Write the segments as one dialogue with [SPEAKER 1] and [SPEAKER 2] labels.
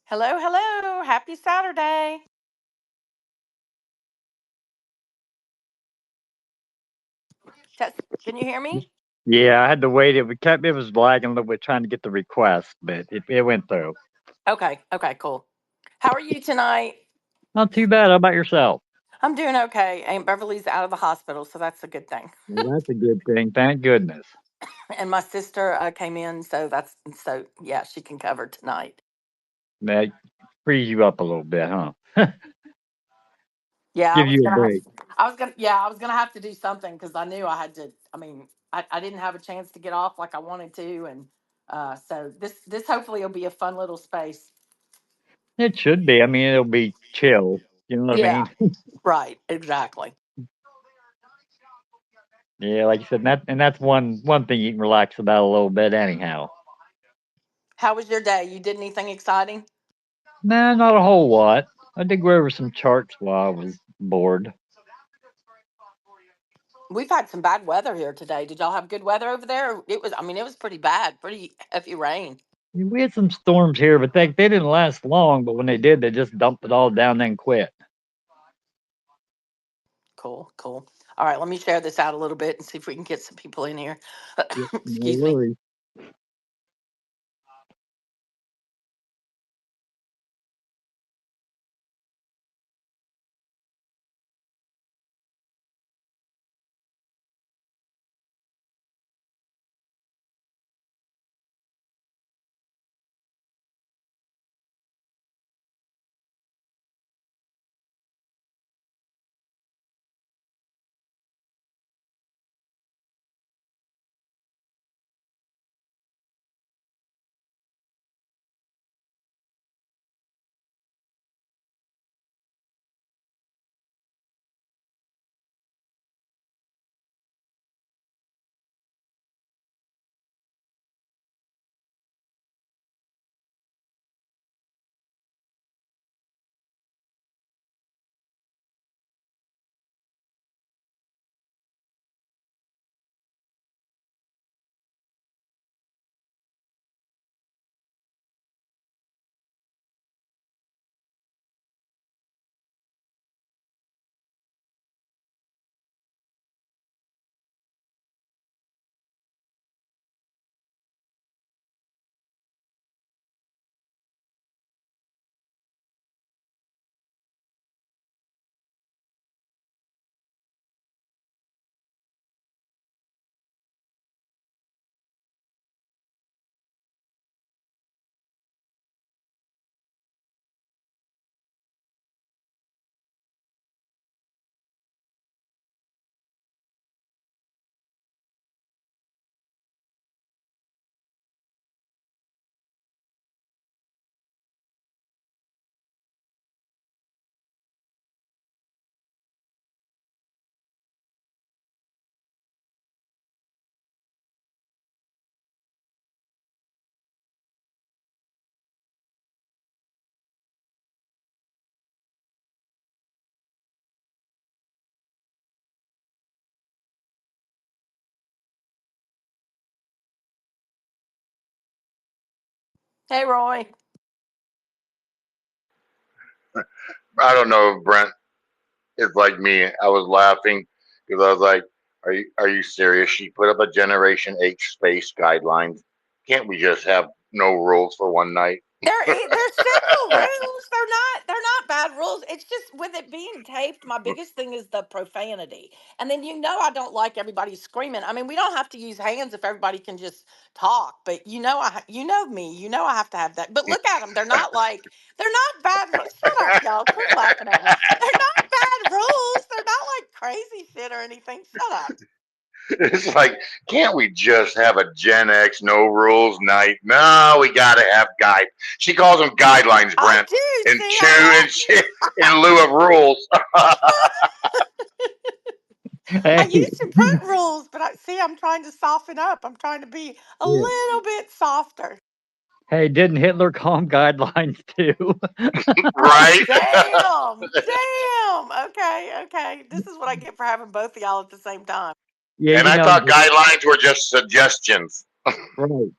[SPEAKER 1] Hello, hello. Happy Saturday. Can you hear me?
[SPEAKER 2] Yeah, I had to wait. It was lagging a little bit trying to get the request, but it went through.
[SPEAKER 1] Okay, okay, cool. How are you tonight?
[SPEAKER 2] Not too bad. How about yourself?
[SPEAKER 1] I'm doing okay. Aunt Beverly's out of the hospital, so that's a good thing.
[SPEAKER 2] Well, that's a good thing. Thank goodness.
[SPEAKER 1] And my sister came in, so yeah, she can cover tonight.
[SPEAKER 2] That frees you up a little bit, huh?
[SPEAKER 1] Yeah,
[SPEAKER 2] Give you a break.
[SPEAKER 1] I was gonna have to do something because I knew I had to. I mean, I didn't have a chance to get off like I wanted to, and so this hopefully will be a fun little space.
[SPEAKER 2] It should be. I mean, it'll be chill. You know what I
[SPEAKER 1] Yeah,
[SPEAKER 2] mean?
[SPEAKER 1] right, exactly.
[SPEAKER 2] Yeah, like you said, that's one thing you can relax about a little bit, anyhow.
[SPEAKER 1] How was your day? You did anything exciting?
[SPEAKER 2] Nah, not a whole lot. I did go over some charts while I was bored.
[SPEAKER 1] We've had some bad weather here today. Did y'all have good weather over there? I mean, it was pretty bad, pretty heavy rain.
[SPEAKER 2] We had some storms here, but they didn't last long. But when they did, they just dumped it all down and quit.
[SPEAKER 1] Cool, cool. All right, let me share this out a little bit and see if we can get some people in here.
[SPEAKER 2] Yep, no
[SPEAKER 1] Excuse me.
[SPEAKER 2] worries.
[SPEAKER 1] Hey, Roy.
[SPEAKER 3] I don't know if Brent is like me. I was laughing because I was like, "Are you serious? She put up a Generation H space guidelines. Can't we just have no rules for one night?"
[SPEAKER 1] There's simple rules. They're not bad rules. It's just with it being taped, my biggest thing is the profanity. And then I don't like everybody screaming. I mean, we don't have to use hands if everybody can just talk. But you know me. You know I have to have that. But look at them. They're not bad. Shut up, y'all. Quit laughing at me. They're not bad rules. They're not like crazy shit or anything. Shut up.
[SPEAKER 3] It's like, can't we just have a Gen X no rules night? No, we gotta have guide. She calls them guidelines,
[SPEAKER 1] I
[SPEAKER 3] Brent,
[SPEAKER 1] do.
[SPEAKER 3] in
[SPEAKER 1] See,
[SPEAKER 3] chew
[SPEAKER 1] I
[SPEAKER 3] and shit, in lieu of rules.
[SPEAKER 1] I
[SPEAKER 2] Hey,
[SPEAKER 1] used to put rules, but I'm trying to soften up. I'm trying to be a
[SPEAKER 2] yeah.
[SPEAKER 1] little bit softer.
[SPEAKER 2] Hey, didn't Hitler call 'em guidelines too?
[SPEAKER 1] Oh,
[SPEAKER 3] Right?
[SPEAKER 1] damn. Damn. Okay. Okay. This is what I get for having both of y'all at the same time.
[SPEAKER 2] Yeah,
[SPEAKER 3] And
[SPEAKER 2] you
[SPEAKER 3] I
[SPEAKER 2] know,
[SPEAKER 3] thought guidelines were just suggestions.
[SPEAKER 2] right.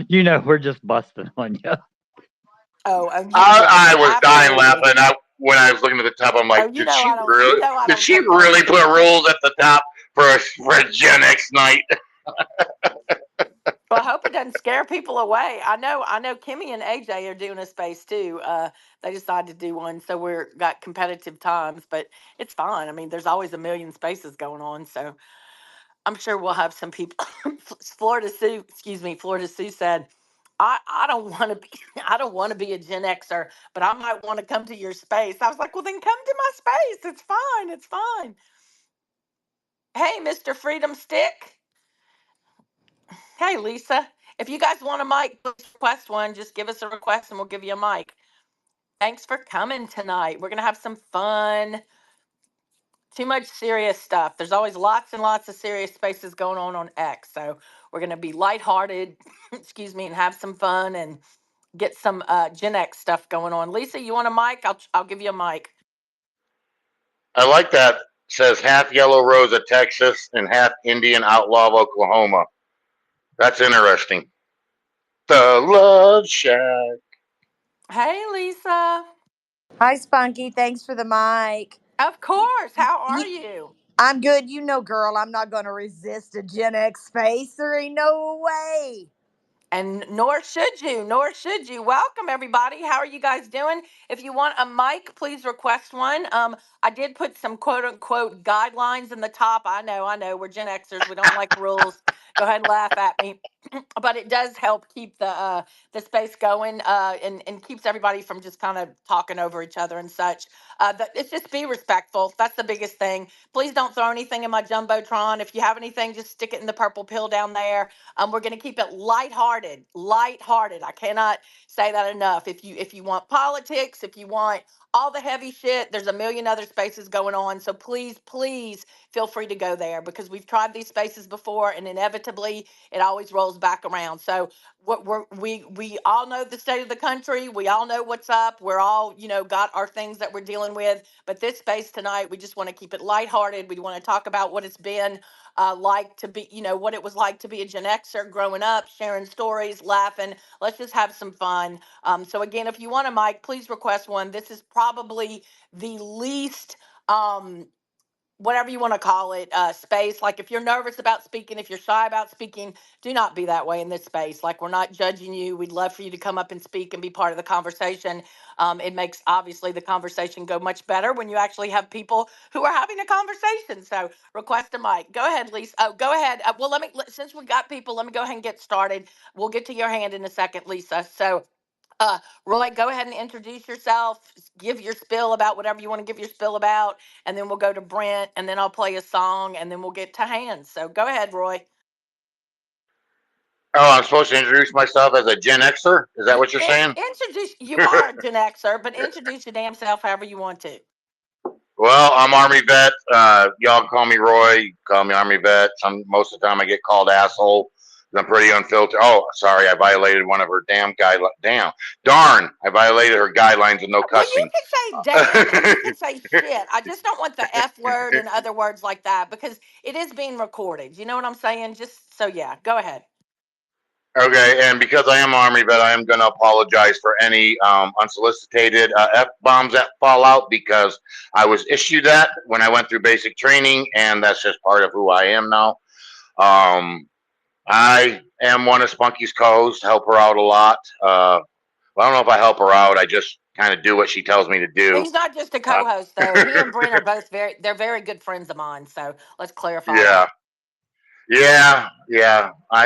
[SPEAKER 2] You know, we're just busting on you.
[SPEAKER 1] Oh, you would.
[SPEAKER 3] I was dying
[SPEAKER 1] Absolutely.
[SPEAKER 3] laughing. When I was looking at the top, I'm
[SPEAKER 1] Oh,
[SPEAKER 3] like, did she
[SPEAKER 1] you
[SPEAKER 3] really?
[SPEAKER 1] know I
[SPEAKER 3] Did
[SPEAKER 1] don't
[SPEAKER 3] she
[SPEAKER 1] take that
[SPEAKER 3] really put
[SPEAKER 1] serious.
[SPEAKER 3] rules at the top for a Gen X night?
[SPEAKER 1] Well, I hope it doesn't scare people away. I know Kimmy and AJ are doing a space too. They decided to do one, so we're got competitive times, but it's fine. I mean, there's always a million spaces going on, so I'm sure we'll have some people. Florida Sue, excuse me, Florida Sue said, I don't want to be I don't want to be a Gen Xer, but I might want to come to your space. I was like, well, then come to my space. It's fine. It's fine. Hey, Mr. Freedom Stick. Hey, Lisa. If you guys want a mic, please request one. Just give us a request and we'll give you a mic. Thanks for coming tonight. We're going to have some fun. Too much serious stuff. There's always lots and lots of serious spaces going on X. So we're going to be lighthearted, excuse me, and have some fun and get some Gen X stuff going on. Lisa, you want a mic? I'll give you a mic.
[SPEAKER 3] I like that. Says half Yellow Rose of Texas and half Indian Outlaw of Oklahoma. That's interesting. The Love Shack.
[SPEAKER 1] Hey, Lisa.
[SPEAKER 4] Hi, Spunky. Thanks for the mic.
[SPEAKER 1] Of course. How are
[SPEAKER 4] Y-
[SPEAKER 1] you?
[SPEAKER 4] I'm good. You know, girl, I'm not going to resist a Gen X space. There ain't no way.
[SPEAKER 1] And nor should you, nor should you. Welcome, everybody. How are you guys doing? If you want a mic, please request one. I did put some quote unquote guidelines in the top. I know. We're Gen Xers. We don't like rules. Go ahead and laugh at me. But it does help keep the space going and keeps everybody from just kind of talking over each other and such. It's just be respectful. That's the biggest thing. Please don't throw anything in my jumbotron. If you have anything, just stick it in the purple pill down there. We're going to keep it lighthearted, lighthearted. I cannot say that enough. If you want politics, if you want all the heavy shit, there's a million other spaces going on. So please feel free to go there because we've tried these spaces before, and inevitably it always rolls back around. So we all know the state of the country. We all know what's up. We're all got our things that we're dealing with. But this space tonight, we just want to keep it lighthearted. We want to talk about what it's been like to be, what it was like to be a Gen Xer growing up, sharing stories, laughing. Let's just have some fun. So again, if you want a mic, please request one. This is probably the least whatever you want to call it, space. Like if you're nervous about speaking, if you're shy about speaking, do not be that way in this space. Like we're not judging you. We'd love for you to come up and speak and be part of the conversation. It makes obviously the conversation go much better when you actually have people who are having a conversation. So request a mic. Go ahead, Lisa. Oh, go ahead. Well, since we got people, let me go ahead and get started. We'll get to your hand in a second, Lisa. So Roy, go ahead and introduce yourself. Give your spill about whatever you want to give your spill about, and then we'll go to Brent, and then I'll play a song, and then we'll get to hands. So go ahead, Roy.
[SPEAKER 3] Oh, I'm supposed to introduce myself as a Gen Xer? Is that what you're saying?
[SPEAKER 1] Introduce. You are a Gen Xer, but introduce your damn self however you want to.
[SPEAKER 3] Well, I'm Army vet. Y'all call me Roy. Call me Army vet. Most of the time I get called asshole. I'm pretty unfiltered. Oh, sorry, I violated one of her damn guidelines. Damn, darn, I violated her guidelines of no
[SPEAKER 1] Well, you
[SPEAKER 3] cussing.
[SPEAKER 1] can say damn and you can say shit. I just don't want the F word and other words like that because it is being recorded. You know what I'm saying? Just so yeah, go ahead.
[SPEAKER 3] Okay, and because I am Army vet, I am going to apologize for any unsolicited F bombs that fall out because I was issued that when I went through basic training, and that's just part of who I am now. Um, I am one of Spunky's co-hosts, help her out a lot. Well, I don't know if I help her out. I just kind of do what she tells me to do.
[SPEAKER 1] He's not just a
[SPEAKER 3] Uh,
[SPEAKER 1] co-host though. He and Brent are both they're very good friends of mine. So let's clarify
[SPEAKER 3] yeah,
[SPEAKER 1] that.
[SPEAKER 3] yeah.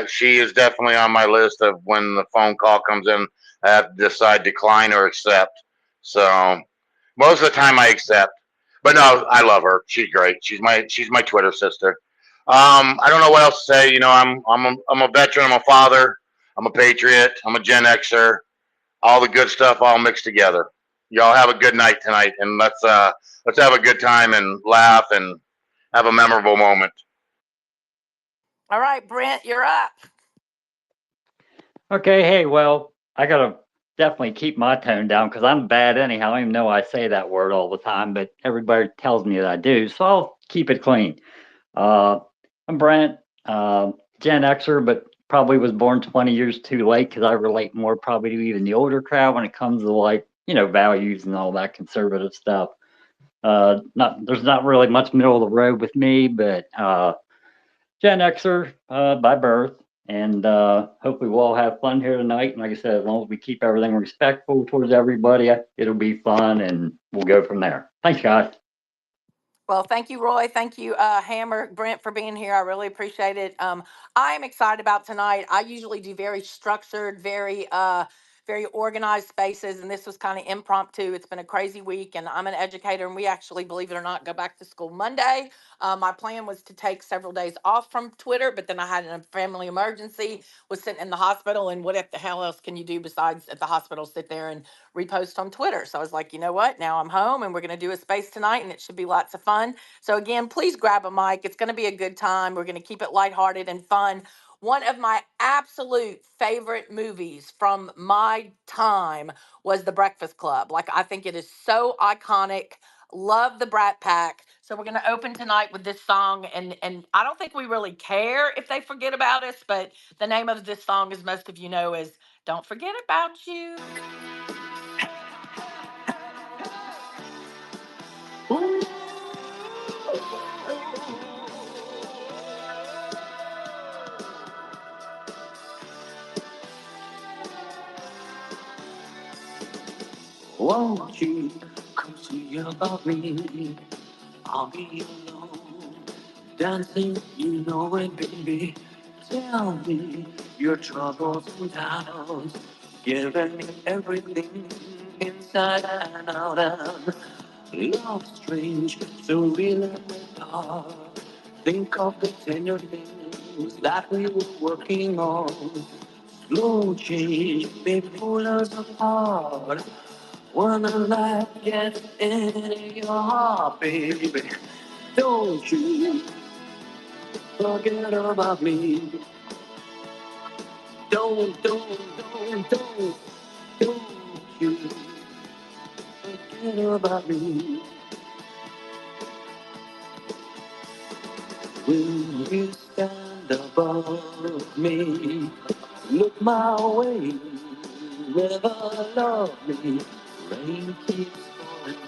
[SPEAKER 3] She is definitely on my list of when the phone call comes in, I have to decide decline or accept. So most of the time I accept, but no, I love her. She's great. She's my Twitter sister. I don't know what else to say. I'm a veteran. I'm a father. I'm a patriot. I'm a Gen Xer. All the good stuff all mixed together. Y'all have a good night tonight, and let's have a good time and laugh and have a memorable moment.
[SPEAKER 1] All right, Brent, you're up.
[SPEAKER 2] Okay, hey, well, I gotta definitely keep my tone down because I'm bad anyhow. I don't even know I say that word all the time, but everybody tells me that I do, so I'll keep it clean. Uh, I'm Brent, Gen Xer, but probably was born 20 years too late because I relate more probably to even the older crowd when it comes to like, values and all that conservative stuff. Not there's not really much middle of the road with me, but Gen Xer by birth, and hopefully we'll all have fun here tonight. And like I said, as long as we keep everything respectful towards everybody, it'll be fun, and we'll go from there. Thanks, guys.
[SPEAKER 1] Well, thank you, Roy. Thank you, Hammer, Brent, for being here. I really appreciate it. I am excited about tonight. I usually do very structured, very organized spaces, and this was kind of impromptu. It's been a crazy week, and I'm an educator, and we actually, believe it or not, go back to school Monday. My plan was to take several days off from Twitter, but then I had a family emergency, was sitting in the hospital, and what the hell else can you do besides at the hospital sit there and repost on Twitter? So I was like, you know what? Now I'm home, and we're going to do a space tonight, and it should be lots of fun. So again, please grab a mic. It's going to be a good time. We're going to keep it lighthearted and fun. One of my absolute favorite movies from my time was The Breakfast Club. Like, I think it is so iconic. Love the Brat Pack. So we're going to open tonight with this song, and I don't think we really care if they forget about us, but the name of this song, as most of you know, is Don't Forget About You. Won't you come see about me? I'll be alone, dancing, you know it, baby. Tell me your troubles and doubts, giving me everything inside and out. And love strange, so real and bizarre. Think of the tender things that we were working on. Slow change may pull us apart. When the light gets in your heart, baby, don't you forget about me. Don't you forget about me. When you stand above me, look my way, never love me. Rain keeps falling,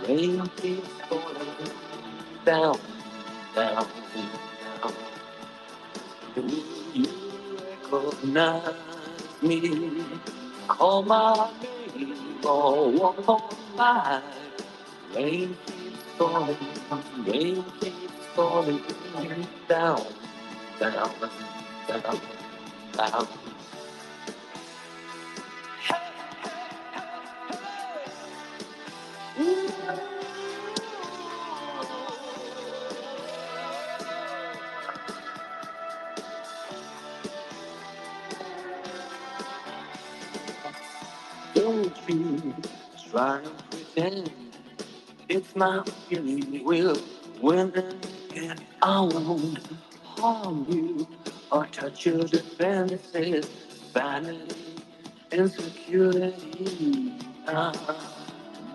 [SPEAKER 1] rain keeps falling down, down, down. Will you recognize me? Call my name or walk on by. Rain keeps falling, rain keeps falling down, down, down, down. Don't you try to pretend it's my feeling will when and I won't harm you or touch your defenses, vanity, insecurity.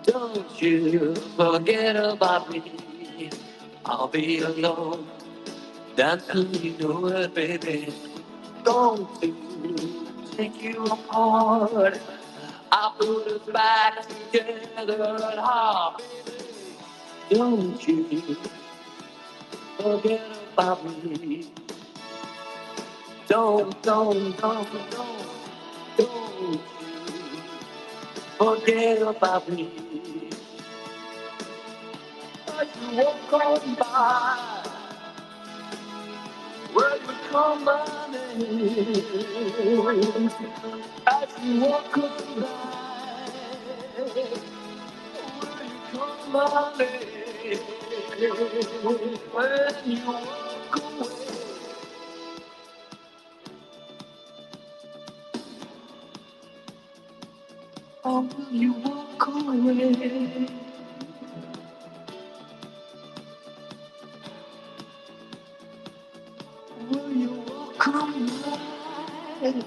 [SPEAKER 1] Don't you forget about me. I'll be alone. That's who you know it, baby. Don't you take you apart. I put us back together at heart. Don't you forget about me. Don't you forget about me. As you walk on by, where you come by me. As you walk on by, where you come by me. When you walk away. Or will you walk away? Will you walk away?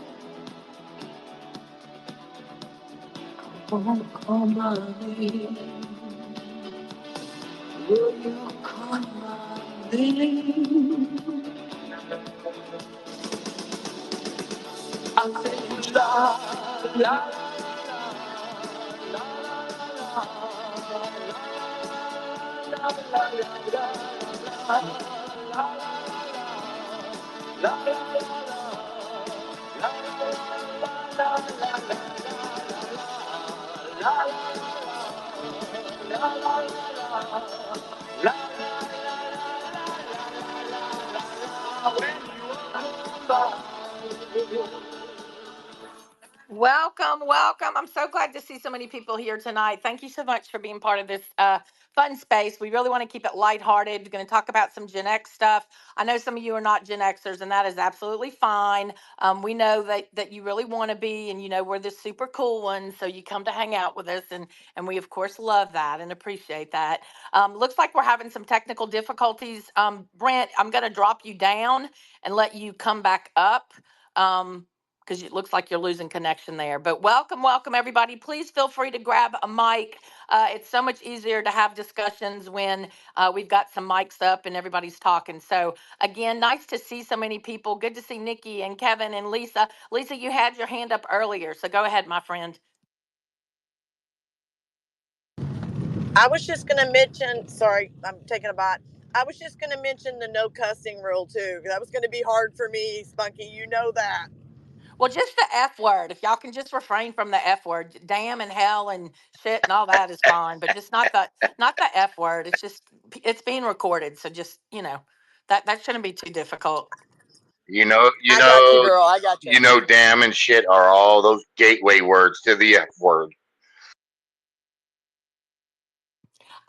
[SPEAKER 1] Walk away. Will you come away? Welcome, welcome. I'm so glad to see so many people here tonight. Thank you so much for being part of this fun space. We really want to keep it lighthearted. We're going to talk about some Gen X stuff. I know some of you are not Gen Xers, and that is absolutely fine. We know that you really want to be, and you know we're the super cool ones, so you come to hang out with us, and we of course love that and appreciate that. Looks like we're having some technical difficulties. Brent, I'm going to drop you down and let you come back up. Because it looks like you're losing connection there. But welcome, welcome, everybody. Please feel free to grab a mic. It's so much easier to have discussions when we've got some mics up and everybody's talking. So, again, nice to see so many people. Good to see Nikki and Kevin and Lisa. Lisa, you had your hand up earlier, so go ahead, my friend.
[SPEAKER 4] I was just going to mention, sorry, I'm taking a bite. I was just going to mention the no cussing rule too. That was going to be hard for me, Spunky. You know that.
[SPEAKER 1] Well, just the F word. If y'all can just refrain from the F word, damn and hell and shit and all that is fine, but just not the F word. It's being recorded, so just that shouldn't be too difficult.
[SPEAKER 3] You know, you
[SPEAKER 4] I got you,
[SPEAKER 3] know,
[SPEAKER 4] girl. I got you.
[SPEAKER 3] damn and shit are all those gateway words to the F word.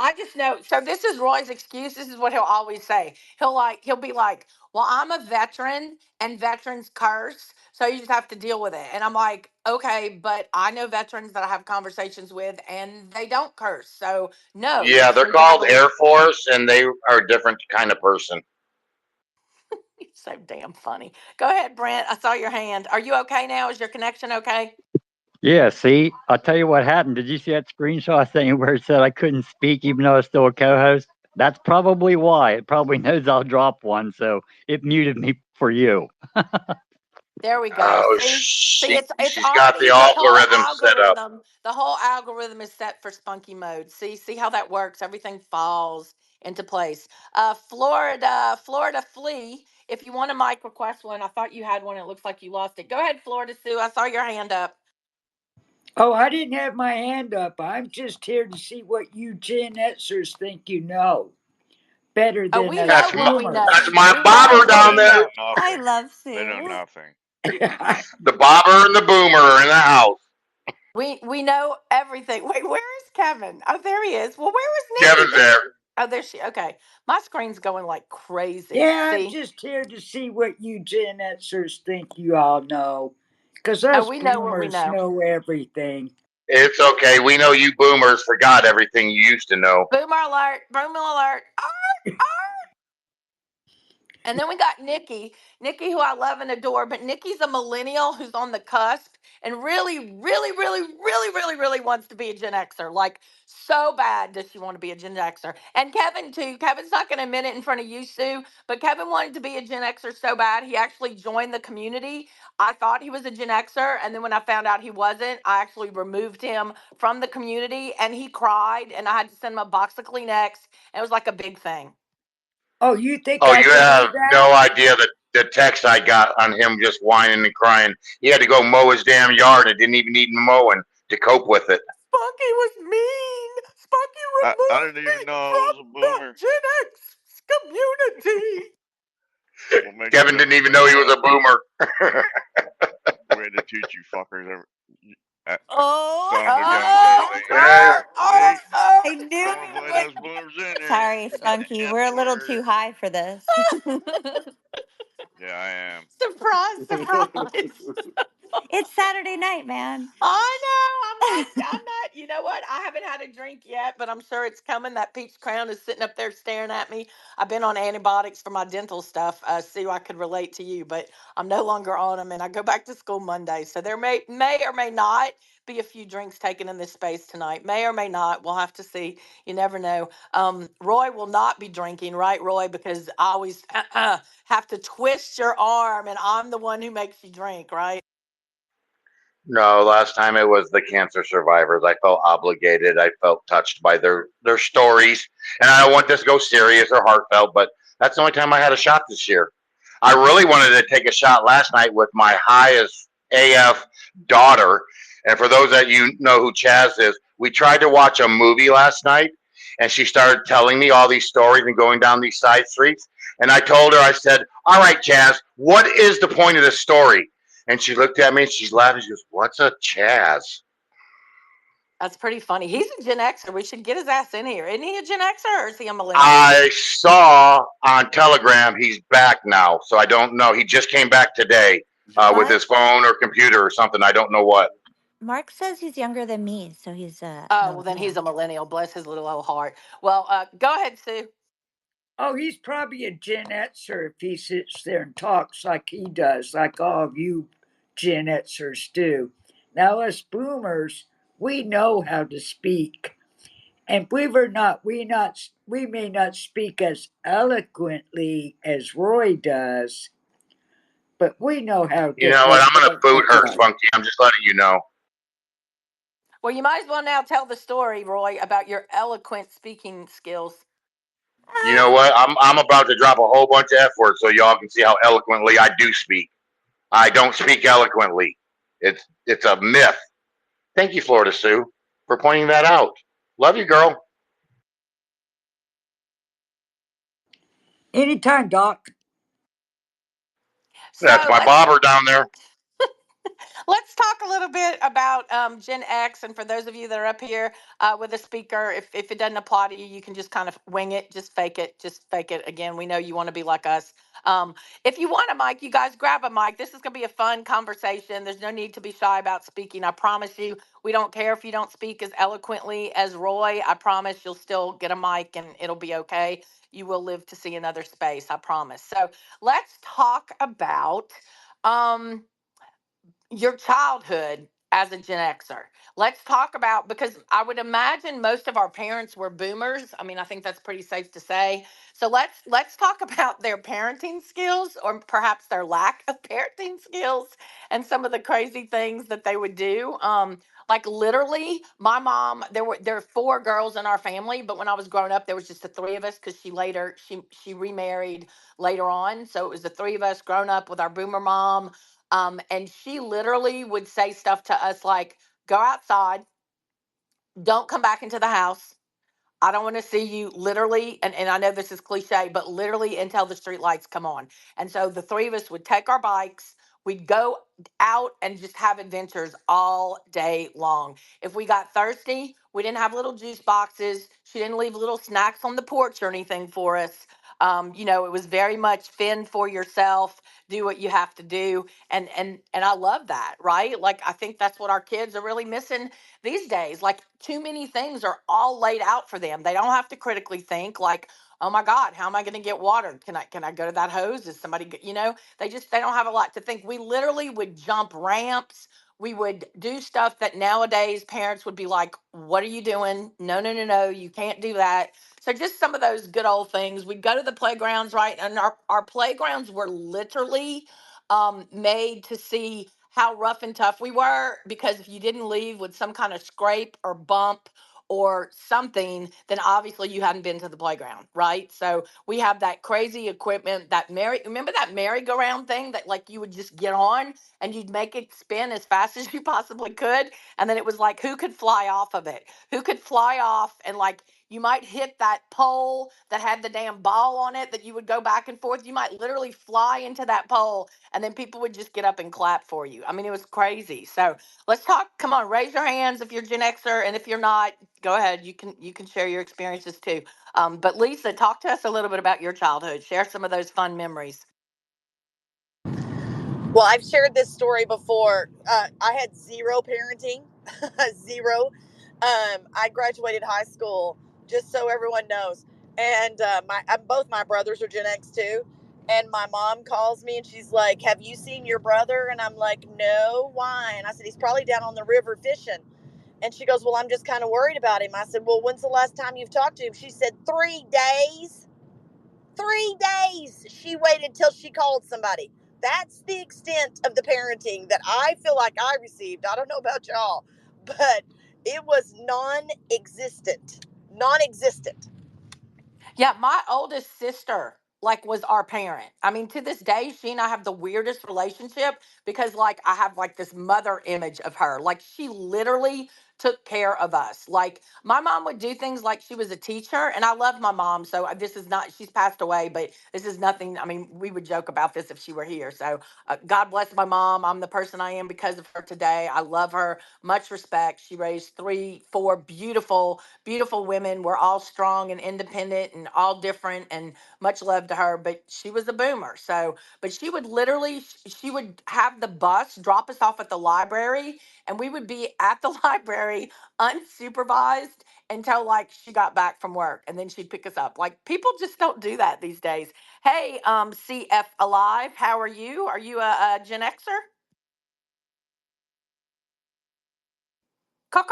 [SPEAKER 1] I just know. So this is Roy's excuse. This is what he'll always say. He'll be like, "Well, I'm a veteran, and veterans curse, so you just have to deal with it." And I'm like, "Okay, but I know veterans that I have conversations with, and they don't curse. So no, you
[SPEAKER 3] Yeah,
[SPEAKER 1] just
[SPEAKER 3] they're
[SPEAKER 1] need to have
[SPEAKER 3] called
[SPEAKER 1] a."
[SPEAKER 3] Air Force, and they are a different kind of person.
[SPEAKER 1] It's so damn funny. Go ahead, Brent. I saw your hand. Are you okay now? Is your connection okay?
[SPEAKER 2] Yeah, see, I'll tell you what happened. Did you see that screenshot thing where it said I couldn't speak even though I was still a co-host? That's probably why. It probably knows I'll drop one, so it muted me for you.
[SPEAKER 1] There we go.
[SPEAKER 3] Oh,
[SPEAKER 1] See, it's
[SPEAKER 3] she's got the
[SPEAKER 1] already the whole
[SPEAKER 3] algorithm set up.
[SPEAKER 1] algorithm. The whole algorithm is set for spunky mode. See how that works. Everything falls into place. Florida Flea. If you want a mic, request one. I thought you had one. It looks like you lost it. Go ahead, Florida Sue. I saw your hand up.
[SPEAKER 5] Oh, I didn't have my hand up. I'm just here to see what you Gen Xers think you know better
[SPEAKER 1] Oh,
[SPEAKER 5] than
[SPEAKER 1] we
[SPEAKER 5] us
[SPEAKER 1] know
[SPEAKER 3] That's my
[SPEAKER 1] what we
[SPEAKER 5] boomers.
[SPEAKER 3] that's
[SPEAKER 1] know.
[SPEAKER 3] my
[SPEAKER 1] We know
[SPEAKER 3] bobber
[SPEAKER 1] what
[SPEAKER 3] down
[SPEAKER 1] we
[SPEAKER 3] there.
[SPEAKER 1] know.
[SPEAKER 6] Nothing.
[SPEAKER 7] I love
[SPEAKER 6] They know
[SPEAKER 7] Sue.
[SPEAKER 6] nothing.
[SPEAKER 3] The bobber and the boomer are in the house.
[SPEAKER 1] We know everything. Wait, where is Kevin? Oh, there he is. Well, where is Nikki?
[SPEAKER 3] Kevin's there.
[SPEAKER 1] Oh, there she. Okay, my screen's going like crazy.
[SPEAKER 5] Yeah, I'm
[SPEAKER 1] See?
[SPEAKER 5] just here to see what you Gen Xers think you all know. Because
[SPEAKER 1] Oh,
[SPEAKER 5] us
[SPEAKER 1] we know what we
[SPEAKER 5] boomers
[SPEAKER 1] know.
[SPEAKER 5] know everything.
[SPEAKER 3] It's okay. We know you boomers forgot everything you used to know.
[SPEAKER 1] Boomer alert! Boomer alert! And then we got Nikki, who I love and adore, but Nikki's a millennial who's on the cusp and really, really, really, really, really, really wants to be a Gen Xer. Like, so bad does she want to be a Gen Xer. And Kevin, too. Kevin's not going to admit it in front of you, Sue, but Kevin wanted to be a Gen Xer so bad, he actually joined the community. I thought he was a Gen Xer, and then when I found out he wasn't, I actually removed him from the community, and he cried, and I had to send him a box of Kleenex. It was like a big thing.
[SPEAKER 5] Oh, you think
[SPEAKER 3] Oh,
[SPEAKER 5] I
[SPEAKER 3] you have
[SPEAKER 5] believe that?
[SPEAKER 3] no idea the text I got on him just whining and crying. He had to go mow his damn yard and didn't even need mowing to cope with it.
[SPEAKER 1] Spunky was mean. Spunky
[SPEAKER 6] I
[SPEAKER 1] removed
[SPEAKER 6] didn't even
[SPEAKER 1] me
[SPEAKER 6] know I
[SPEAKER 1] from
[SPEAKER 6] was a
[SPEAKER 1] the
[SPEAKER 6] boomer.
[SPEAKER 1] Gen X community.
[SPEAKER 6] What makes a
[SPEAKER 3] Kevin didn't
[SPEAKER 6] difference
[SPEAKER 3] even know he was
[SPEAKER 6] anymore?
[SPEAKER 3] a boomer.
[SPEAKER 6] We had to teach you fuckers.
[SPEAKER 1] Oh,
[SPEAKER 6] Son of a gun,
[SPEAKER 1] oh,
[SPEAKER 6] say,
[SPEAKER 3] Yeah.
[SPEAKER 1] oh,
[SPEAKER 6] see,
[SPEAKER 1] oh.
[SPEAKER 7] I knew
[SPEAKER 6] don't
[SPEAKER 7] you
[SPEAKER 6] let
[SPEAKER 7] would.
[SPEAKER 6] us boomers in there.
[SPEAKER 7] Sorry,
[SPEAKER 6] The
[SPEAKER 7] Spunky.
[SPEAKER 6] F
[SPEAKER 7] We're a little
[SPEAKER 6] word.
[SPEAKER 7] too high for this.
[SPEAKER 6] Yeah, I am.
[SPEAKER 1] Surprise, surprise.
[SPEAKER 7] It's Saturday night, man.
[SPEAKER 1] I know. I'm not. You know what? I haven't had a drink yet, but I'm sure it's coming. That peach crown is sitting up there staring at me. I've been on antibiotics for my dental stuff. Sue, I could relate to you, but I'm no longer on them, and I go back to school Monday. So there may or may not be a few drinks taken in this space tonight. May or may not. We'll have to see. You never know. Roy will not be drinking, right, Roy? Because I always have to twist your arm, and I'm the one who makes you drink, right?
[SPEAKER 3] No, last time it was the cancer survivors. I felt obligated. I felt touched by their stories, and I don't want this to go serious or heartfelt, but that's the only time I had a shot this year. I really wanted to take a shot last night with my highest AF daughter, and for those that you know who Chaz is, we tried to watch a movie last night, and she started telling me all these stories and going down these side streets, and I told her, I said, "All right, Chaz, what is the point of this story?" And she looked at me and she's laughing. She goes, "What's a Chaz?"
[SPEAKER 1] That's pretty funny. He's a Gen Xer. We should get his ass in here. Isn't he a Gen Xer or is he a millennial?
[SPEAKER 3] I saw on Telegram he's back now. So I don't know. He just came back today with
[SPEAKER 7] Mark
[SPEAKER 3] his phone or computer or something. I don't know what.
[SPEAKER 7] Mark says he's younger than me, so he's a
[SPEAKER 1] Oh, well, then he's
[SPEAKER 7] millennial.
[SPEAKER 1] a millennial. Bless his little old heart. Well, go ahead, Sue.
[SPEAKER 5] Oh, he's probably a Gen Xer if he sits there and talks like he does, like all of you Gen Xers do. Now, us boomers, we know how to speak. And we may not speak as eloquently as Roy does, but we know how
[SPEAKER 3] You know what?
[SPEAKER 5] different
[SPEAKER 3] I'm going to boot her,
[SPEAKER 5] was.
[SPEAKER 3] Spunky. I'm just letting you know.
[SPEAKER 1] Well, you might as well now tell the story, Roy, about your eloquent speaking skills.
[SPEAKER 3] You know what? I'm about to drop a whole bunch of F words so y'all can see how eloquently I do speak. I don't speak eloquently. It's a myth. Thank you, Florida Sue, for pointing that out. Love you, girl.
[SPEAKER 5] Anytime, Doc.
[SPEAKER 3] That's
[SPEAKER 1] So
[SPEAKER 3] my bobber down there.
[SPEAKER 1] let's talk a little bit about Gen X. And for those of you that are up here with a speaker, if it doesn't apply to you, you can just kind of wing it, just fake it, just fake it. Again, we know you want to be like us. If you want a mic, you guys grab a mic. This is going to be a fun conversation. There's no need to be shy about speaking. I promise you, we don't care if you don't speak as eloquently as Roy. I promise you'll still get a mic and it'll be okay. You will live to see another space. I promise. So let's talk about. Um, your childhood as a Gen Xer. Let's talk about because I would imagine most of our parents were boomers. I mean, I think that's pretty safe to say. So let's talk about their parenting skills or perhaps their lack of parenting skills and some of the crazy things that they would do. Like literally, my mom. There are four girls in our family, but when I was growing up, there was just the three of us because she remarried later on. So it was the three of us grown up with our boomer mom, and she literally would say stuff to us like, go outside, don't come back into the house. I don't want to see you literally, and I know this is cliche, but literally until the street lights come on. And so the three of us would take our bikes, we'd go out and just have adventures all day long. If we got thirsty, we didn't have little juice boxes. She didn't leave little snacks on the porch or anything for us. It was very much fend for yourself, do what you have to do. And I love that, right? Like I think that's what our kids are really missing these days. Like too many things are all laid out for them. They don't have to critically think like, oh my God, how am I going to get water? Can I go to that hose? Is somebody they don't have a lot to think. We literally would jump ramps. We would do stuff that nowadays parents would be like, what are you doing? No, no, no, no, you can't do that. So just some of those good old things. We'd go to the playgrounds, right? And our playgrounds were literally made to see how rough and tough we were because if you didn't leave with some kind of scrape or bump or something, then obviously you hadn't been to the playground, right? So we have that crazy equipment, remember that merry-go-round thing that like you would just get on and you'd make it spin as fast as you possibly could. And then it was like, who could fly off of it? Who could fly off and like you might hit that pole that had the damn ball on it that you would go back and forth. You might literally fly into that pole and then people would just get up and clap for you. I mean, it was crazy. So let's talk. Come on, raise your hands if you're Gen Xer, and if you're not, go ahead. You can share your experiences too. But Lisa, talk to us a little bit about your childhood. Share some of those fun memories.
[SPEAKER 4] Well, I've shared this story before. I had zero parenting, zero. I graduated high school, just so everyone knows. And both my brothers are Gen X too. And my mom calls me and she's like, "Have you seen your brother?" And I'm like, "No, why?" And I said, "He's probably down on the river fishing." And she goes, "Well, I'm just kind of worried about him." I said, "Well, when's the last time you've talked to him?" She said, 3 days. 3 days. She waited till she called somebody. That's the extent of the parenting that I feel like I received. I don't know about y'all, but it was non-existent. Non-existent.
[SPEAKER 1] Yeah, my oldest sister like was our parent. I mean, to this day, she and I have the weirdest relationship because like I have like this mother image of her. Like she literally took care of us. Like my mom would do things like she was a teacher, and I love my mom. So this is not, she's passed away, but this is nothing. I mean, we would joke about this if she were here. So God bless my mom. I'm the person I am because of her today. I love her. Much respect. She raised three, four beautiful women. We're all strong and independent and all different, and much love to her. But she was a boomer. So, but she would literally, she would have the bus drop us off at the library, and we would be at the library unsupervised until like she got back from work, and then she'd pick us up. Like people just don't do that these days. Hey, CF Alive, how are you? Are you a Gen Xer? Caw,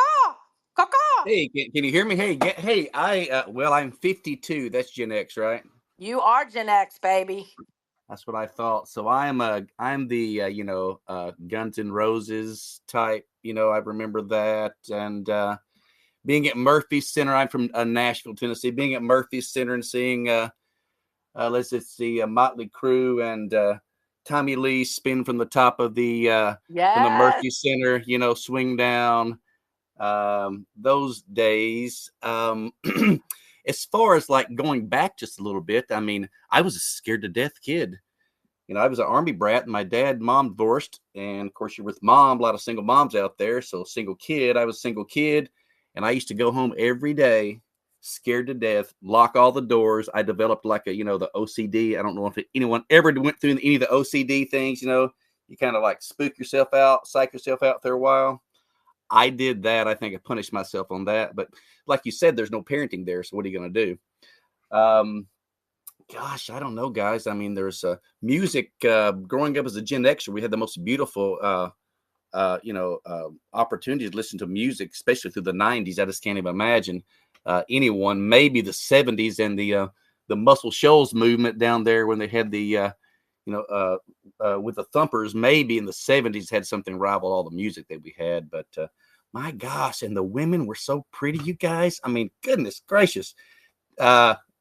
[SPEAKER 1] caw.
[SPEAKER 8] Hey, can you hear me? Hey, well, I'm 52. That's Gen X, right?
[SPEAKER 1] You are Gen X, baby.
[SPEAKER 8] That's what I thought. So I'm the Guns N' Roses type. I remember that, and being at Murphy Center. I'm from Nashville, Tennessee. Being at Murphy Center and seeing let's just see Motley Crue and Tommy Lee spin from the top of the from the
[SPEAKER 1] Yes.
[SPEAKER 8] Murphy Center. Swing down. Those days. As far as like going back just a little bit, I mean, I was a scared to death kid. I was an Army brat, and my dad and mom divorced, and of course you're with mom, a lot of single moms out there. So single kid, I was a single kid, and I used to go home every day scared to death, lock all the doors. I developed like the OCD. I don't know if anyone ever went through any of the OCD things. You kind of like spook yourself out, psych yourself out for a while. I did that. I think I punished myself on that. But like you said, there's no parenting there. So what are you going to do? Gosh, I don't know, guys. I mean, there's music. Growing up as a Gen Xer, we had the most beautiful, opportunity to listen to music, especially through the '90s. I just can't even imagine anyone. Maybe the '70s and the Muscle Shoals movement down there when they had the with the Thumpers, maybe in the '70s had something rival all the music that we had. But my gosh, and the women were so pretty, you guys. I mean, goodness gracious.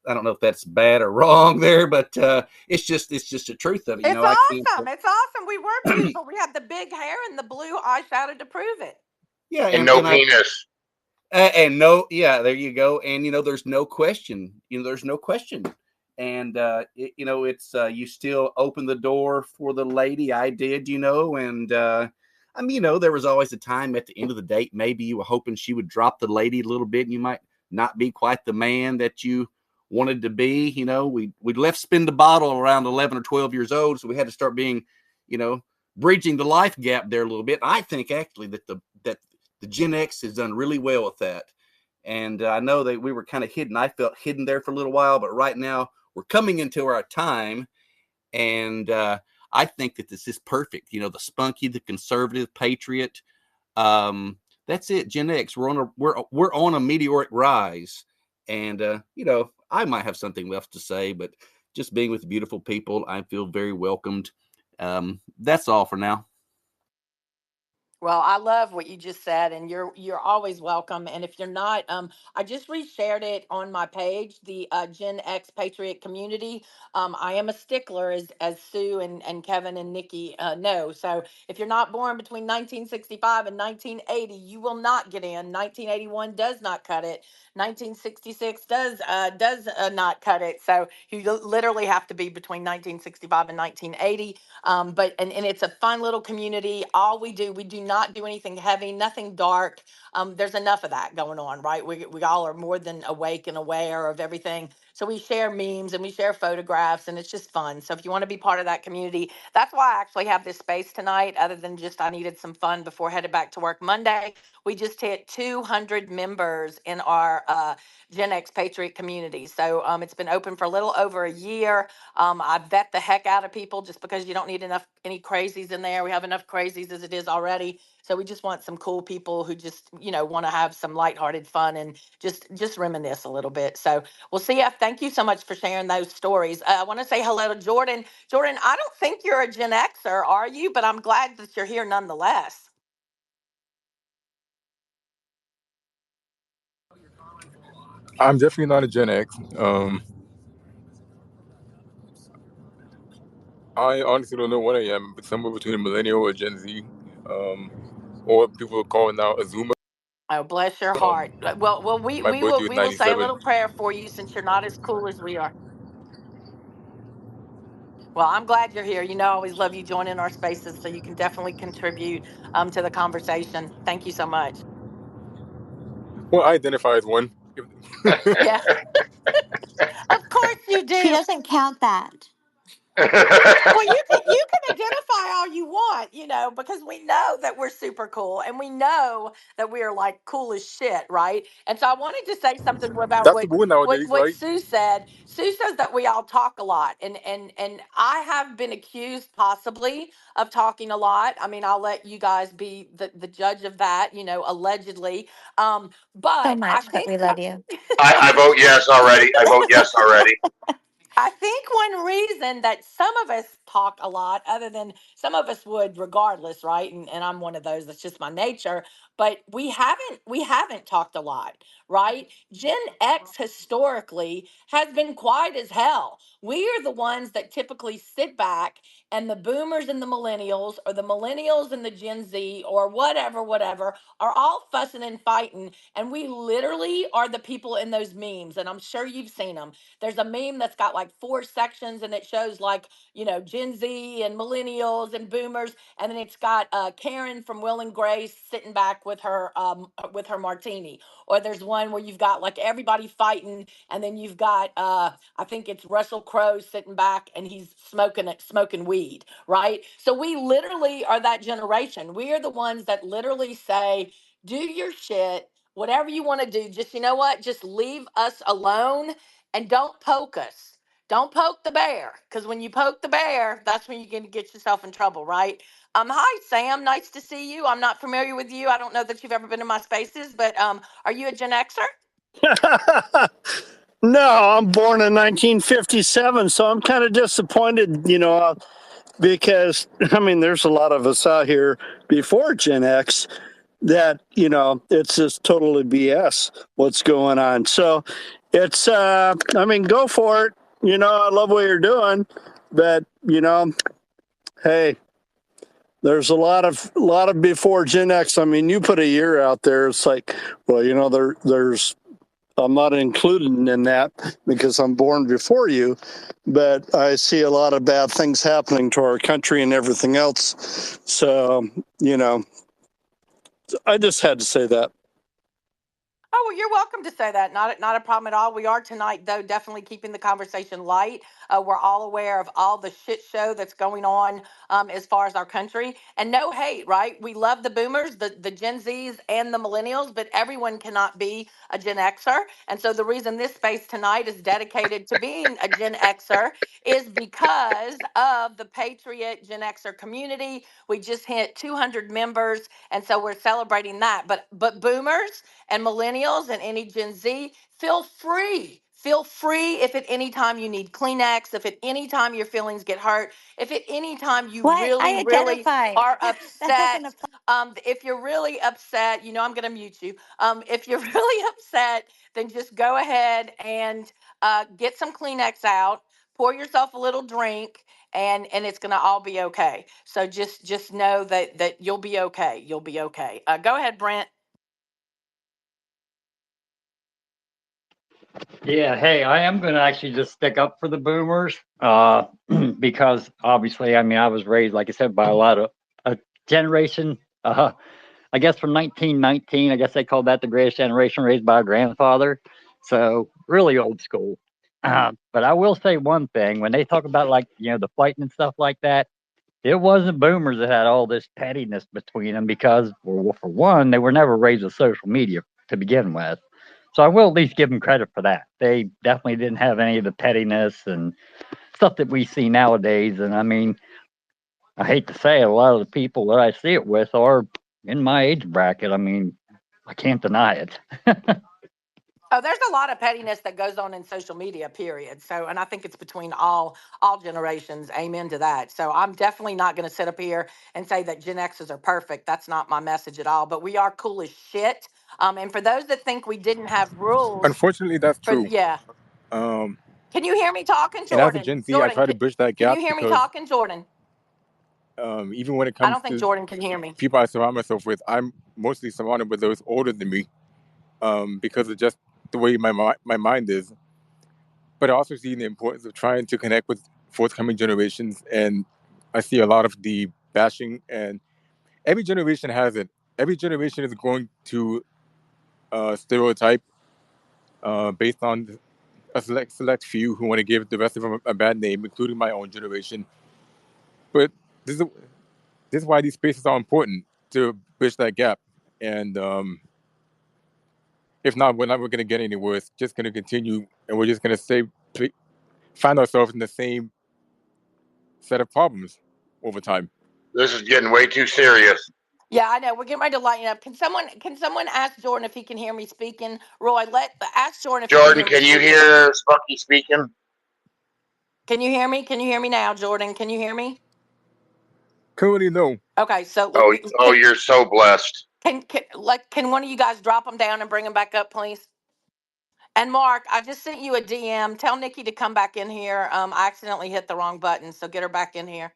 [SPEAKER 8] I don't know if that's bad or wrong there, but it's just the truth of it.
[SPEAKER 1] It's
[SPEAKER 8] I can't.
[SPEAKER 1] awesome. It's awesome. We were beautiful. We had the big hair and the blue eyeshadow to prove it.
[SPEAKER 8] Yeah,
[SPEAKER 3] And
[SPEAKER 8] and
[SPEAKER 3] no
[SPEAKER 8] and I
[SPEAKER 3] penis.
[SPEAKER 8] and no, yeah, there you go. And there's no question. There's no question. And it's you still open the door for the lady. I did, and I mean, there was always a time at the end of the date, maybe you were hoping she would drop the lady a little bit, and you might not be quite the man that you wanted to be. We left spin the bottle around 11 or 12 years old, so we had to start being, bridging the life gap there a little bit. I think actually that the Gen X has done really well with that. And I know that we were kind of hidden. I felt hidden there for a little while, but right now we're coming into our time. And I think that this is perfect. The spunky, the conservative patriot. That's it. Gen X. We're on a meteoric rise. And I might have something left to say, but just being with beautiful people, I feel very welcomed. That's all for now.
[SPEAKER 1] Well, I love what you just said, and you're always welcome. And if you're not, I just reshared it on my page, the Gen X Patriot Community. I am a stickler, as Sue and Kevin and Nikki know. So if you're not born between 1965 and 1980, you will not get in. 1981 does not cut it. 1966 does not cut it. So you literally have to be between 1965 and 1980. And it's a fun little community. We do not do anything heavy, nothing dark. There's enough of that going on, right? We all are more than awake and aware of everything. So we share memes and we share photographs, and it's just fun. So if you want to be part of that community, that's why I actually have this space tonight, other than just I needed some fun before headed back to work Monday. we just hit 200 members in our Gen X Patriot community. So it's been open for a little over a year. I vet the heck out of people just because you don't need any crazies in there. We have enough crazies as it is already. So we just want some cool people who just, want to have some lighthearted fun and just reminisce a little bit. So well, CF, thank you so much for sharing those stories. I want to say hello to Jordan. Jordan, I don't think you're a Gen Xer, are you? But I'm glad that you're here nonetheless.
[SPEAKER 9] I'm definitely not a Gen X. I honestly don't know what I am, but somewhere between a millennial or Gen Z, um, or people are calling now a Zoomer.
[SPEAKER 1] Oh, bless your
[SPEAKER 9] Um,
[SPEAKER 1] heart. Well, we
[SPEAKER 9] my
[SPEAKER 1] we
[SPEAKER 9] birthday
[SPEAKER 1] will
[SPEAKER 9] was
[SPEAKER 1] we will say a
[SPEAKER 9] '97.
[SPEAKER 1] little prayer for you since you're not as cool as we are. Well, I'm glad you're here. I always love you joining our spaces, so you can definitely contribute to the conversation. Thank you so much.
[SPEAKER 9] Well, I identify as one.
[SPEAKER 1] Yeah, of course you
[SPEAKER 7] She
[SPEAKER 1] do.
[SPEAKER 7] doesn't count that.
[SPEAKER 1] Well, you can identify all you want, because we know that we're super cool and we know that we are like cool as shit, right? And so I wanted to say something about
[SPEAKER 9] That's
[SPEAKER 1] what
[SPEAKER 9] the rule
[SPEAKER 1] what
[SPEAKER 9] nowadays,
[SPEAKER 1] what
[SPEAKER 9] right?
[SPEAKER 1] Sue said. Sue says that we all talk a lot, and I have been accused possibly of talking a lot. I mean, I'll let you guys be the judge of that, allegedly.
[SPEAKER 7] So
[SPEAKER 1] But I
[SPEAKER 7] much, but
[SPEAKER 1] think
[SPEAKER 7] we love you.
[SPEAKER 3] I vote yes already. I vote yes already.
[SPEAKER 1] I think one reason that some of us talk a lot, other than some of us would regardless, right? And I'm one of those, that's just my nature, but we haven't talked a lot, right? Gen X historically has been quiet as hell. We are the ones that typically sit back, and the boomers and the millennials, or the millennials and the Gen Z, or whatever, are all fussing and fighting. And we literally are the people in those memes. And I'm sure you've seen them. There's a meme that's got like four sections, and it shows like, Gen Z and millennials and boomers. And then it's got Karen from Will and Grace sitting back with her martini. Or there's one where you've got like everybody fighting, and then you've got I think it's Russell Crowe sitting back, and he's smoking weed, right? So we literally are that generation. We are the ones that literally say, do your shit, whatever you want to do. Just, you know what? Just leave us alone, and don't poke us. Don't poke the bear, because when you poke the bear, that's when you're going to get yourself in trouble, right? Hi Sam, nice to see you. I'm not familiar with you. I don't know that you've ever been in my spaces, but are you a Gen Xer?
[SPEAKER 10] No, I'm born in 1957, so I'm kind of disappointed, because I mean, there's a lot of us out here before Gen X that, it's just totally BS what's going on. So it's, I mean, go for it. I love what you're doing, but, hey, there's a lot of before Gen X. I mean, you put a year out there, it's like, well, there's I'm not included in that because I'm born before you, but I see a lot of bad things happening to our country and everything else. So, I just had to say that.
[SPEAKER 1] Oh, well, you're welcome to say that. Not a problem at all. We are tonight, though, definitely keeping the conversation light. We're all aware of all the shit show that's going on as far as our country. And no hate, right? We love the boomers, the Gen Zs, and the millennials, but everyone cannot be a Gen Xer. And so the reason this space tonight is dedicated to being a Gen Xer is because of the Patriot Gen Xer community. We just hit 200 members, and so we're celebrating that. But boomers and millennials and any Gen Z, feel free. Feel free if at any time you need Kleenex, if at any time your feelings get hurt, if at any time you
[SPEAKER 7] What?
[SPEAKER 1] really,
[SPEAKER 7] I
[SPEAKER 1] really
[SPEAKER 7] identify.
[SPEAKER 1] are
[SPEAKER 7] That doesn't
[SPEAKER 1] upset.
[SPEAKER 7] apply.
[SPEAKER 1] If you're really upset, I'm going to mute you. If you're really upset, then just go ahead and get some Kleenex out, pour yourself a little drink, and it's going to all be okay. So just know that you'll be okay. You'll be okay. Go ahead, Brent.
[SPEAKER 2] Yeah, hey, I am going to actually just stick up for the boomers because obviously, I mean, I was raised, like I said, by a generation, I guess from 1919. I guess they called that the greatest generation, raised by a grandfather. So really old school. But I will say one thing when they talk about like, the fighting and stuff like that. it wasn't boomers that had all this pettiness between them because, well, for one, they were never raised with social media to begin with. So I will at least give them credit for that. They definitely didn't have any of the pettiness and stuff that we see nowadays. And I mean, I hate to say it, a lot of the people that I see it with are in my age bracket. I mean, I can't deny it.
[SPEAKER 1] Oh, there's a lot of pettiness that goes on in social media, period. So, and I think it's between all generations. Amen to that. So I'm definitely not going to sit up here and say that Gen X's are perfect. That's not my message at all. But we are cool as shit. And for those that think we didn't have rules,
[SPEAKER 9] Unfortunately, that's
[SPEAKER 1] for
[SPEAKER 9] true.
[SPEAKER 1] yeah.
[SPEAKER 9] Um,
[SPEAKER 1] Can you hear me talking,
[SPEAKER 9] and as a
[SPEAKER 1] Jordan?
[SPEAKER 9] Gen Z, I
[SPEAKER 1] Jordan,
[SPEAKER 9] try to bridge that
[SPEAKER 1] can you
[SPEAKER 9] gap
[SPEAKER 1] hear me
[SPEAKER 9] because
[SPEAKER 1] talking, Jordan?
[SPEAKER 9] even when it
[SPEAKER 1] I
[SPEAKER 9] comes
[SPEAKER 1] don't think
[SPEAKER 9] to
[SPEAKER 1] Jordan can hear me.
[SPEAKER 9] people I surround myself with, I'm mostly surrounded with those older than me because of just the way my mind is. But I also see the importance of trying to connect with forthcoming generations, and I see a lot of the bashing, and every generation has it. Every generation is going to stereotype based on a select few who want to give the rest of them a bad name, including my own generation. But this is why these spaces are important to bridge that gap. And if not, we're never going to get anywhere. It's just going to continue, and we're just going to find ourselves in the same set of problems over time.
[SPEAKER 3] This is getting way too serious.
[SPEAKER 1] Yeah, I know. We're getting ready to lighten up. Can someone ask Jordan if he can hear me speaking? Roy, ask Jordan if he can
[SPEAKER 3] Jordan,
[SPEAKER 1] hear me
[SPEAKER 3] can you
[SPEAKER 1] speaking.
[SPEAKER 3] hear Spunky speaking?
[SPEAKER 1] Can you hear me? Can you hear me now, Jordan? Can you hear me?
[SPEAKER 9] Currently, no.
[SPEAKER 1] Okay, so
[SPEAKER 3] Oh, you're so blessed.
[SPEAKER 1] can one of you guys drop him down and bring him back up, please? And Mark, I just sent you a DM. Tell Nikki to come back in here. I accidentally hit the wrong button, so get her back in here.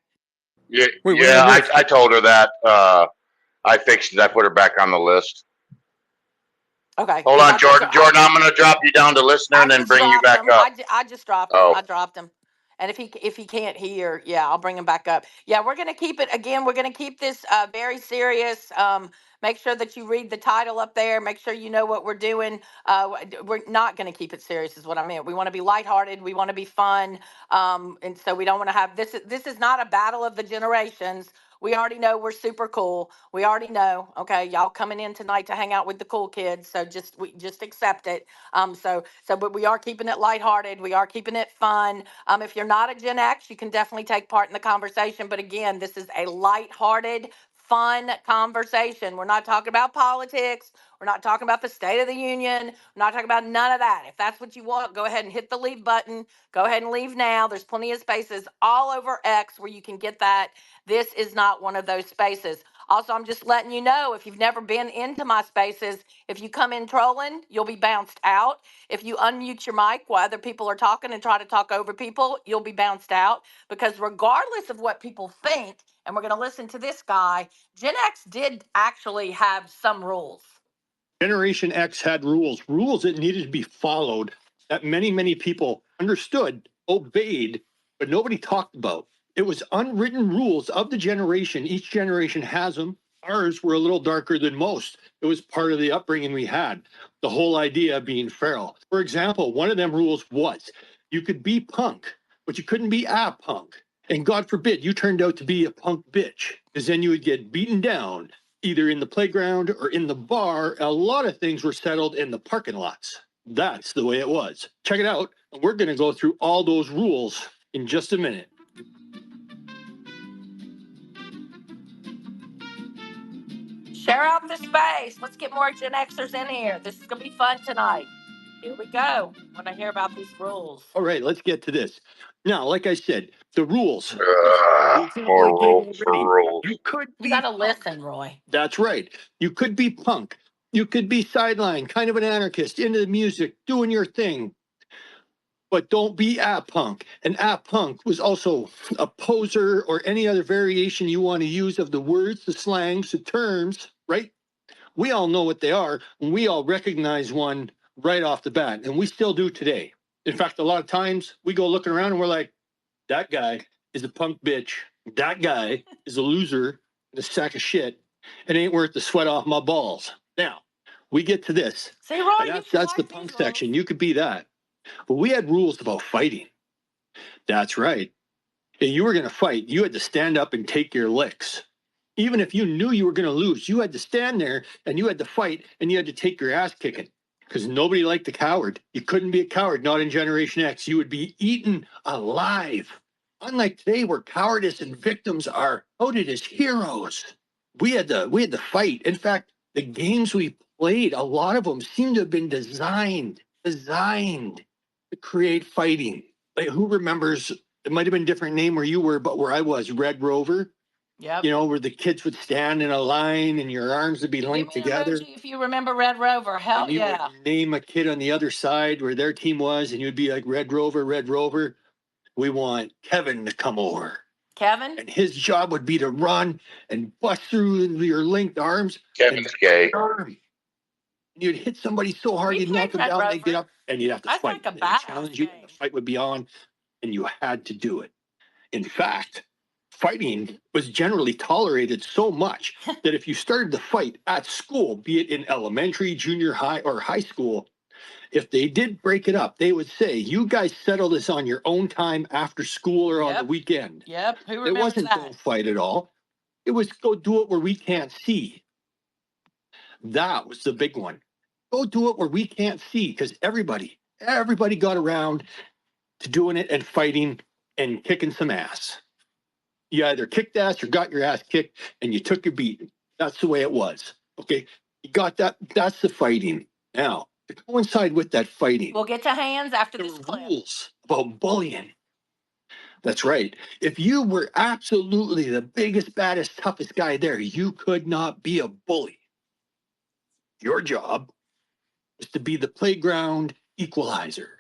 [SPEAKER 3] Yeah,
[SPEAKER 9] Wait, what did
[SPEAKER 3] yeah.
[SPEAKER 9] I miss?
[SPEAKER 3] I told her that. I fixed it. I put her back on the list.
[SPEAKER 1] Okay.
[SPEAKER 3] Hold
[SPEAKER 1] Because
[SPEAKER 3] on, Jordan. Jordan, I'm going to drop you down to listener
[SPEAKER 1] I
[SPEAKER 3] and then
[SPEAKER 1] just
[SPEAKER 3] bring you
[SPEAKER 1] dropped
[SPEAKER 3] back
[SPEAKER 1] him.
[SPEAKER 3] up.
[SPEAKER 1] I just dropped him.
[SPEAKER 3] Oh,
[SPEAKER 1] I dropped him. And if he can't hear, yeah, I'll bring him back up. Yeah, we're gonna keep it again. We're gonna keep this very serious. Make sure that you read the title up there. Make sure you know what we're doing. We're not gonna keep it serious, is what I meant. We want to be lighthearted. We want to be fun. And so we don't want to have this. This is not a battle of the generations. We already know we're super cool. We already know. Okay, y'all coming in tonight to hang out with the cool kids. So just accept it. But we are keeping it lighthearted. We are keeping it fun. If you're not a Gen X, you can definitely take part in the conversation. But again, this is a lighthearted, fun conversation. We're not talking about politics. We're not talking about the State of the Union. We're not talking about none of that. If that's what you want, go ahead and hit the leave button. Go ahead and leave now. There's plenty of spaces all over X where you can get that. This is not one of those spaces. Also, I'm just letting you know, if you've never been into my spaces, if you come in trolling, you'll be bounced out. If you unmute your mic while other people are talking and try to talk over people, you'll be bounced out. Because regardless of what people think, and we're going to listen to this guy, Gen X did actually have some rules.
[SPEAKER 10] Generation X had rules that needed to be followed, that many people understood, obeyed, but nobody talked about. It was unwritten rules of the generation. Each generation has them. Ours were a little darker than most. It was part of the upbringing we had. The whole idea of being feral. For example, one of them rules was you could be punk, but you couldn't be a punk. And God forbid you turned out to be a punk bitch, because then you would get beaten down either in the playground or in the bar. A lot of things were settled in the parking lots. That's the way it was. Check it out. We're going to go through all those rules in just a minute.
[SPEAKER 1] Share out the space. Let's get more Gen Xers in here. This is going to be fun tonight. Here we go. When I hear about these rules.
[SPEAKER 10] All right, let's get to this. Now, like I said, the rules. The example I
[SPEAKER 3] more
[SPEAKER 10] gave
[SPEAKER 3] rules for
[SPEAKER 10] already.
[SPEAKER 3] rules.
[SPEAKER 10] You could
[SPEAKER 1] You
[SPEAKER 10] be
[SPEAKER 1] got to listen, Roy.
[SPEAKER 10] That's right. You could be punk. You could be sideline, kind of an anarchist, into the music, doing your thing. But don't be a punk. An a punk was also a poser or any other variation you want to use of the words, the slangs, the terms, right? We all know what they are, and we all recognize one right off the bat, and we still do today. In fact, a lot of times we go looking around and we're like, that guy is a punk bitch. That guy is a loser and a sack of shit. It ain't worth the sweat off my balls. Now, we get to this.
[SPEAKER 1] See, Roy,
[SPEAKER 10] That's the punk section. You could be that. But we had rules about fighting. That's right.
[SPEAKER 11] If you were going to fight, you had to stand up and take your licks. Even if you knew you were going to lose, you had to stand there and you had to fight and you had to take your ass kicking because nobody liked a coward. You couldn't be a coward, not in Generation X. You would be eaten alive. Unlike today, where cowardice and victims are outed as heroes. We had to fight. In fact, the games we played, a lot of them seem to have been designed to create fighting. Like, who remembers? It might have been a different name where you were, but where I was, Red Rover.
[SPEAKER 1] Yep.
[SPEAKER 11] You know, where the kids would stand in a line and your arms would be linked
[SPEAKER 1] Give me an
[SPEAKER 11] together.
[SPEAKER 1] emoji if you remember Red Rover. Hell
[SPEAKER 11] And you
[SPEAKER 1] yeah.
[SPEAKER 11] would name a kid on the other side where their team was, and you'd be like, Red Rover, Red Rover. We want Kevin to come over.
[SPEAKER 1] Kevin?
[SPEAKER 11] And his job would be to run and bust through your linked arms.
[SPEAKER 3] Kevin's gay.
[SPEAKER 11] And you'd hit somebody so hard
[SPEAKER 1] We
[SPEAKER 11] you'd knock them
[SPEAKER 1] played Red
[SPEAKER 11] down, they'd get
[SPEAKER 1] Rover.
[SPEAKER 11] up, and you'd have to
[SPEAKER 1] That's
[SPEAKER 11] fight.
[SPEAKER 1] like a
[SPEAKER 11] They'd
[SPEAKER 1] badass
[SPEAKER 11] challenge you, and
[SPEAKER 1] game.
[SPEAKER 11] the fight would be on, and you had to do it. In fact, fighting was generally tolerated so much that if you started to fight at school, be it in elementary, junior high, or high school, if they did break it up, they would say, you guys settle this on your own time after school or on the weekend.
[SPEAKER 1] Yep. Who
[SPEAKER 11] It
[SPEAKER 1] remembers
[SPEAKER 11] wasn't
[SPEAKER 1] that?
[SPEAKER 11] don't fight at all. It was go do it where we can't see. That was the big one. Go do it where we can't see, because everybody got around to doing it and fighting and kicking some ass. You either kicked ass or got your ass kicked and you took your beating. That's the way it was. Okay. You got that. That's the fighting. Now, to coincide with that fighting,
[SPEAKER 1] We'll get to hands after
[SPEAKER 11] there
[SPEAKER 1] this
[SPEAKER 11] were
[SPEAKER 1] clip.
[SPEAKER 11] rules about bullying. That's right. If you were absolutely the biggest, baddest, toughest guy there, you could not be a bully. Your job was to be the playground equalizer.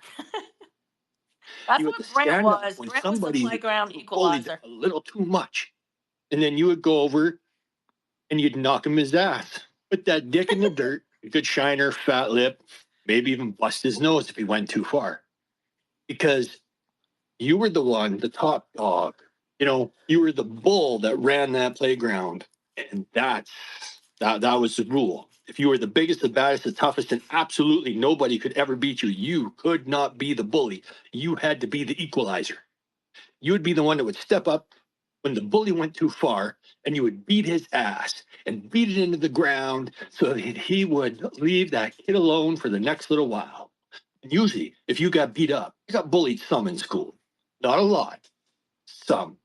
[SPEAKER 1] That's
[SPEAKER 11] You had
[SPEAKER 1] what
[SPEAKER 11] to
[SPEAKER 1] Brent
[SPEAKER 11] stand up
[SPEAKER 1] was.
[SPEAKER 11] when
[SPEAKER 1] Brent was the
[SPEAKER 11] somebody
[SPEAKER 1] playground
[SPEAKER 11] bullied
[SPEAKER 1] equalizer.
[SPEAKER 11] a little too much. And then you would go over and you'd knock him his ass. Put that dick in the dirt, a good shiner, fat lip, maybe even bust his nose if he went too far. Because you were the one, the top dog. You know, you were the bull that ran that playground. And that was the rule. If you were the biggest, the baddest, the toughest, and absolutely nobody could ever beat you, you could not be the bully. You had to be the equalizer. You would be the one that would step up when the bully went too far, and you would beat his ass and beat it into the ground so that he would leave that kid alone for the next little while. And usually, if you got beat up, you got bullied some in school. Not a lot, some.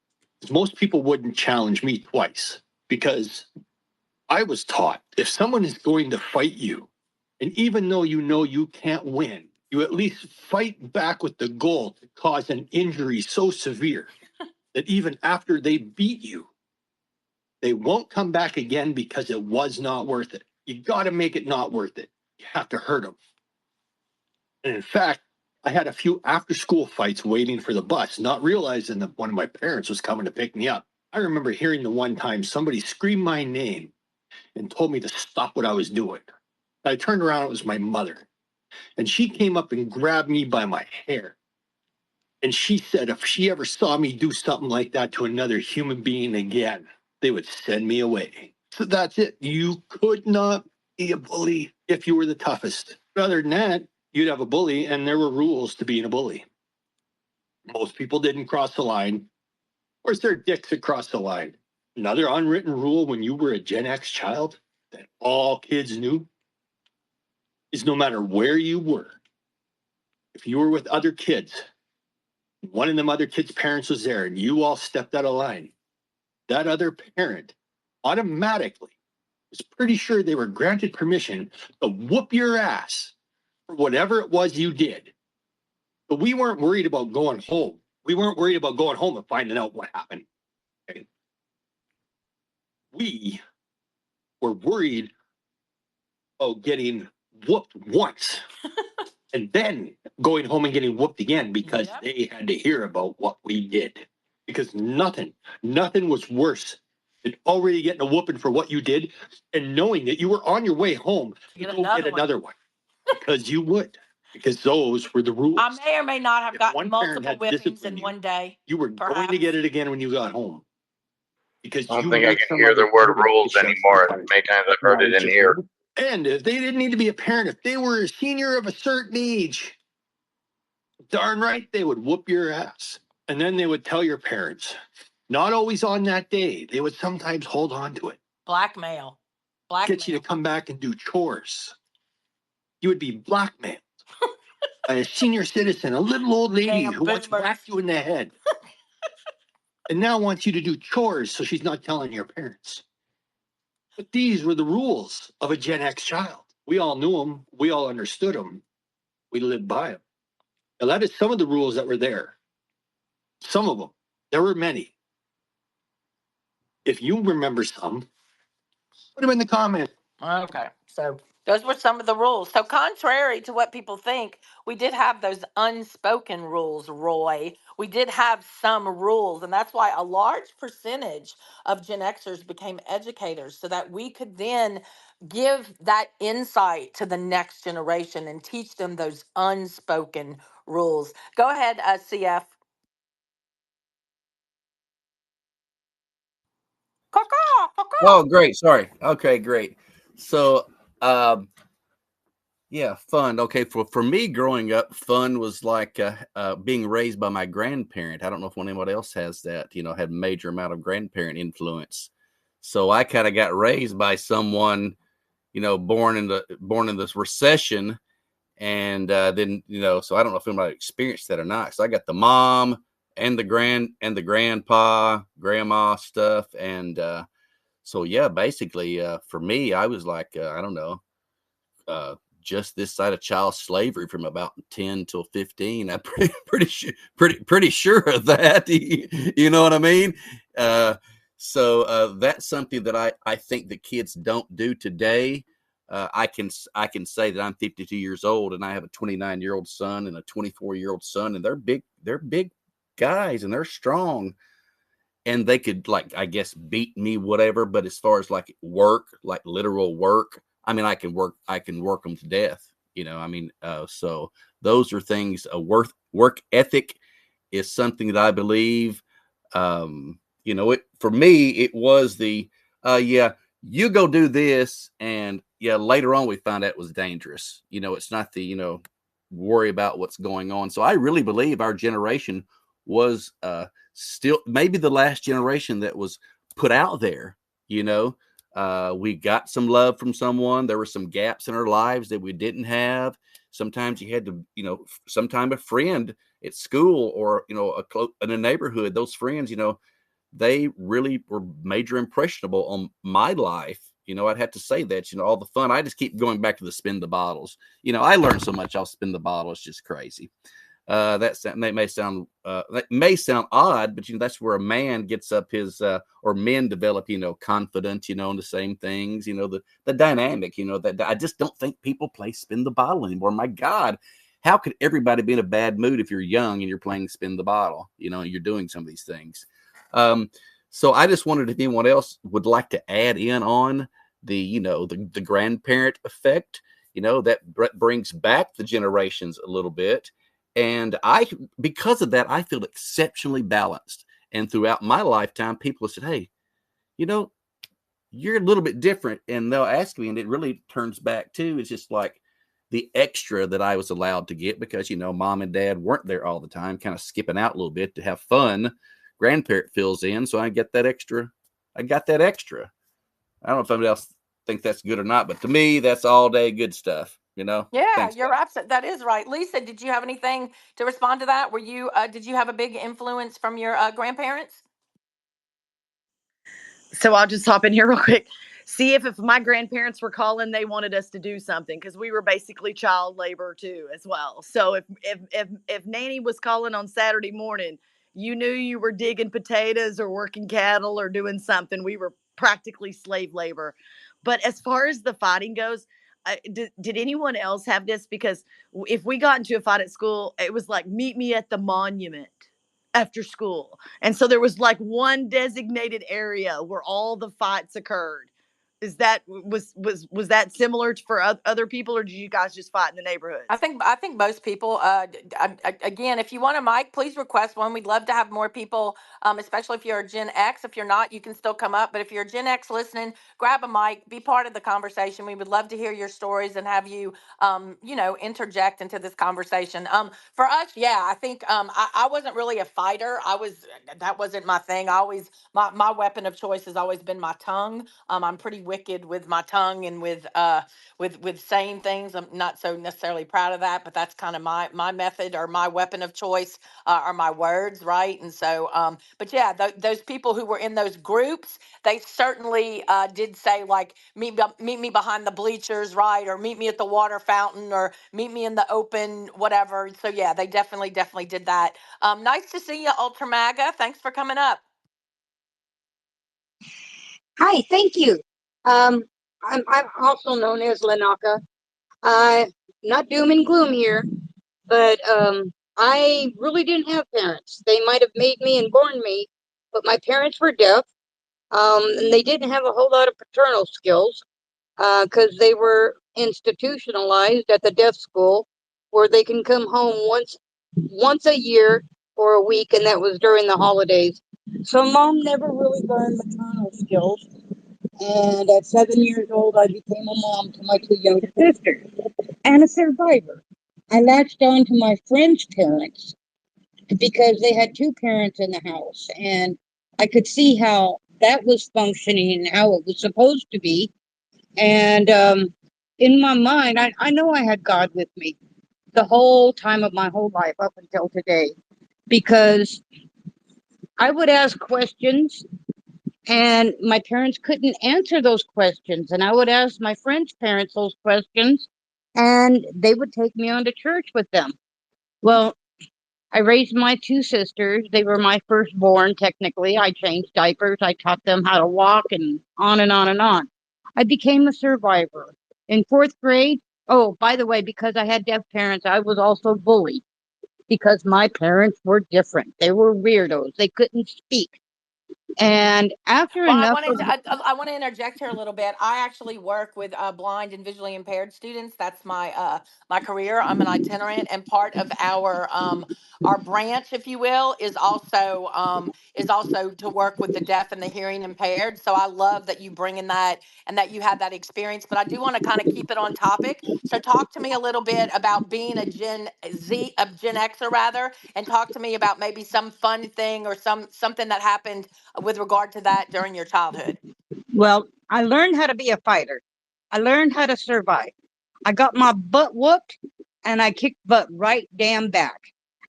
[SPEAKER 11] Most people wouldn't challenge me twice because I was taught if someone is going to fight you, and even though you know you can't win, you at least fight back with the goal to cause an injury so severe that even after they beat you, they won't come back again because it was not worth it. You got to make it not worth it. You have to hurt them. And in fact, I had a few after school fights waiting for the bus, not realizing that one of my parents was coming to pick me up. I remember hearing the one time somebody screamed my name and told me to stop what I was doing. I turned around, it was my mother. And she came up and grabbed me by my hair. And she said if she ever saw me do something like that to another human being again, they would send me away. So that's it. You could not be a bully if you were the toughest. But other than that, you'd have a bully, and there were rules to being a bully. Most people didn't cross the line. Or is there dicks that crossed the line? Another unwritten rule when you were a Gen X child that all kids knew is no matter where you were, if you were with other kids, one of them other kids' parents was there and you all stepped out of line, that other parent automatically was pretty sure they were granted permission to whoop your ass for whatever it was you did. But we weren't worried about going home. We weren't worried about going home and finding out what happened. Okay? We were worried about getting whooped once and then going home and getting whooped again because they had to hear about what we did. Because nothing was worse than already getting a whooping for what you did and knowing that you were on your way home to go get another one. Because you would. Because those were the rules.
[SPEAKER 1] I may or may not have
[SPEAKER 11] If
[SPEAKER 1] gotten
[SPEAKER 11] one parent
[SPEAKER 1] multiple
[SPEAKER 11] had
[SPEAKER 1] whippings
[SPEAKER 11] disciplined
[SPEAKER 1] in
[SPEAKER 11] you,
[SPEAKER 1] one day.
[SPEAKER 11] you were going to get it again when you got home. Because
[SPEAKER 3] I
[SPEAKER 11] you
[SPEAKER 3] don't think I
[SPEAKER 11] heard
[SPEAKER 3] can
[SPEAKER 11] some
[SPEAKER 3] hear the
[SPEAKER 11] other
[SPEAKER 3] word
[SPEAKER 11] parent
[SPEAKER 3] rules
[SPEAKER 11] say
[SPEAKER 3] anymore.
[SPEAKER 11] something.
[SPEAKER 3] As many times I've heard it in here.
[SPEAKER 11] And if they didn't need to be a parent, if they were a senior of a certain age, darn right they would whoop your ass. And then they would tell your parents, not always on that day. They would sometimes hold on to it.
[SPEAKER 1] Blackmail.
[SPEAKER 11] Get you to come back and do chores. You would be blackmailed by a senior citizen, a little old lady
[SPEAKER 1] Damn
[SPEAKER 11] who once
[SPEAKER 1] boomers.
[SPEAKER 11] whacked you in the head. And now wants you to do chores so she's not telling your parents. But these were the rules of a Gen X child. We all knew them. We all understood them. We lived by them. Now, that is some of the rules that were there. Some of them. There were many. If you remember some, put them in the comments.
[SPEAKER 1] Okay, so those were some of the rules. So contrary to what people think, we did have those unspoken rules, Roy. We did have some rules, and that's why a large percentage of Gen Xers became educators so that we could then give that insight to the next generation and teach them those unspoken rules. Go ahead, CF. Caw-caw, caw-caw.
[SPEAKER 8] Oh, great. Sorry. Okay, great. So, yeah, fun. Okay, for me growing up, fun was like being raised by my grandparent. I don't know if anybody else has that. Had major amount of grandparent influence. So I kind of got raised by someone, born in this recession, and then so I don't know if anybody experienced that or not. So I got the mom and the grandpa, grandma stuff, and so yeah, basically for me, I was like I don't know. Just this side of child slavery from about 10 till 15. I'm pretty sure of that. You know what I mean? So that's something that I think that kids don't do today. I can say that I'm 52 years old and I have a 29-year-old son and a 24-year-old son, and they're big guys and they're strong, and they could, like, I guess, beat me, whatever. But as far as like work, like literal work, I mean, I can work them to death. I mean, so those are things. Work ethic is something that I believe. It for me, it was the yeah, you go do this, and yeah, later on we found out it was dangerous. It's not the worry about what's going on. So I really believe our generation was still maybe the last generation that was put out there. We got some love from someone. There were some gaps in our lives that we didn't have. Sometimes you had to, sometime a friend at school or, in a neighborhood, those friends, they really were major impressionable on my life. I'd have to say that, all the fun. I just keep going back to the spin the bottles. I learned so much off spin the bottle. It's just crazy. That may sound odd, but that's where a man gets up his or men develop confidence in the same things, the dynamic, that I just don't think people play spin the bottle anymore. My God, how could everybody be in a bad mood if you're young and you're playing spin the bottle, and you're doing some of these things. So I just wondered if anyone else would like to add in on the the grandparent effect, that brings back the generations a little bit. And because of that, I feel exceptionally balanced. And throughout my lifetime, people have said, hey, you're a little bit different. And they'll ask me, and it really turns back to, it's just like the extra that I was allowed to get because, mom and dad weren't there all the time, kind of skipping out a little bit to have fun. Grandparent fills in. So I get that extra. I got that extra. I don't know if anybody else think that's good or not, but to me, that's all day good stuff.
[SPEAKER 1] Yeah,
[SPEAKER 8] Thanks,
[SPEAKER 1] you're
[SPEAKER 8] guys.
[SPEAKER 1] absolutely, that is right. Lisa, did you have anything to respond to that? Did you have a big influence from your grandparents?
[SPEAKER 4] So I'll just hop in here real quick. See if my grandparents were calling, they wanted us to do something because we were basically child labor too as well. So if Nanny was calling on Saturday morning, you knew you were digging potatoes or working cattle or doing something. We were practically slave labor. But as far as the fighting goes, did anyone else have this? Because if we got into a fight at school, it was like, meet me at the monument after school. And so there was like one designated area where all the fights occurred. Is that was that similar for other people, or did you guys just fight in the
[SPEAKER 1] I
[SPEAKER 4] neighborhoods?
[SPEAKER 1] think I think most people. Again, if you want a mic, please request one. We'd love to have more people, especially if you're a Gen X. If you're not, you can still come up. But if you're a Gen X listening, grab a mic, be part of the conversation. We would love to hear your stories and have you, interject into this conversation. For us, yeah, I think I wasn't really a fighter. That wasn't my thing. My weapon of choice has always been my tongue. I'm pretty wicked with my tongue and with saying things. I'm not so necessarily proud of that, but that's kind of my method or my weapon of choice, are my words, right? And so, but yeah, those people who were in those groups, they certainly did say like meet me behind the bleachers, right, or meet me at the water fountain, or meet me in the open, whatever. So yeah, they definitely did that. Nice to see you, Ultramaga. Thanks for coming up.
[SPEAKER 12] Hi, thank you. Um, I'm also known as Lanaka. I not doom and gloom here, but I really didn't have parents. They might have made me and born me, but my parents were deaf. And they didn't have a whole lot of paternal skills because they were institutionalized at the deaf school, where they can come home once a year for a week, and that was during the holidays. So mom never really learned maternal skills. And at 7 years old, I became a mom to my two younger sisters and a survivor. I latched on to my friend's parents because they had two parents in the house, and I could see how that was functioning and how it was supposed to be. And in my mind, I know I had God with me the whole time of my whole life up until today, because I would ask questions and my parents couldn't answer those questions. And I would ask my friends' parents those questions, and they would take me on to church with them. Well, I raised my two sisters. They were my firstborn, technically. I changed diapers. I taught them how to walk, and on and on and on. I became a survivor. In fourth grade, oh, by the way, because I had deaf parents, I was also bullied because my parents were different. They were weirdos. They couldn't speak. And after
[SPEAKER 1] Well,
[SPEAKER 12] enough of
[SPEAKER 1] I want to interject here a little bit. I actually work with blind and visually impaired students. That's my career. I'm an itinerant, and part of our branch, if you will, is also to work with the deaf and the hearing impaired. So I love that you bring in that and that you had that experience. But I do want to kind of keep it on topic. So talk to me a little bit about being a Gen Xer rather, and talk to me about maybe some fun thing or something that happened with regard to that during your childhood.
[SPEAKER 12] Well, I learned how to be a fighter. I learned how to survive. I got my butt whooped and I kicked butt right damn back.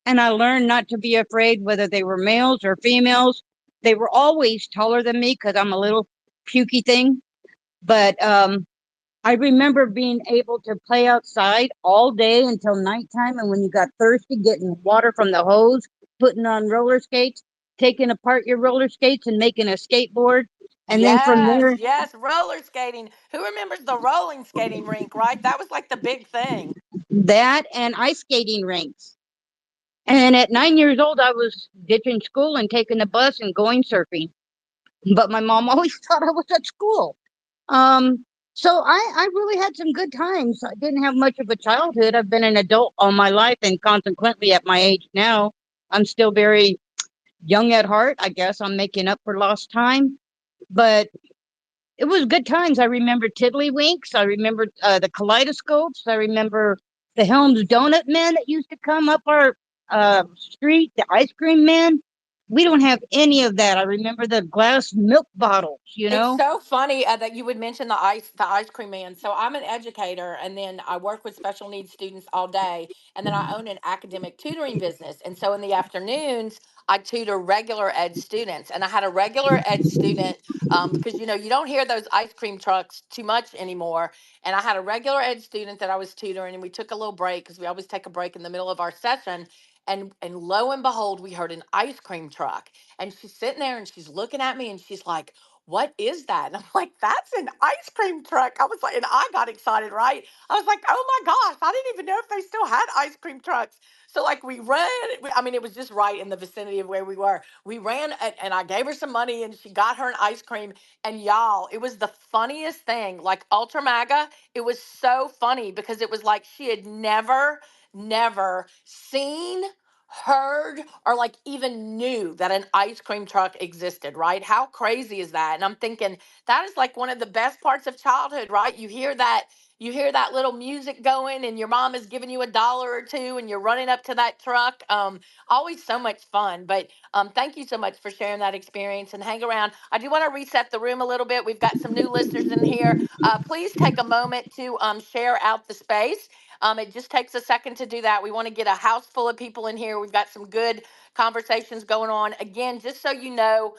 [SPEAKER 12] And I learned not to be afraid whether they were males or females. They were always taller than me because I'm a little pukey thing. But I remember being able to play outside all day until nighttime. And when you got thirsty, getting water from the hose, putting on roller skates, taking apart your roller skates and making a skateboard. And then from
[SPEAKER 1] Yes,
[SPEAKER 12] there,
[SPEAKER 1] yes, roller skating. Who remembers the rolling skating rink, right? That was like the big thing.
[SPEAKER 12] that and ice skating rinks. And at 9 years old, I was ditching school and taking the bus and going surfing. But my mom always thought I was at school. Um, so I really had some good times. I didn't have much of a childhood. I've been an adult all my life, and consequently, at my age now, I'm still very young at heart. I guess I'm making up for lost time. But it was good times. I remember Tiddlywinks. I remember the kaleidoscopes. I remember the Helms Donut men that used to come up our street, the ice cream men. We don't have any of that. I remember the glass milk bottles, you
[SPEAKER 1] It's
[SPEAKER 12] know?
[SPEAKER 1] so funny that you would mention the ice cream man. So I'm an educator, and then I work with special needs students all day, and then I own an academic tutoring business. And so in the afternoons, I tutor regular ed students. And I had a regular ed student, because you don't hear those ice cream trucks too much anymore. And I had a regular ed student that I was tutoring, and we took a little break because we always take a break in the middle of our session. And lo and behold, we heard an ice cream truck, and she's sitting there and she's looking at me and she's like, what is that? And I'm like, that's an ice cream truck. I was like, and I got excited, right? I was like, oh my gosh, I didn't even know if they still had ice cream trucks. So like we ran, I mean, it was just right in the vicinity of where we were. We ran and I gave her some money and she got her an ice cream. And y'all, it was the funniest thing. Like Ultra MAGA, it was so funny because it was like she had never seen, heard, or like even knew that an ice cream truck existed, right? How crazy is that? And I'm thinking that is like one of the best parts of childhood, right? You hear that little music going and your mom is giving you $1 or $2 and you're running up to that truck. Always so much fun. But thank you so much for sharing that experience and hang around. I do want to reset the room a little bit. We've got some new listeners in here. Please take a moment to share out the space. It just takes a second to do that. We want to get a house full of people in here. We've got some good conversations going on. Again, just so you know,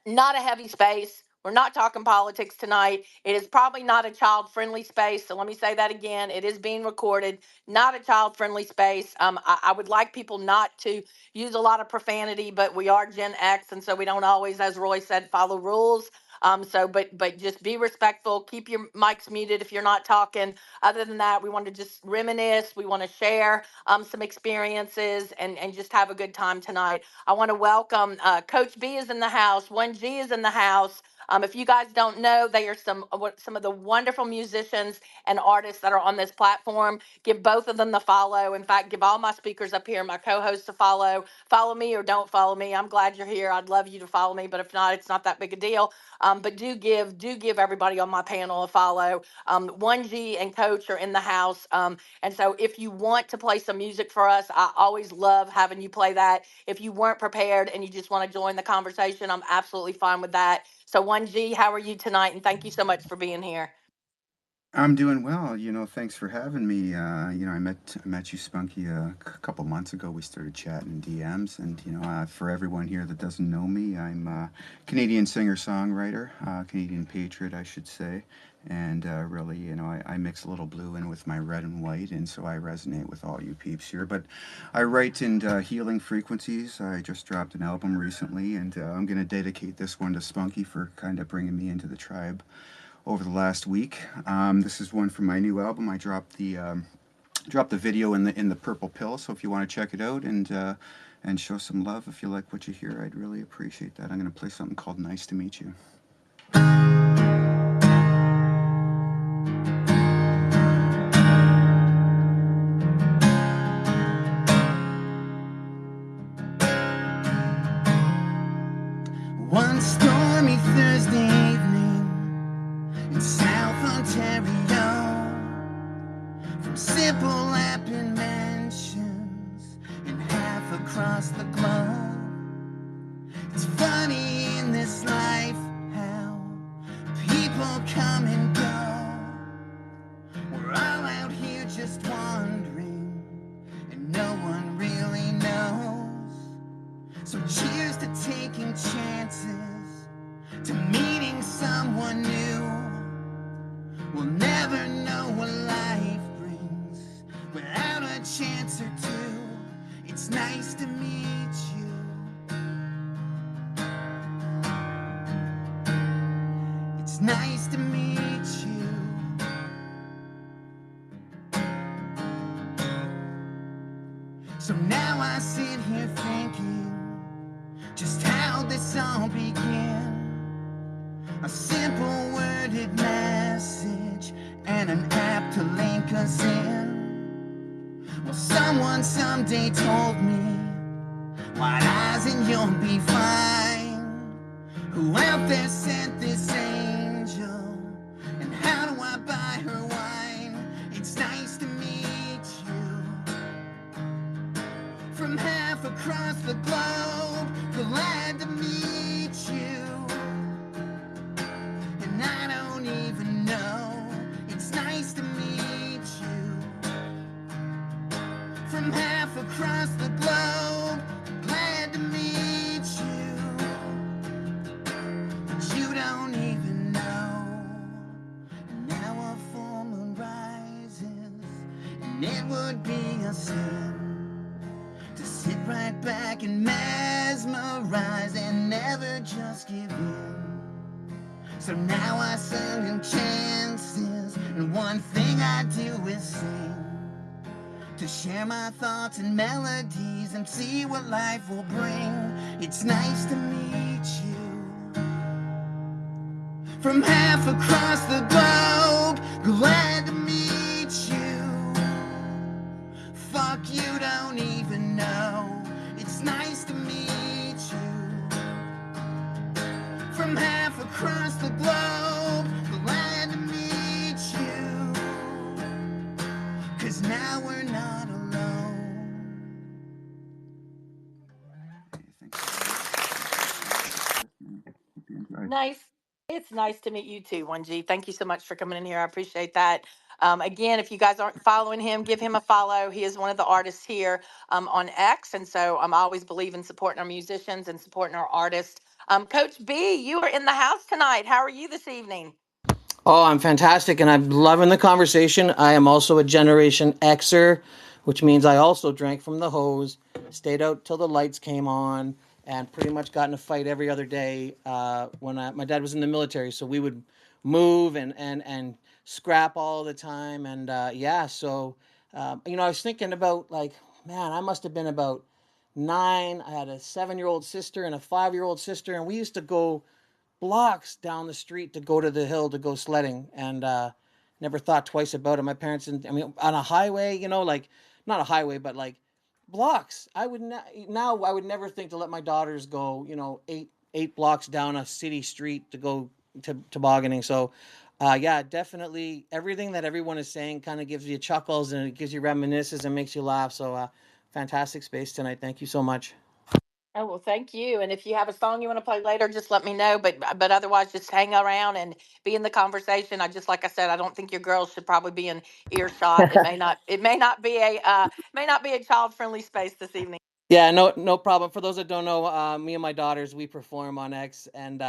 [SPEAKER 1] not a heavy space. We're not talking politics tonight. It is probably not a child friendly space. So let me say that again. It is being recorded, not a child friendly space. I would like people not to use a lot of profanity, but we are Gen X. And so we don't always, as Roy said, follow rules. But just be respectful. Keep your mics muted if you're not talking. Other than that, we want to just reminisce. We want to share some experiences and just have a good time tonight. I want to welcome Coach B is in the house. 1G is in the house. If you guys don't know, they are some of the wonderful musicians and artists that are on this platform. Give both of them the follow. In fact, give all my speakers up here, my co-hosts, a follow. Follow me or don't follow me. I'm glad you're here. I'd love you to follow me, but if not, it's not that big a deal. But do give everybody on my panel a follow. 1G and Coach are in the house. And so if you want to play some music for us, I always love having you play that. If you weren't prepared and you just want to join the conversation, I'm absolutely fine with that. So 1G, how are you tonight? And thank you so much for being here.
[SPEAKER 13] I'm doing well. Thanks for having me. I met you, Spunky, couple months ago. We started chatting in DMs, and for everyone here that doesn't know me, I'm a Canadian singer-songwriter, Canadian patriot, I should say, and really, I mix a little blue in with my red and white, and so I resonate with all you peeps here. But I write in healing frequencies. I just dropped an album recently, and I'm going to dedicate this one to Spunky for kind of bringing me into the tribe over the last week. This is one from my new album. I dropped the video in the purple pill. So if you want to check it out and show some love, if you like what you hear, I'd really appreciate that. I'm going to play something called "Nice to Meet You." One stormy Thursday evening in South Ontario, from simple happy mansions and half across the globe. It's funny in this life how people come and go. We're all out here just wandering, and no one really knows. So cheers to taking chances, to meeting someone new. We'll never know what life brings without a chance or two. It's nice to meet you. It's nice to meet you. So now I sit here thinking just how this all began. A simple worded message and an app to link us in. Well, someone someday told me, white eyes and you'll be fine. Who out there sent this angel? And how do I buy her wine? It's nice to meet you. From half across the globe, glad to meet you. And I don't even know, it's nice to meet you. From half across the globe, glad to meet you. But you don't even know. And now a full moon rises, and it would be a sin to sit right back and mesmerize and never just give in. So now I sing in chances, and one thing I do is sing to share my thoughts and melodies and see what life will bring. It's nice to meet you from half across the globe. Glad to meet you. Fuck, you don't even know. It's nice to meet you from half across the globe. Glad to meet you, 'cause now we're not alone.
[SPEAKER 1] Nice. It's nice to meet you too, 1G. Thank you so much for coming in here. I appreciate that. Again, if you guys aren't following him, give him a follow. He is one of the artists here on X. And so I'm always believe in supporting our musicians and supporting our artists. Coach B, you are in the house tonight. How are you this evening?
[SPEAKER 14] Oh, I'm fantastic, and I'm loving the conversation. I am also a Generation Xer, which means I also drank from the hose, stayed out till the lights came on, and pretty much got in a fight every other day when my dad was in the military. So we would move and scrap all the time, and yeah. So I was thinking about like, man, I must have been about 9. I had a 7-year-old sister and a 5-year-old sister, and we used to go blocks down the street to go to the hill to go sledding, and never thought twice about it. My parents, I mean, on a highway, like not a highway, but like blocks. Now I would never think to let my daughters go, 8 blocks down a city street to go to tobogganing. So, yeah, definitely everything that everyone is saying kind of gives you chuckles and it gives you reminiscences and makes you laugh. So, fantastic space tonight. Thank you so much.
[SPEAKER 1] Oh, well, thank you. And if you have a song you want to play later, just let me know. But otherwise, just hang around and be in the conversation. Like I said, I don't think your girls should probably be in earshot. It may not be a child friendly space this evening.
[SPEAKER 14] Yeah, no problem. For those that don't know, me and my daughters, we perform on X, and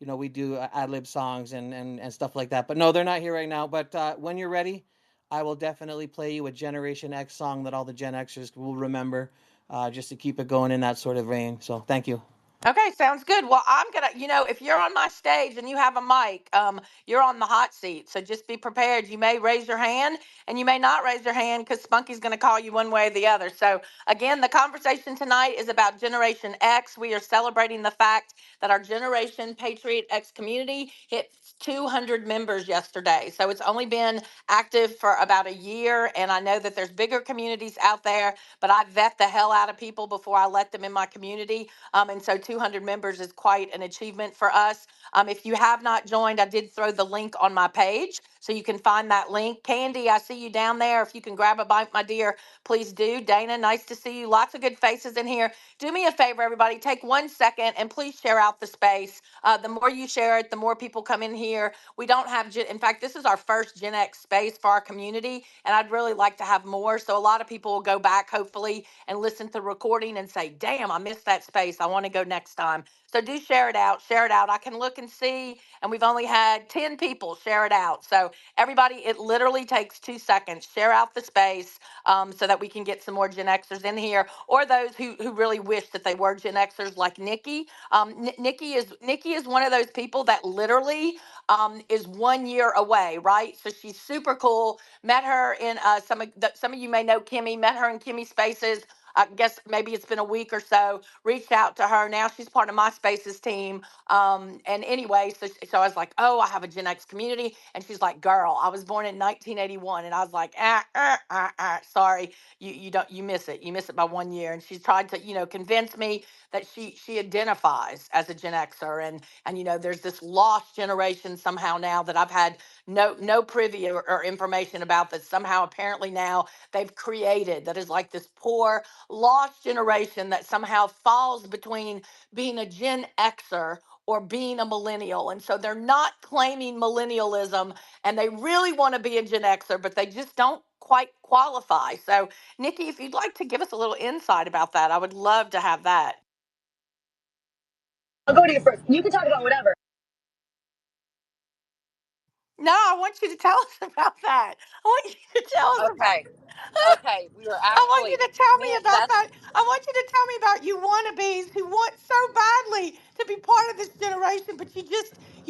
[SPEAKER 14] we do ad lib songs and stuff like that. But no, they're not here right now. But when you're ready, I will definitely play you a Generation X song that all the Gen Xers will remember, just to keep it going in that sort of vein. So thank you.
[SPEAKER 1] Okay, sounds good. Well, I'm gonna, if you're on my stage and you have a mic, you're on the hot seat. So just be prepared. You may raise your hand and you may not raise your hand because Spunky's gonna call you one way or the other. So again, the conversation tonight is about Generation X. We are celebrating the fact that our Generation Patriot X community hit 200 members yesterday. So it's only been active for about a year, and I know that there's bigger communities out there, but I vet the hell out of people before I let them in my community. And so 200 members is quite an achievement for us. If you have not joined, I did throw the link on my page, so you can find that link. Candy, I see you down there. If you can grab a bite, my dear, please do. Dana, nice to see you. Lots of good faces in here. Do me a favor, everybody. Take 1 second and please share out the space. The more you share it, the more people come in here. We don't have, in fact, this is our first Gen X space for our community, and I'd really like to have more. So a lot of people will go back, hopefully, and listen to the recording and say, damn, I missed that space. I want to go next time. So do share it out. Share it out. I can look and see, and we've only had 10 people share it out. So everybody, it literally takes 2 seconds. Share out the space, so that we can get some more Gen Xers in here, or those who really wish that they were Gen Xers, like Nikki. Nikki is one of those people that literally is 1 year away, right? So she's super cool. Met her in some of you may know Kimmy. Met her in Kimmy Spaces. I guess maybe it's been a week or so. Reached out to her. Now she's part of my Spaces team. And anyway, so I was like, oh, I have a Gen X community, and she's like, girl, I was born in 1981, and I was like, sorry, you miss it. You miss it by 1 year. And she's tried to convince me that she identifies as a Gen Xer, and there's this lost generation somehow now that I've had no privy or information about, that somehow apparently now they've created, that is like this poor lost generation that somehow falls between being a Gen Xer or being a millennial. And so they're not claiming millennialism, and they really want to be a Gen Xer, but they just don't quite qualify. So Nikki, if you'd like to give us a little insight about that, I would love to have that.
[SPEAKER 4] I'll go to you first. You can talk about whatever.
[SPEAKER 1] No, I want you to tell us about that. I want you to tell us about
[SPEAKER 4] Okay. Okay. We were
[SPEAKER 1] I want you
[SPEAKER 4] actually
[SPEAKER 1] to tell me
[SPEAKER 4] me.
[SPEAKER 1] about
[SPEAKER 4] That's
[SPEAKER 1] that. I want you to tell me about you wannabes who want so badly to be part of this generation, but you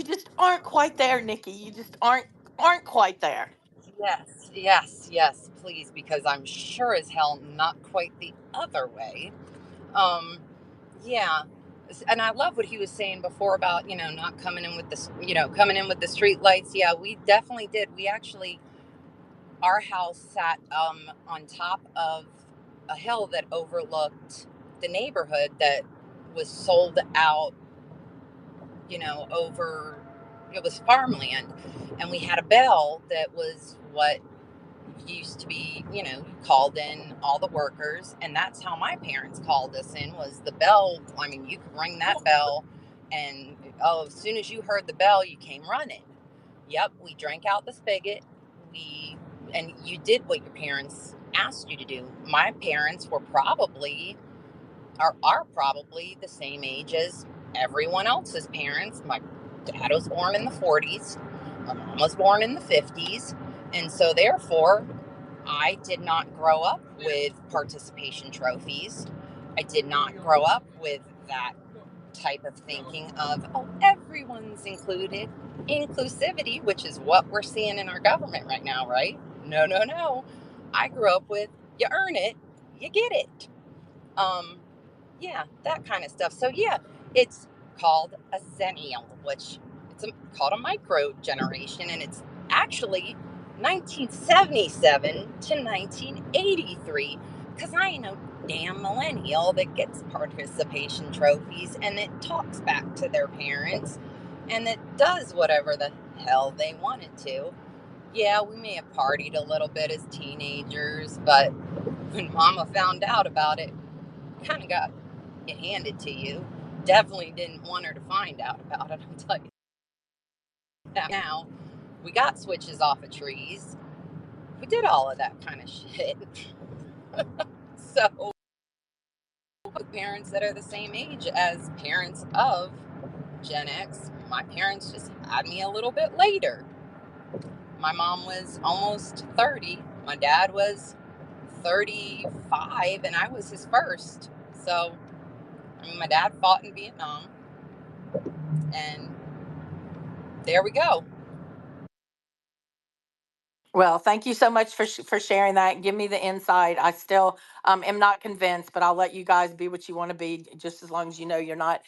[SPEAKER 1] just aren't quite there, Nikki. You just aren't quite there.
[SPEAKER 15] Yes, please, because I'm sure as hell not quite the other way. Um, yeah. And I love what he was saying before about, not coming in with coming in with the street lights. Yeah, we definitely did. We actually, our house sat on top of a hill that overlooked the neighborhood that was sold out, over, it was farmland. And we had a bell that was what used to be, called in all the workers. And that's how my parents called us in, was the bell. I mean, you could ring that bell and, as soon as you heard the bell, you came running. Yep, we drank out the spigot. And you did what your parents asked you to do. My parents were probably, are probably the same age as everyone else's parents. My dad was born in the 40s. My mom was born in the 50s. And so therefore, I did not grow up with participation trophies. I did not grow up with that type of thinking of, oh, everyone's included. Inclusivity, which is what we're seeing in our government right now, right? No. I grew up with, you earn it, you get it. Yeah, that kind of stuff. So yeah, it's called a zennial, which called a micro generation, and it's actually 1977 to 1983, because I ain't no damn millennial that gets participation trophies and it talks back to their parents and it does whatever the hell they want it to. Yeah, we may have partied a little bit as teenagers, but when mama found out about it, kind of got it handed to you. Definitely didn't want her to find out about it, I'll tell you that. Now, we got switches off of trees. We did all of that kind of shit. So, parents that are the same age as parents of Gen X, my parents just had me a little bit later. My mom was almost 30. My dad was 35, and I was his first. So, I mean, my dad fought in Vietnam, and there we go.
[SPEAKER 1] Well, thank you so much for sharing that. Give me the insight. I still am not convinced, but I'll let you guys be what you want to be, just as long as you know you're not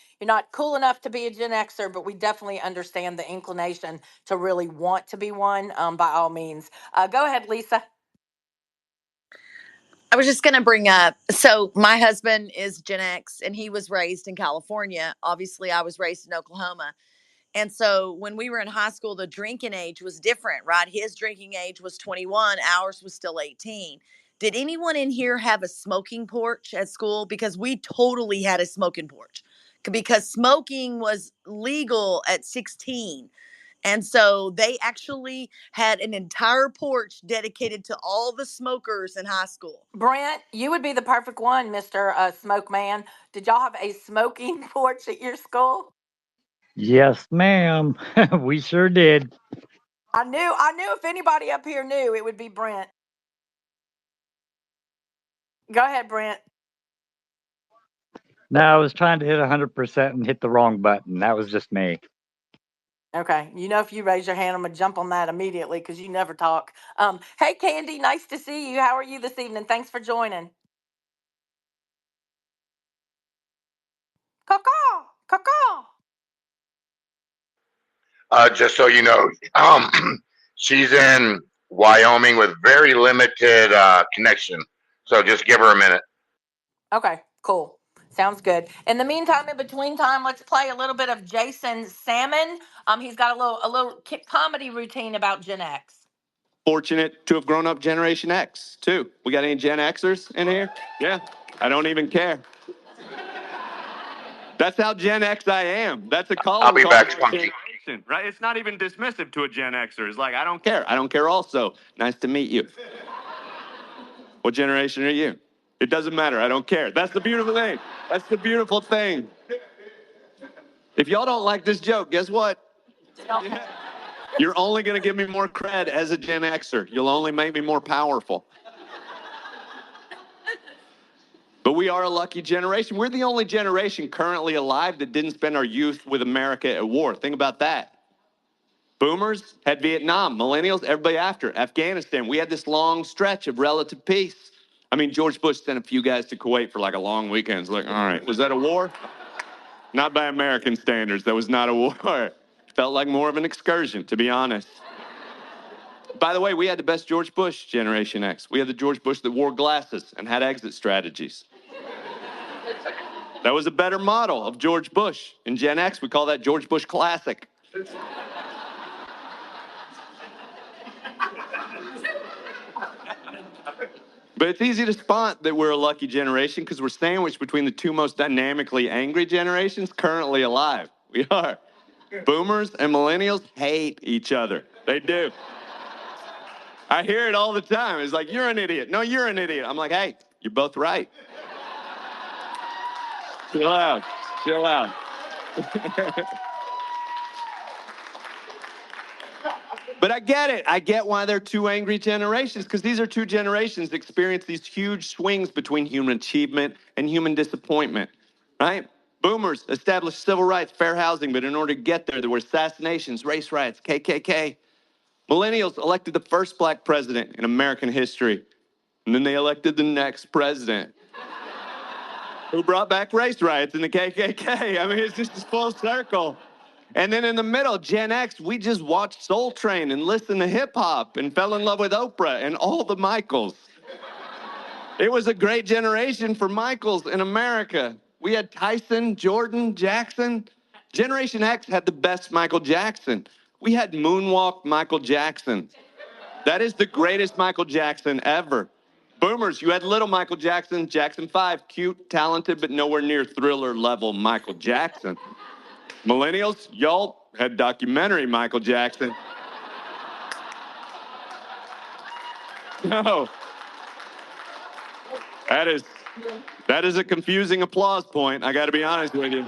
[SPEAKER 1] cool enough to be a Gen Xer, but we definitely understand the inclination to really want to be one. By all means, go ahead, Lisa.
[SPEAKER 4] I was just going to bring up, so my husband is Gen X and he was raised in California. Obviously, I was raised in Oklahoma. And so when we were in high school, the drinking age was different, right? His drinking age was 21, ours was still 18. Did anyone in here have a smoking porch at school? Because we totally had a smoking porch because smoking was legal at 16. And so they actually had an entire porch dedicated to all the smokers in high school.
[SPEAKER 1] Brent, you would be the perfect one, Mister Smoke Man. Did y'all have a smoking porch at your school?
[SPEAKER 2] Yes, ma'am. We sure did.
[SPEAKER 1] I knew if anybody up here knew, it would be Brent. Go ahead, Brent.
[SPEAKER 2] No, I was trying to hit 100% and hit the wrong button. That was just me.
[SPEAKER 1] Okay, if you raise your hand, I'm gonna jump on that immediately because you never talk. Hey, Candy, nice to see you. How are you this evening? Thanks for joining. Caw, caw.
[SPEAKER 3] Just so you know, she's in Wyoming with very limited connection. So just give her a minute.
[SPEAKER 1] Okay, cool. Sounds good. In the meantime, in between time, let's play a little bit of Jason Salmon. He's got a little comedy routine about Gen X.
[SPEAKER 11] Fortunate to have grown up Generation X, too. We got any Gen Xers in here? Yeah, I don't even care. That's how Gen X I am. That's a
[SPEAKER 3] I'll
[SPEAKER 11] calling
[SPEAKER 3] be
[SPEAKER 11] card
[SPEAKER 3] back,
[SPEAKER 11] to my
[SPEAKER 3] Spunky.
[SPEAKER 11] generation, right? It's not even dismissive to a Gen Xer. It's like, I don't care. I don't care also. Nice to meet you. What generation are you? It doesn't matter. I don't care. That's the beautiful thing. That's the beautiful thing. If y'all don't like this joke, guess what? You're only going to give me more cred as a Gen Xer. You'll only make me more powerful. But we are a lucky generation. We're the only generation currently alive that didn't spend our youth with America at war. Think about that.
[SPEAKER 16] Boomers had Vietnam, millennials, everybody after Afghanistan. We had this long stretch of relative peace. I mean, George Bush sent a few guys to Kuwait for like a long weekend. It's like, all right, was that a war? Not by American standards. That was not a war. Felt like more of an excursion, to be honest. By the way, we had the best George Bush, Generation X. We had the George Bush that wore glasses and had exit strategies. That was a better model of George Bush. In Gen X, we call that George Bush Classic. But it's easy to spot that we're a lucky generation because we're sandwiched between the two most dynamically angry generations currently alive. We are. Boomers and millennials hate each other. They do. I hear it all the time. It's like, you're an idiot. No, you're an idiot. I'm like, hey, you're both right. Chill out. Chill out. But I get it. I get why they're two angry generations, because these are two generations that experience these huge swings between human achievement and human disappointment, right? Boomers established civil rights, fair housing, but in order to get there, there were assassinations, race riots, KKK. Millennials elected the first black president in American history, and then they elected the next president who brought back race riots in the KKK. I mean, it's just a full circle. And then in the middle, Gen X, we just watched Soul Train and listened to hip hop and fell in love with Oprah and all the Michaels. It was a great generation for Michaels in America. We had Tyson, Jordan, Jackson. Generation X had the best Michael Jackson. We had Moonwalk Michael Jackson. That is the greatest Michael Jackson ever. Boomers, you had little Michael Jackson, Jackson 5, cute, talented, but nowhere near Thriller level Michael Jackson. Millennials, y'all had documentary Michael Jackson. No. That is a confusing applause point. I got to be honest with you.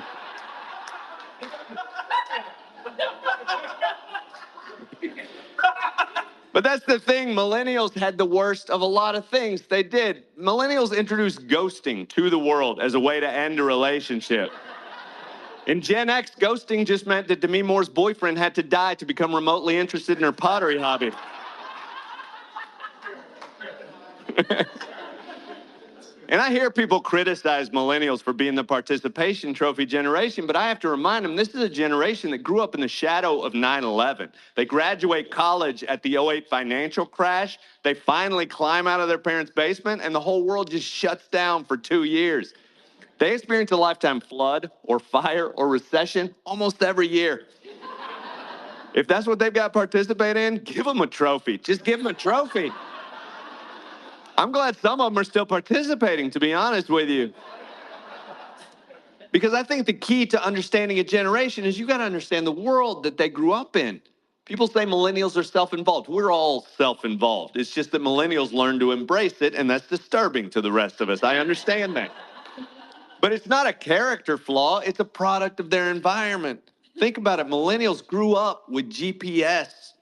[SPEAKER 16] But that's the thing. Millennials had the worst of a lot of things. They did. Millennials introduced ghosting to the world as a way to end a relationship. In Gen X, ghosting just meant that Demi Moore's boyfriend had to die to become remotely interested in her pottery hobby. And I hear people criticize millennials for being the participation trophy generation, but I have to remind them this is a generation that grew up in the shadow of 9/11. They graduate college at the '08 financial crash. They finally climb out of their parents' basement, and the whole world just shuts down for 2 years. They experience a lifetime flood or fire or recession almost every year. If that's what they've got to participate in, give them a trophy. Just give them a trophy. I'm glad some of them are still participating, to be honest with you. Because I think the key to understanding a generation is you got to understand the world that they grew up in. People say millennials are self-involved. We're all self-involved. It's just that millennials learn to embrace it, and that's disturbing to the rest of us. I understand that. But it's not a character flaw. It's a product of their environment. Think about it. Millennials grew up with GPS.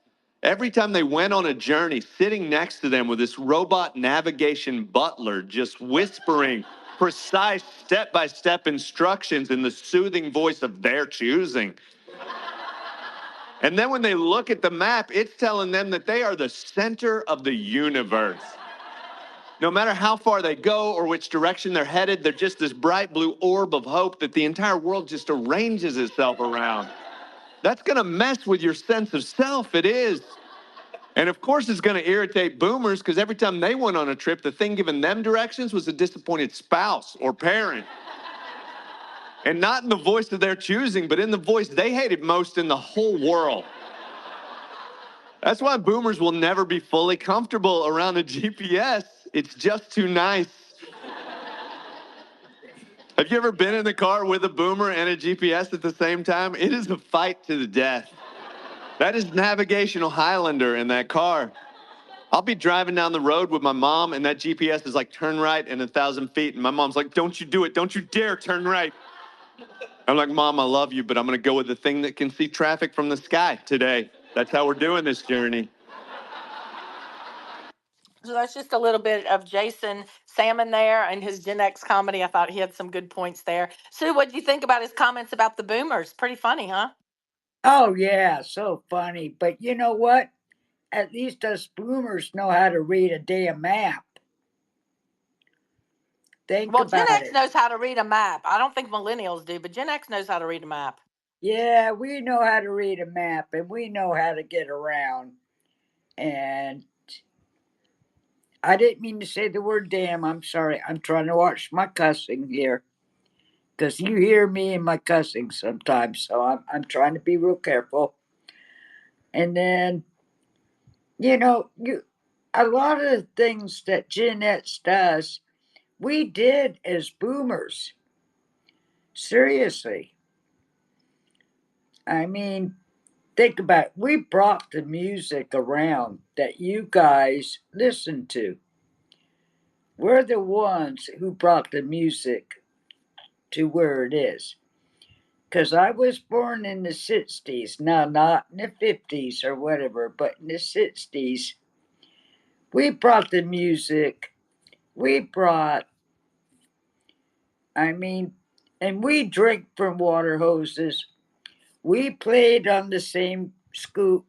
[SPEAKER 16] Every time they went on a journey, sitting next to them with this robot navigation butler just whispering precise step-by-step instructions in the soothing voice of their choosing. And then when they look at the map, it's telling them that they are the center of the universe. No matter how far they go or which direction they're headed, they're just this bright blue orb of hope that the entire world just arranges itself around. That's going to mess with your sense of self. It is. And of course, it's going to irritate boomers because every time they went on a trip, the thing giving them directions was a disappointed spouse or parent. And not in the voice of their choosing, but in the voice they hated most in the whole world. That's why boomers will never be fully comfortable around a GPS. It's just too nice. Have you ever been in the car with a boomer and a GPS at the same time? It is a fight to the death. That is navigational Highlander in that car. I'll be driving down the road with my mom, and that GPS is like, turn right in 1,000 feet. And my mom's like, don't you do it. Don't you dare turn right. I'm like, Mom, I love you, but I'm going to go with the thing that can see traffic from the sky today. That's how we're doing this journey.
[SPEAKER 1] So that's just a little bit of Jason Salmon there and his Gen X comedy. I thought he had some good points there. Sue, what did you think about his comments about the boomers? Pretty funny, huh?
[SPEAKER 5] Oh, yeah, so funny. But you know what? At least us boomers know how to read a damn map. Think
[SPEAKER 1] Well, Gen
[SPEAKER 5] about
[SPEAKER 1] X
[SPEAKER 5] it.
[SPEAKER 1] knows how to read a map. I don't think millennials do, but Gen X knows how to read a map.
[SPEAKER 5] Yeah, we know how to read a map and we know how to get around. And I didn't mean to say the word damn. I'm sorry. I'm trying to watch my cussing here. Because you hear me in my cussing sometimes. So I'm trying to be real careful. And then, you a lot of the things that Gen X does, we did as boomers. Seriously. I mean, think about it. We brought the music around that you guys listen to. We're the ones who brought the music to where it is. Because I was born in the 60s. Now, not in the 50s or whatever, but in the 60s. We brought the music. We brought, I mean, and we drank from water hoses. We played on the same school,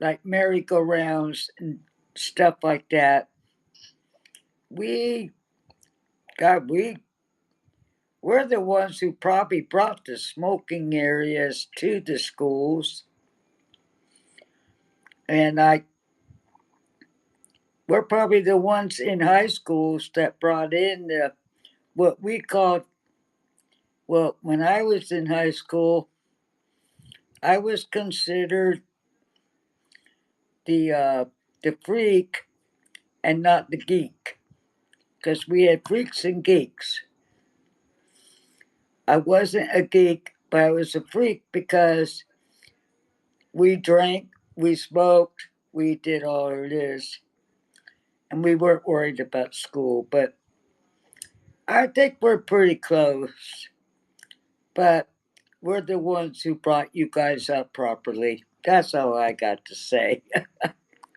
[SPEAKER 5] like merry-go-rounds and stuff like that. We, God, we're the ones who probably brought the smoking areas to the schools. And we're probably the ones in high schools that brought in what we called, well, when I was in high school, I was considered the freak and not the geek because we had freaks and geeks. I wasn't a geek, but I was a freak because we drank, we smoked, we did all of this, and we weren't worried about school. But I think we're pretty close. But we're the ones who brought you guys up properly. That's all I got to say.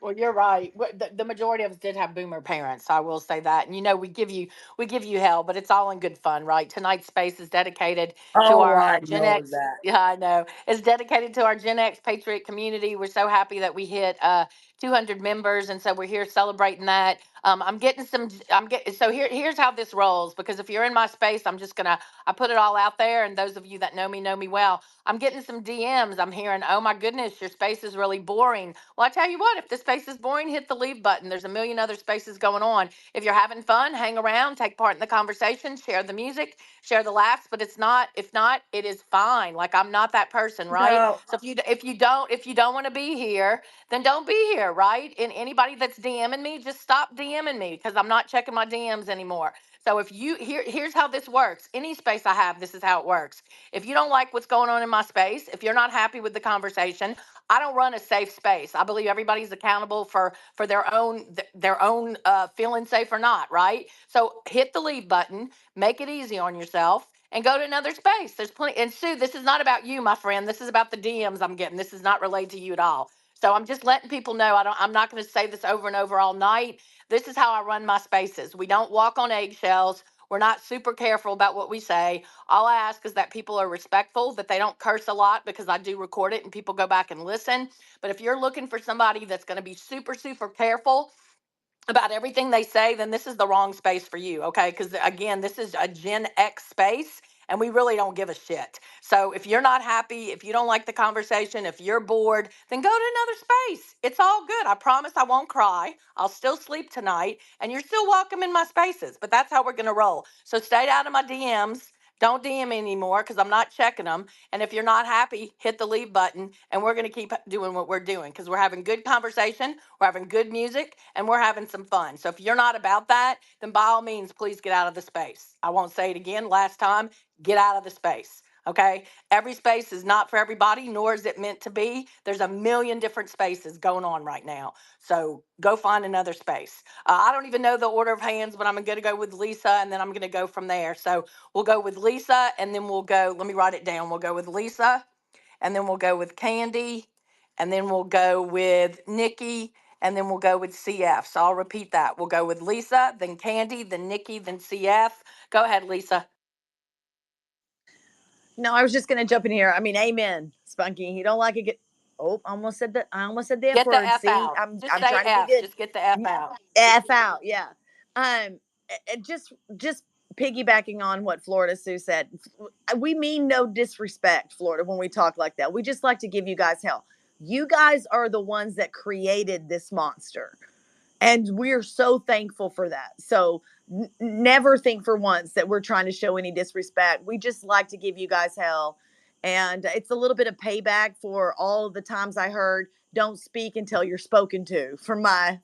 [SPEAKER 1] Well, you're right. The majority of us did have boomer parents. I will say that, and we give you hell, but it's all in good fun, right? Tonight's space is dedicated to
[SPEAKER 5] Oh,
[SPEAKER 1] our
[SPEAKER 5] I
[SPEAKER 1] Gen
[SPEAKER 5] know
[SPEAKER 1] X.
[SPEAKER 5] that.
[SPEAKER 1] Yeah, I know. It's dedicated to our Gen X Patriot community. We're so happy that we hit 200 members, and so we're here celebrating that. I'm getting some. I'm getting so here's how this rolls. Because if you're in my space, I put it all out there, and those of you that know me well. I'm getting some DMs. I'm hearing, oh my goodness, your space is really boring. Well, I tell you what, if the space is boring, hit the leave button. There's a million other spaces going on. If you're having fun, hang around, take part in the conversation, share the music, share the laughs. But if not, it is fine. Like I'm not that person, right?
[SPEAKER 5] No,
[SPEAKER 1] So if you don't want to be here, then don't be here, right? And anybody that's DMing me, just stop DMing me because I'm not checking my DMs anymore. So if you here's how this works. Any space I have, this is how it works. If you don't like what's going on in my space, if you're not happy with the conversation, I don't run a safe space. I believe everybody's accountable for their own feeling safe or not, right? So hit the leave button, make it easy on yourself, and go to another space. There's plenty. And Sue, this is not about you, my friend. This is about the DMs I'm getting. This is not related to you at all. So I'm just letting people know. I'm not going to say this over and over all night. This is how I run my spaces. We don't walk on eggshells. We're not super careful about what we say. All I ask is that people are respectful, that they don't curse a lot because I do record it and people go back and listen. But if you're looking for somebody that's going to be super, super careful about everything they say, then this is the wrong space for you, okay? Because again, this is a Gen X space and we really don't give a shit. So if you're not happy, if you don't like the conversation, if you're bored, then go to another space. It's all good. I promise I won't cry. I'll still sleep tonight and you're still welcome in my spaces. But that's how we're going to roll. So stay out of my DMs. Don't DM me anymore because I'm not checking them. And if you're not happy, hit the leave button and we're going to keep doing what we're doing because we're having good conversation, we're having good music, and we're having some fun. So if you're not about that, then by all means, please get out of the space. I won't say it again. Last time, get out of the space. Okay. Every space is not for everybody, nor is it meant to be. There's a million different spaces going on right now. So go find another space. I don't even know the order of hands, but I'm going to go with Lisa and then I'm going to go from there. So we'll go with Lisa and then we'll go, let me write it down. We'll go with Lisa and then we'll go with Candy and then we'll go with Nikki and then we'll go with CF. So I'll repeat that. We'll go with Lisa, then Candy, then Nikki, then CF. Go ahead, Lisa.
[SPEAKER 4] No, I was just gonna jump in here. I mean, amen, Spunky. You don't like it. Oh, I almost said the F
[SPEAKER 1] Get the
[SPEAKER 4] word.
[SPEAKER 1] F
[SPEAKER 4] See,
[SPEAKER 1] out. Just
[SPEAKER 4] I'm
[SPEAKER 1] say
[SPEAKER 4] trying to be
[SPEAKER 1] F.
[SPEAKER 4] good.
[SPEAKER 1] Just get the F out.
[SPEAKER 4] F out. Yeah. Just piggybacking on what Florida Sue said. We mean no disrespect, Florida, when we talk like that. We just like to give you guys hell. You guys are the ones that created this monster. And we're so thankful for that. So never think for once that we're trying to show any disrespect. We just like to give you guys hell. And it's a little bit of payback for all of the times I heard don't speak until you're spoken to from my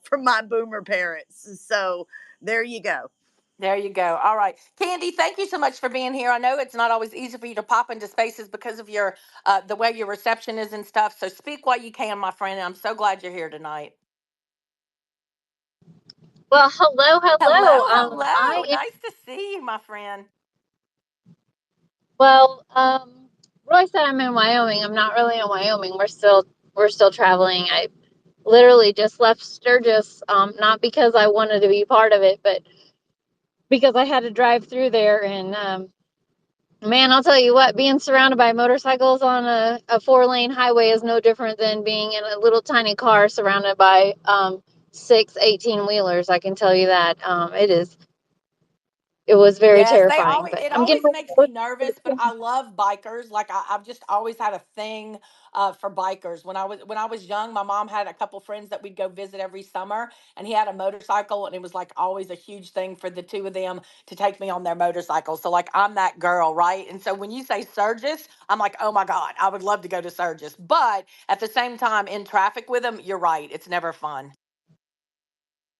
[SPEAKER 4] boomer parents. So there you go.
[SPEAKER 1] There you go. All right. Candy, thank you so much for being here. I know it's not always easy for you to pop into spaces because of your the way your reception is and stuff. So speak while you can, my friend. And I'm so glad you're here tonight.
[SPEAKER 17] Well, hello,
[SPEAKER 1] Hello,
[SPEAKER 17] hello.
[SPEAKER 1] hello. Nice to see you, my friend.
[SPEAKER 17] Well, Roy said I'm in Wyoming. I'm not really in Wyoming. We're still traveling. I literally just left Sturgis, not because I wanted to be part of it, but because I had to drive through there. And man, I'll tell you what, being surrounded by motorcycles on a 4-lane highway is no different than being in a little tiny car surrounded by 6 18-wheelers. I can tell you that. It was very
[SPEAKER 1] Yes, they
[SPEAKER 17] terrifying,
[SPEAKER 1] always
[SPEAKER 17] but
[SPEAKER 1] it
[SPEAKER 17] I'm getting
[SPEAKER 1] always makes me
[SPEAKER 17] ready
[SPEAKER 1] nervous, but I love bikers. Like I've just always had a thing for bikers. When I was young, my mom had a couple friends that we'd go visit every summer, and he had a motorcycle, and it was like always a huge thing for the two of them to take me on their motorcycle. So like I'm that girl, right? And so when you say Surges, I'm like, oh my God, I would love to go to Surges. But at the same time, in traffic with them, you're right, it's never fun.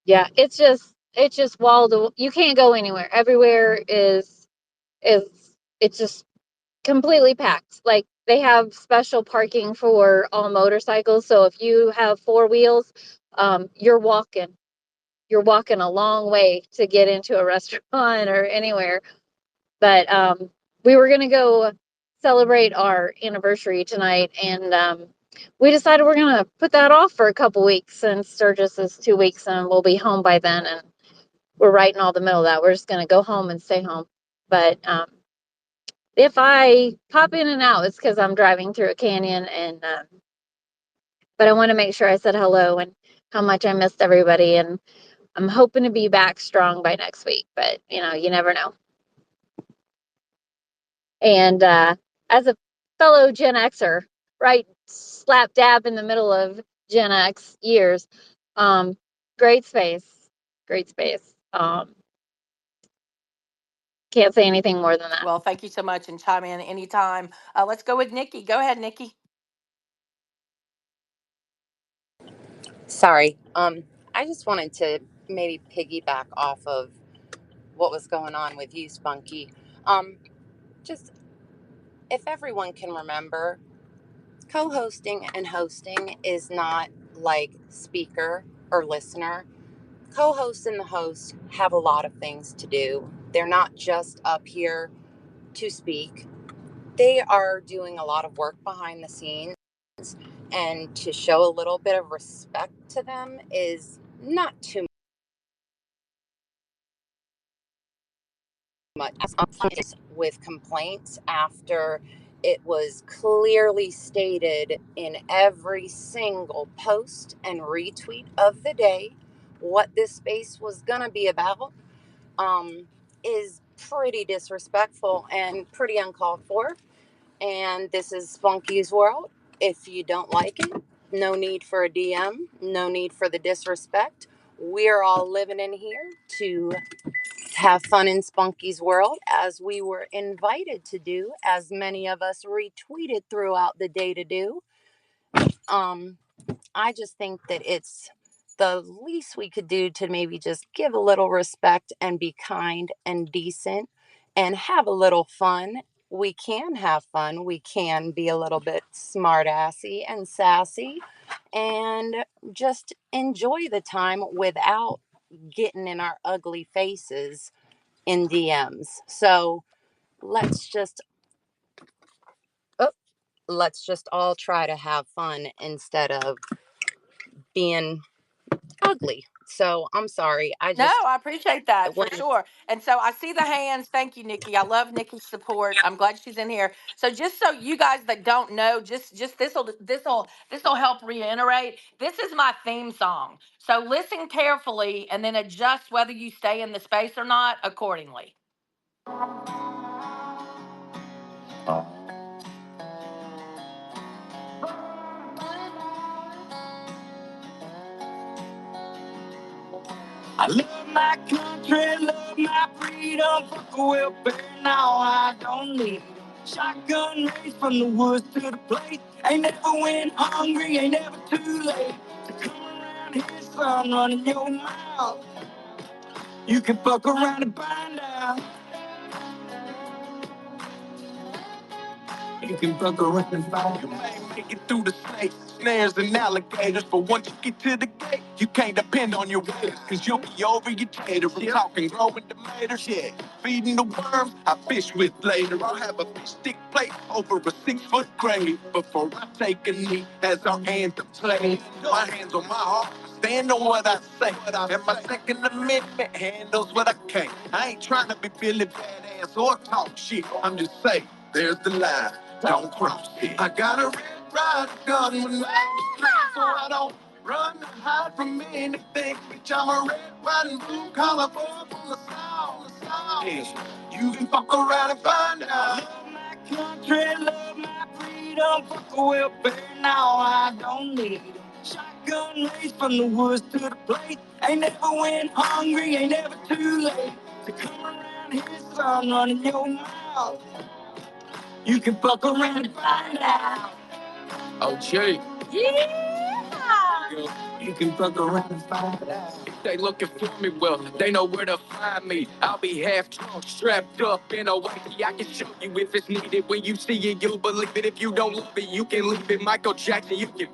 [SPEAKER 17] Yeah, it's just you can't go anywhere. Everywhere is it's just completely packed. Like they have special parking for all motorcycles. So if you have four wheels, you're walking. You're walking a long way to get into a restaurant or anywhere. But we were gonna go celebrate our anniversary tonight, and we decided we're gonna put that off for a couple weeks since Sturgis is 2 weeks and we'll be home by then. And we're right in all the middle of that. We're just gonna go home and stay home. But if I pop in and out, it's because I'm driving through a canyon. And but I want to make sure I said hello and how much I missed everybody. And I'm hoping to be back strong by next week. But you never know. And as a fellow Gen Xer, right slap dab in the middle of Gen X years, um, great space, great space. Can't say anything more than that.
[SPEAKER 1] Well, thank you so much, and chime in anytime. Let's go with Nikki. Go ahead, Nikki.
[SPEAKER 15] Sorry. I just wanted to maybe piggyback off of what was going on with you, Spunky. Just if everyone can remember, co-hosting and hosting is not like speaker or listener. Co-host and the host have a lot of things to do. They're not just up here to speak. They are doing a lot of work behind the scenes, and to show a little bit of respect to them is not too much. With complaints after it was clearly stated in every single post and retweet of the day what this space was going to be about, is pretty disrespectful and pretty uncalled for. And this is Spunky's world. If you don't like it, no need for a DM, no need for the disrespect. We're all living in here to have fun in Spunky's world, as we were invited to do, as many of us retweeted throughout the day to do. Um, I just think that it's the least we could do to maybe just give a little respect and be kind and decent and have a little fun. We can have fun. We can be a little bit smartassy and sassy and just enjoy the time without getting in our ugly faces in DMs. So let's just oh, let's just all try to have fun instead of being ugly. So I'm sorry.
[SPEAKER 1] No, I appreciate that for
[SPEAKER 15] When
[SPEAKER 1] sure. And so I see the hands. Thank you, Nikki. I love Nikki's support. I'm glad she's in here. So just so you guys that don't know, just this'll help reiterate. This is my theme song. So listen carefully and then adjust whether you stay in the space or not accordingly. I love my country, love my freedom, fuck a welfare, now I don't need 'em. Shotgun race from the woods to the plate. Ain't never went hungry, ain't never too late to come around here, son, running your mouth. You can fuck around and find out. You can fuck around and find out. You may make it through the snakes, snares, and alligators, but once you get to the gate, you can't depend on your waiters, cause you'll be over your tater. I'm talking growing tomatoes, yeah. Feeding the worms, I fish with later. I'll have a fish stick plate over a 6-foot grave before I take a knee as our anthem plays. My hands on my heart, stand on what I say. And my Second Amendment handles what I can't. I ain't trying to be Billy Badass or talk shit. I'm just saying, there's the line. Don't cross it. I got a red ride gun when I was playing, so I don't run and hide from anything. Bitch, I'm a red, white, and blue collar boy from the South. Yeah. You can fuck around and find out. I love my country, love my freedom, fuck a welfare, now I don't need 'em. Shotgun race from the woods to the plate. Ain't never went hungry, ain't never too late to come around here, son, running your mouth. You can fuck around and find out. Oh, gee. Yeah. You can fuck around and find out. If they looking for me, well, they know where to find me. I'll be half drunk, strapped up in a wifey. I can show you if it's needed. When you see it, you'll believe it. If you don't love it, you can leave it. Michael Jackson, you can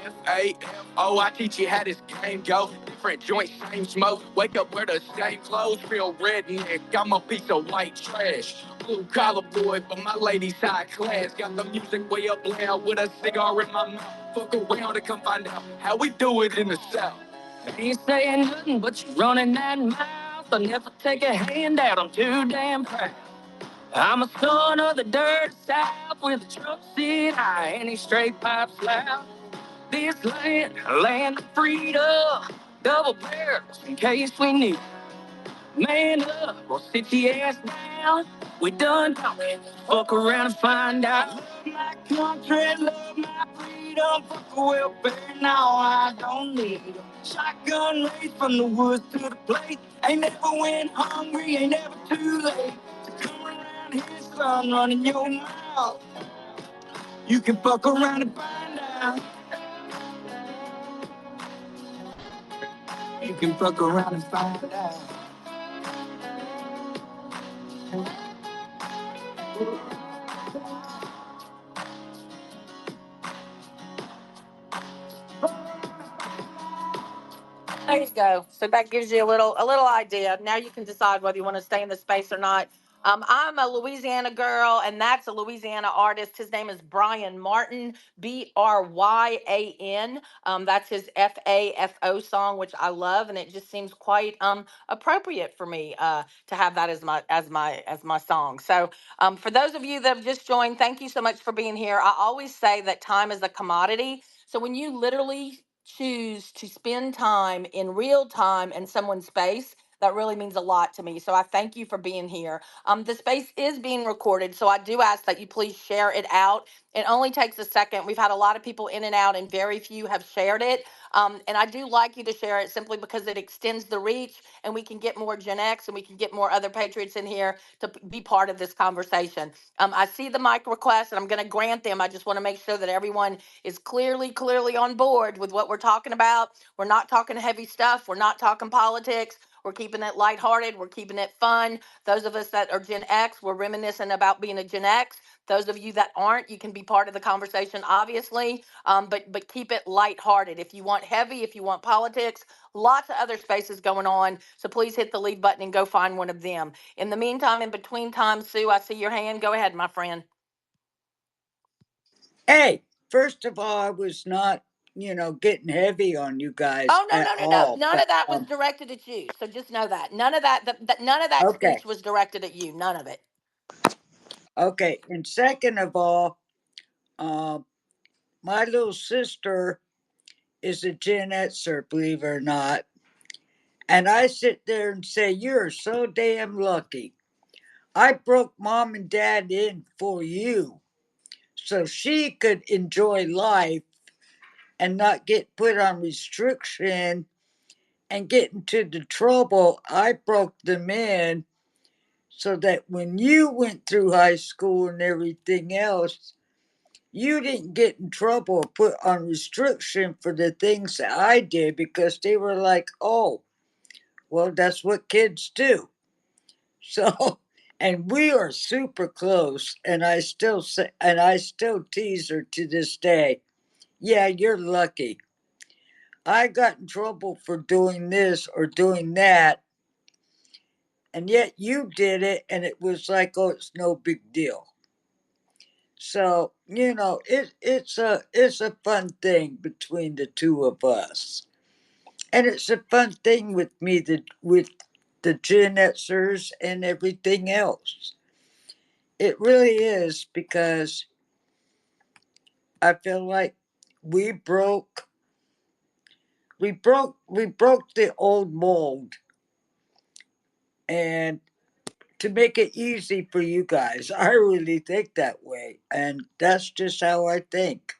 [SPEAKER 1] F-A-F-O, I teach you how this game go. Different joints, same smoke. Wake up where the same clothes. Real redneck, I'm a piece of white trash. Blue collar boy, but my lady's high class. Got the music way up loud with a cigar in my mouth. Fuck around and come find out how we do it in the South. Ain't saying nothing, but you running that mouth. I'll never take a hand out, I'm too damn proud. I'm a son of the dirt South with a truck seat high and these straight pipes loud. This land, land of freedom, double barrels in case we need. Man up or sit the ass down. We done talking, fuck around and find out. Love my country, love my freedom, fuck a welfare, now I don't need 'em. Shotgun race from the woods to the plate. Ain't never went hungry, ain't never too late to come around here, son, running your mouth. You can fuck around and find out. You can fuck around and find out. There you go. So that gives you a little idea. Now you can decide whether you want to stay in the space or not. I'm a Louisiana girl, and that's a Louisiana artist. His name is Brian Martin, Bryan. That's his FAFO song, which I love, and it just seems quite appropriate for me to have that as my song. So for those of you that have just joined, thank you so much for being here. I always say that time is a commodity. So when you literally choose to spend time in real time in someone's space, that really means a lot to me. So I thank you for being here. The space is being recorded, so I do ask that you please share it out. It only takes a second. We've had a lot of people in and out, and very few have shared it. And I do like you to share it simply because it extends the reach, and we can get more Gen X and we can get more other patriots in here to be part of this conversation. I see the mic request, and I'm going to grant them. I just want to make sure that everyone is clearly on board with what we're talking about. We're not talking heavy stuff. We're not talking politics. We're keeping it lighthearted. We're keeping it fun. Those of us that are Gen X, we're reminiscing about being a Gen X. Those of you that aren't, you can be part of the conversation, obviously, but keep it lighthearted. If you want heavy, if you want politics, lots of other spaces going on. So please hit the leave button and go find one of them. In the meantime, in between time, Sue, I see your hand. Go ahead, my friend.
[SPEAKER 5] Hey, first of all, I was not getting heavy on you guys
[SPEAKER 1] Oh no,
[SPEAKER 5] at
[SPEAKER 1] no, no, no!
[SPEAKER 5] all.
[SPEAKER 1] None
[SPEAKER 5] But
[SPEAKER 1] of that was directed at you. So just know that none of that none of that
[SPEAKER 5] okay,
[SPEAKER 1] speech was directed at you. None of it.
[SPEAKER 5] okay. And second of all, um, my little sister is a Gen Xer, believe it or not. And I sit there and say, "You're so damn lucky. I broke mom and dad in for you so she could enjoy life and not get put on restriction and get into the trouble I broke them in so that when you went through high school and everything else, you didn't get in trouble or put on restriction for the things that I did because they were like, oh, well, that's what kids do." So, and we are super close, and I still say, and I still tease her to this day. Yeah, you're lucky. I got in trouble for doing this or doing that, and yet you did it, and it was like, oh, it's no big deal. So it's a fun thing between the two of us, and it's a fun thing with me that with the Gen Xers and everything else. It really is because I feel like we broke we broke the old mold, and to make it easy for you guys. I really think that way, and that's just how I think.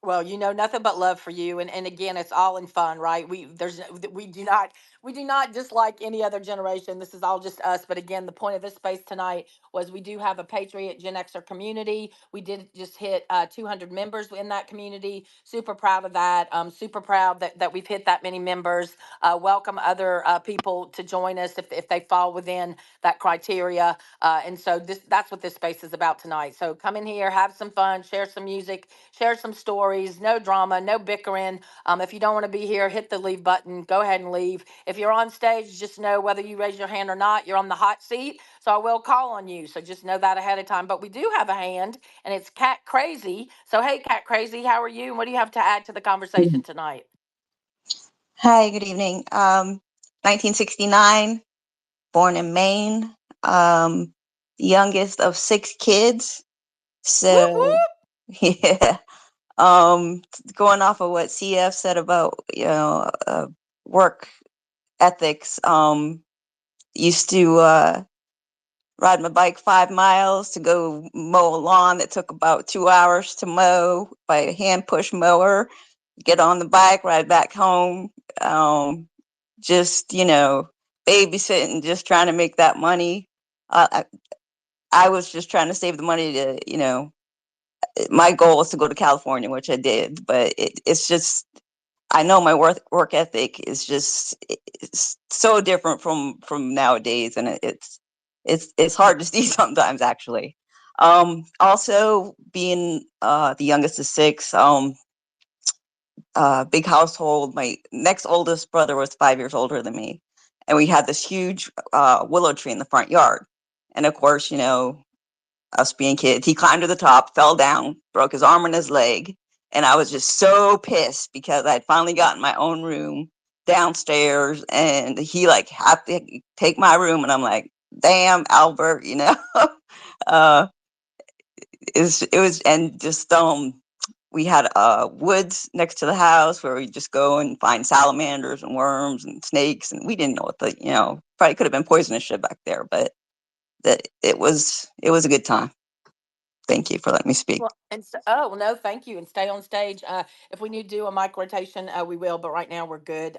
[SPEAKER 1] Well, you know nothing but love for you, and again, it's all in fun, right? We do not dislike any other generation. This is all just us. But again, the point of this space tonight was we do have a Patriot Gen Xer community. We did just hit 200 members in that community. Super proud of that. Super proud that we've hit that many members. Welcome other people to join us if they fall within that criteria. And so that's what this space is about tonight. So come in here, have some fun, share some music, share some stories, no drama, no bickering. If you don't want to be here, hit the leave button, go ahead and leave. If you're on stage, just know whether you raise your hand or not, you're on the hot seat. So I will call on you. So just know that ahead of time. But we do have a hand, and it's Cat Crazy. So hey, Cat Crazy, how are you? And what do you have to add to the conversation tonight?
[SPEAKER 18] Hi, good evening. 1969, born in Maine, youngest of six kids.
[SPEAKER 1] Whoop
[SPEAKER 18] So,
[SPEAKER 1] whoop.
[SPEAKER 18] yeah, um, going off of what CF said about, work ethics, used to ride my bike 5 miles to go mow a lawn that took about 2 hours to mow by a hand push mower, get on the bike, ride back home. Um, just babysitting, just trying to make that money. I was just trying to save the money to, my goal was to go to California, which I did, but it's just, I know my work ethic is just, it's so different from nowadays, and it's hard to see sometimes, actually. Also being the youngest of six, big household. My next oldest brother was 5 years older than me, and we had this huge willow tree in the front yard. And of course, us being kids, he climbed to the top, fell down, broke his arm and his leg, and I was just so pissed because I'd finally gotten my own room downstairs, and he like had to take my room, and I'm like, damn, Albert, uh, it was, and just we had woods next to the house where we just go and find salamanders and worms and snakes, and we didn't know what probably could have been poisonous shit back there, but that it was a good time. Thank you for letting me speak.
[SPEAKER 1] Well, and so, oh well, no, thank you, and stay on stage. If we need to do a mic rotation, we will. But right now, we're good.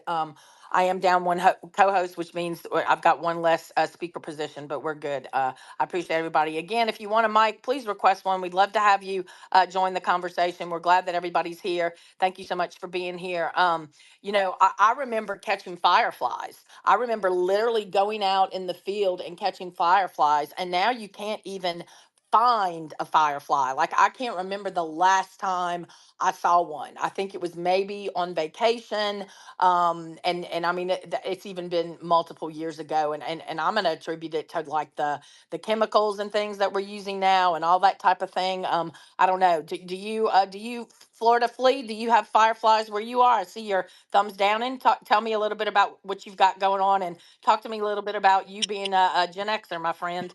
[SPEAKER 1] I am down one co-host, which means I've got one less speaker position, but we're good. I appreciate everybody. Again, if you want a mic, please request one. We'd love to have you join the conversation. We're glad that everybody's here. Thank you so much for being here. I remember catching fireflies. I remember literally going out in the field and catching fireflies, and now you can't even find a firefly. Like I can't remember the last time I saw one. I think it was maybe on vacation. And I mean it's even been multiple years ago. And I'm going to attribute it to like the chemicals and things that we're using now and all that type of thing. I don't know. Do you Florida Flea? Do you have fireflies where you are? I see your thumbs down. And tell me a little bit about what you've got going on, and talk to me a little bit about you being a Gen Xer, my friend.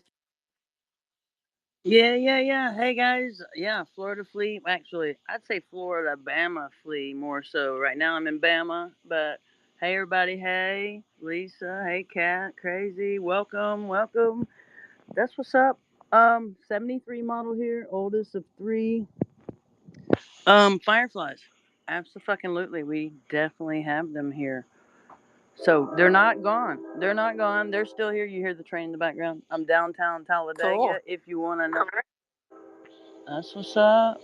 [SPEAKER 19] Yeah. Hey guys, yeah, Florida Flea. Actually, I'd say Florida Bama Flea more so. Right now I'm in Bama, but hey everybody, hey Lisa, hey Cat, Crazy, welcome. That's what's up. 73 model here, oldest of three. Fireflies. Absolutely, we definitely have them here. So they're not gone. They're not gone. They're still here. You hear the train in the background. I'm downtown Talladega.
[SPEAKER 1] Cool.
[SPEAKER 19] If you want to know, that's what's up.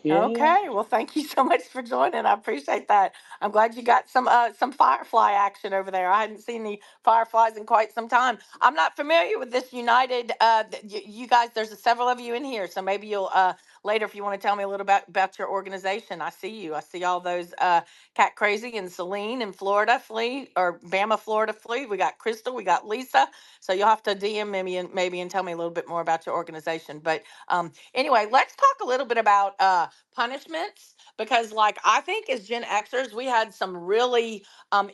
[SPEAKER 19] Yeah.
[SPEAKER 1] Okay, well, thank you so much for joining. I appreciate that. I'm glad you got some firefly action over there. I hadn't seen any fireflies in quite some time. I'm not familiar with this United. You guys, there's several of you in here, so maybe you'll later if you want to tell me a little about your organization. I see you. I see all those Cat Crazy and Celine in Florida Flea or Bama Florida Flea. We got Crystal. We got Lisa. So you'll have to DM me and maybe tell me a little bit more about your organization. But anyway, let's talk a little bit about punishments because, like, I think as Gen Xers, we had some really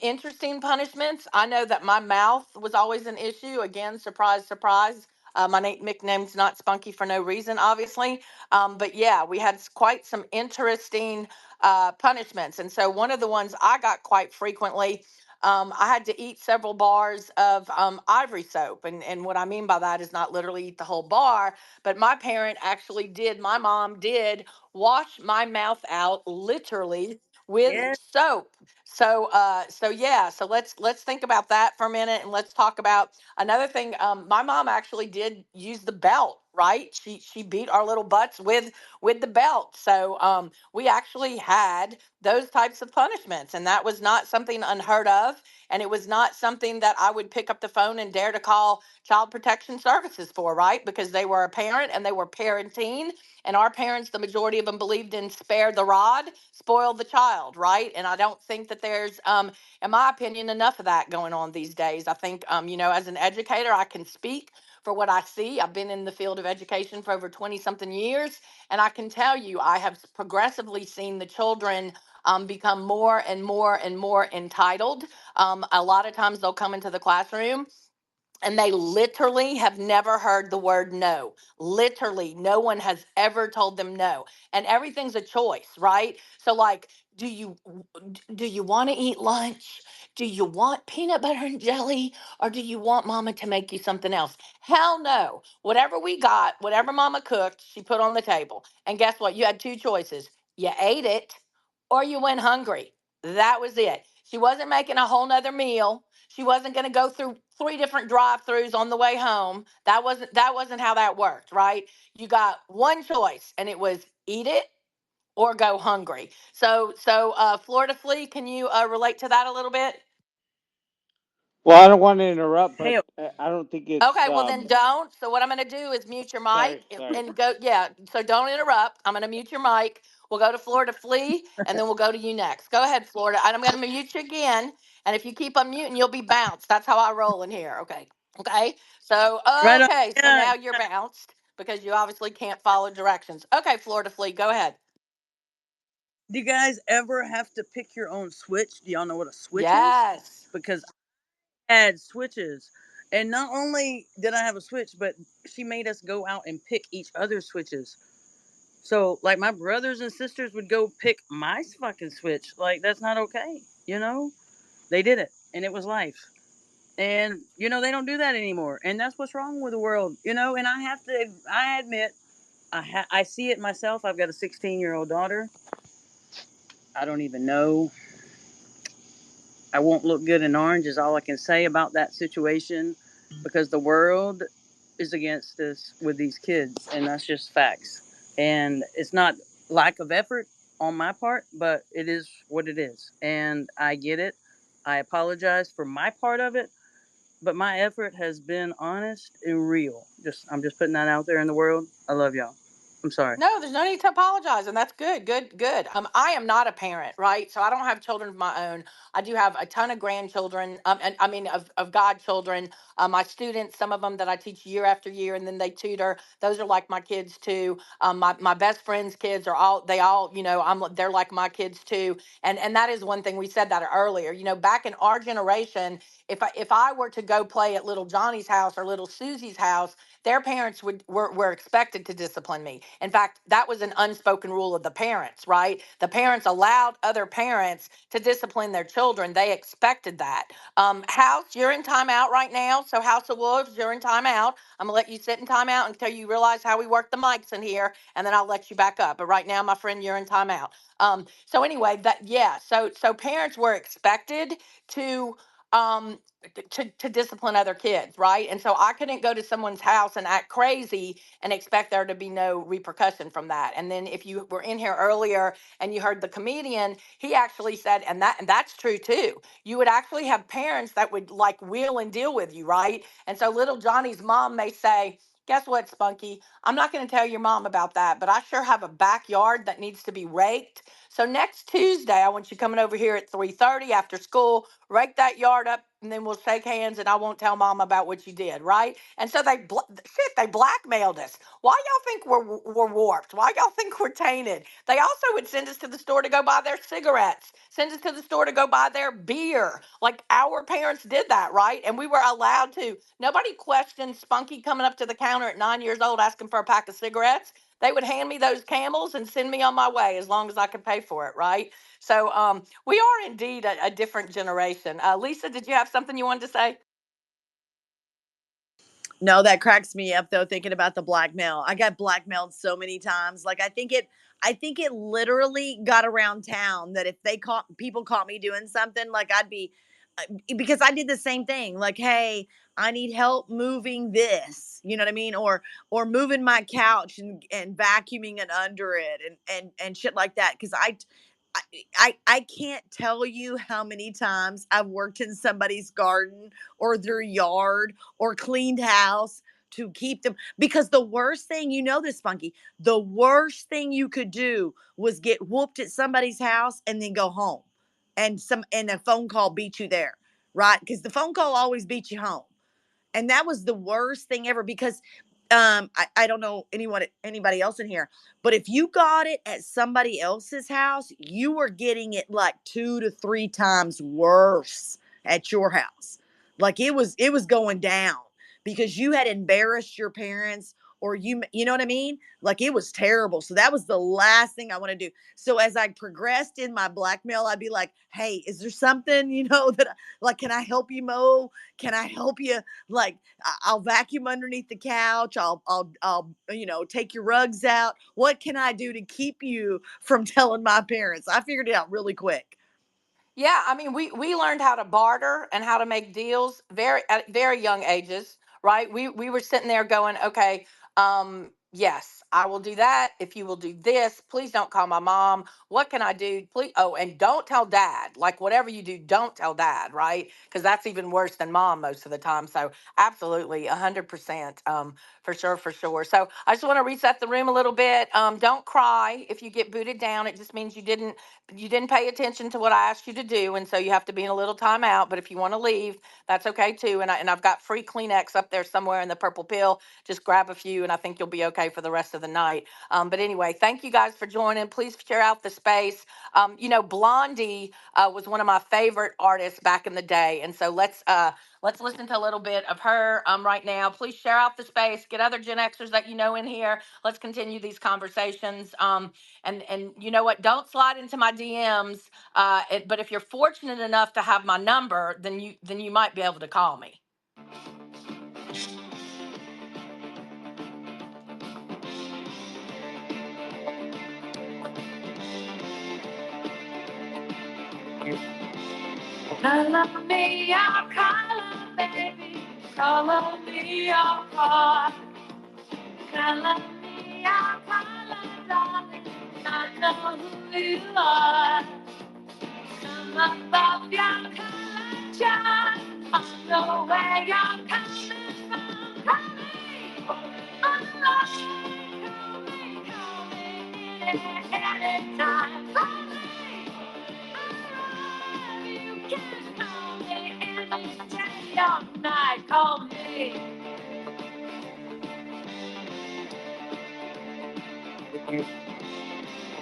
[SPEAKER 1] interesting punishments. I know that my mouth was always an issue. Again, surprise, surprise. My nickname's not Spunky for no reason, obviously. But yeah, we had quite some interesting punishments. And so, one of the ones I got quite frequently. I had to eat several bars of ivory soap. And what I mean by that is not literally eat the whole bar, but my mom did wash my mouth out literally with
[SPEAKER 19] Yeah.
[SPEAKER 1] soap. So yeah, so let's think about that for a minute, and let's talk about another thing. My mom actually did use the belt, right? She beat our little butts with the belt. So we actually had those types of punishments, and that was not something unheard of, and it was not something that I would pick up the phone and dare to call child protection services for, right? Because they were a parent and they were parenting, and our parents, the majority of them, believed in spare the rod, spoil the child, right? And I don't think that there's in my opinion, enough of that going on these days. I think as an educator, I can speak for what I see. I've been in the field of education for over 20 something years, and I can tell you I have progressively seen the children become more and more and more entitled. A lot of times they'll come into the classroom and they literally have never heard the word no. Literally, no one has ever told them no. And everything's a choice, right? So like, do you want to eat lunch? Do you want peanut butter and jelly, or do you want mama to make you something else? Hell no. Whatever we got, whatever mama cooked, she put on the table. And guess what? You had two choices. You ate it or you went hungry. That was it. She wasn't making a whole nother meal. She wasn't going to go through three different drive-throughs on the way home. That wasn't how that worked, right? You got one choice, and it was eat it or go hungry. So Florida Flea, can you relate to that a little bit?
[SPEAKER 20] Well, I don't want to interrupt, but
[SPEAKER 19] Hell,
[SPEAKER 20] I don't think it's
[SPEAKER 1] Okay, well then don't. So what I'm going to do is mute your mic
[SPEAKER 20] sorry.
[SPEAKER 1] and go. Yeah, so don't interrupt. I'm going to mute your mic. We'll go to Florida Flea, and then we'll go to you next. Go ahead, Florida. And I'm going to mute you again. And if you keep unmuting, you'll be bounced. That's how I roll in here. Okay. Okay. So
[SPEAKER 19] right on.
[SPEAKER 1] okay. So
[SPEAKER 19] Yeah.
[SPEAKER 1] now you're bounced because you obviously can't follow directions. Okay, Florida Flea, go ahead.
[SPEAKER 19] Do you guys ever have to pick your own switch? Do y'all know what a switch is?
[SPEAKER 1] Yes.
[SPEAKER 19] Because I had switches. And not only did I have a switch, but she made us go out and pick each other's switches. So, like, my brothers and sisters would go pick my fucking switch. Like, that's not okay. You know? They did it, and it was life. And, they don't do that anymore. And that's what's wrong with the world, And I admit, I see it myself. I've got a 16-year-old daughter. I don't even know. I won't look good in orange, is all I can say about that situation, because the world is against us with these kids, and that's just facts. And it's not lack of effort on my part, but it is what it is. And I get it. I apologize for my part of it, but my effort has been honest and real. I'm just putting that out there in the world. I love y'all. I'm sorry.
[SPEAKER 1] No, there's no need to apologize, and that's good, good, good. I am not a parent, right? So I don't have children of my own. I do have a ton of grandchildren, and I mean of godchildren. My students, some of them that I teach year after year, and then they tutor. Those are like my kids too. My best friends' kids are all they all they're like my kids too. And that is one thing we said that earlier. Back in our generation, if I were to go play at little Johnny's house or little Susie's house, their parents were expected to discipline me. In fact, that was an unspoken rule of the parents, right? The parents allowed other parents to discipline their children. They expected that. House, you're in timeout right now. So House of Wolves, you're in timeout. I'm gonna let you sit in timeout until you realize how we work the mics in here, and then I'll let you back up. But right now, my friend, you're in timeout. So anyway, so parents were expected to um to discipline other kids, right? And so I couldn't go to someone's house and act crazy and expect there to be no repercussion from that. And then if you were in here earlier and you heard the comedian, he actually said, and that's true too. You would actually have parents that would like wheel and deal with you, right? And so little Johnny's mom may say, guess what, Spunky? I'm not going to tell your mom about that, but I sure have a backyard that needs to be raked. So next Tuesday, I want you coming over here at 3:30 after school, rake that yard up, and then we'll shake hands, and I won't tell mom about what you did, right? And so they blackmailed us. Why y'all think we're warped? Why y'all think we're tainted? They also would send us to the store to go buy their cigarettes, send us to the store to go buy their beer. Like our parents did that, right? And we were allowed to. Nobody questioned Spunky coming up to the counter at 9 years old asking for a pack of cigarettes. They would hand me those Camels and send me on my way as long as I could pay for it, right? So we are indeed a different generation. Lisa, did you have something you wanted to say?
[SPEAKER 4] No, that cracks me up though, thinking about the blackmail. I got blackmailed so many times. Like I think it literally got around town that if people caught me doing something, like I'd be because I did the same thing. Like, hey, I need help moving this. You know what I mean? Or moving my couch and vacuuming it under it and shit like that. Because I can't tell you how many times I've worked in somebody's garden or their yard or cleaned house to keep them, because the worst thing, you know this, Spunky, the worst thing you could do was get whooped at somebody's house and then go home, and a phone call beat you there, right? Because the phone call always beats you home. And that was the worst thing ever, because I don't know anybody else in here, but if you got it at somebody else's house, you were getting it like 2 to 3 times worse at your house. Like it was going down because you had embarrassed your parents, or you know what I mean? Like it was terrible. So that was the last thing I want to do. So as I progressed in my blackmail, I'd be like, hey, is there something, like, can I help you mow? Can I help you? Like, I'll vacuum underneath the couch. I'll take your rugs out. What can I do to keep you from telling my parents? I figured it out really quick.
[SPEAKER 1] Yeah, I mean, we learned how to barter and how to make deals at very young ages, right? We were sitting there going, okay, yes, I will do that if you will do this. Please don't call my mom. What can I do? Please, oh, and don't tell dad. Like whatever you do, don't tell dad, right? Because that's even worse than mom most of the time. So absolutely, 100%, for sure, for sure. So I just want to reset the room a little bit. Don't cry if you get booted down. It just means you didn't pay attention to what I asked you to do, and so you have to be in a little timeout. But if you want to leave, that's okay too. And I've got free Kleenex up there somewhere in the purple pill. Just grab a few, and I think you'll be okay for the rest of the night. But anyway, thank you guys for joining. Please share out the space. Blondie was one of my favorite artists back in the day, and so let's listen to a little bit of her right now. Please share out the space. Get other Gen Xers that you know in here. Let's continue these conversations. And you know what? Don't slide into my DMs. But if you're fortunate enough to have my number, then you might be able to call me. Color me your color, baby. Color me your heart. Color me your color, darling. I know who you are. Some above your color chart. I know where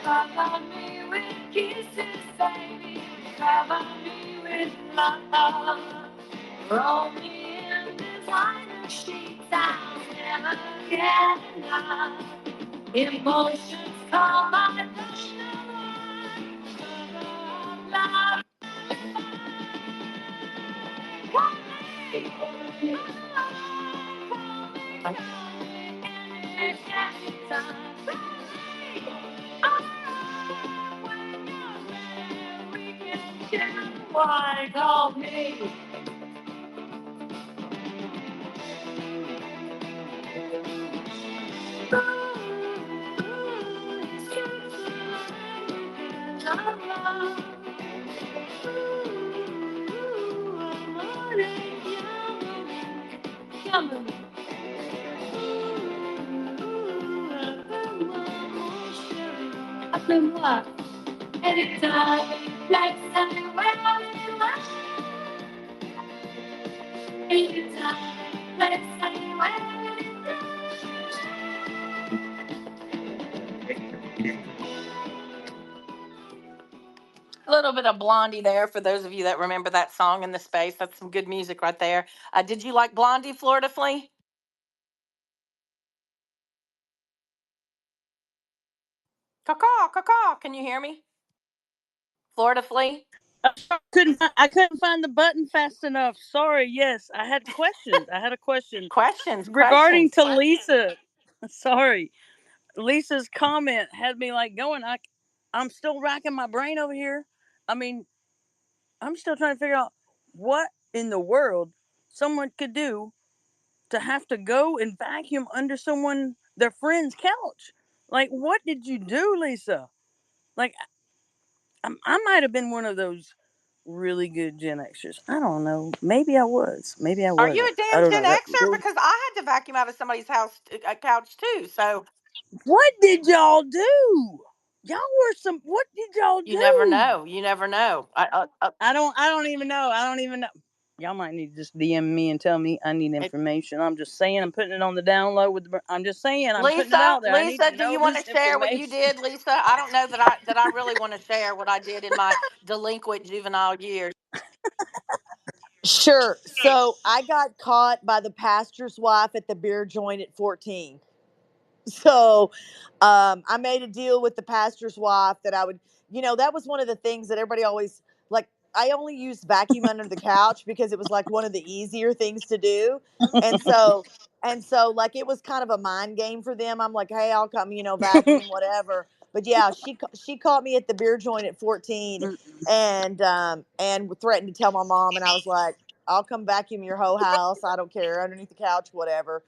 [SPEAKER 21] Cover me with kisses, baby. Cover me with love. Roll me in designer sheets. I'll never get enough. Emotions come on love. Why call me? Appelle-moi, anytime, like anywhere, anytime, like anywhere. A little bit of Blondie there for those of you that remember that song in the space. That's some good music right there. Did you like Blondie, Florida Flea? Caw, caw, can you hear me? Florida Flea?
[SPEAKER 19] I couldn't find the button fast enough. Sorry. Yes, I had questions. I had a question regarding
[SPEAKER 1] Questions.
[SPEAKER 19] to Lisa. Sorry, Lisa's comment had me like going. I'm still racking my brain over here. I mean, I'm still trying to figure out what in the world someone could do to have to go and vacuum under their friend's couch. Like, what did you do, Lisa? Like, I might have been one of those really good Gen Xers. I don't know. Maybe I was. Maybe I
[SPEAKER 1] Are you
[SPEAKER 19] wasn't.
[SPEAKER 1] a
[SPEAKER 19] I
[SPEAKER 1] damn
[SPEAKER 19] don't
[SPEAKER 1] Gen
[SPEAKER 19] know. That
[SPEAKER 1] Xer? Because I had to vacuum out of somebody's house couch too. So
[SPEAKER 19] what did y'all do? Y'all were some. What did y'all
[SPEAKER 1] you never
[SPEAKER 19] do?
[SPEAKER 1] know. You never know.
[SPEAKER 19] I don't even know. I don't even know. Y'all might need to just DM me and tell me I need information. I'm just saying. I'm putting it on the download I'm just saying. I'm putting it
[SPEAKER 1] Lisa,
[SPEAKER 19] out there. I need
[SPEAKER 1] Lisa,
[SPEAKER 19] to
[SPEAKER 1] do
[SPEAKER 19] know
[SPEAKER 1] you want
[SPEAKER 19] this
[SPEAKER 1] to share what you
[SPEAKER 19] information.
[SPEAKER 1] did, Lisa? I don't know that I really want to share what I did in my delinquent juvenile years.
[SPEAKER 4] Sure. So I got caught by the pastor's wife at the beer joint at 14. So I made a deal with the pastor's wife that I would, that was one of the things that everybody always like. I only used vacuum under the couch because it was like one of the easier things to do. And so, like it was kind of a mind game for them. I'm like, hey, I'll come, vacuum, whatever. But yeah, she caught me at the beer joint at 14 and threatened to tell my mom. And I was like, I'll come vacuum your whole house. I don't care. Underneath the couch, whatever.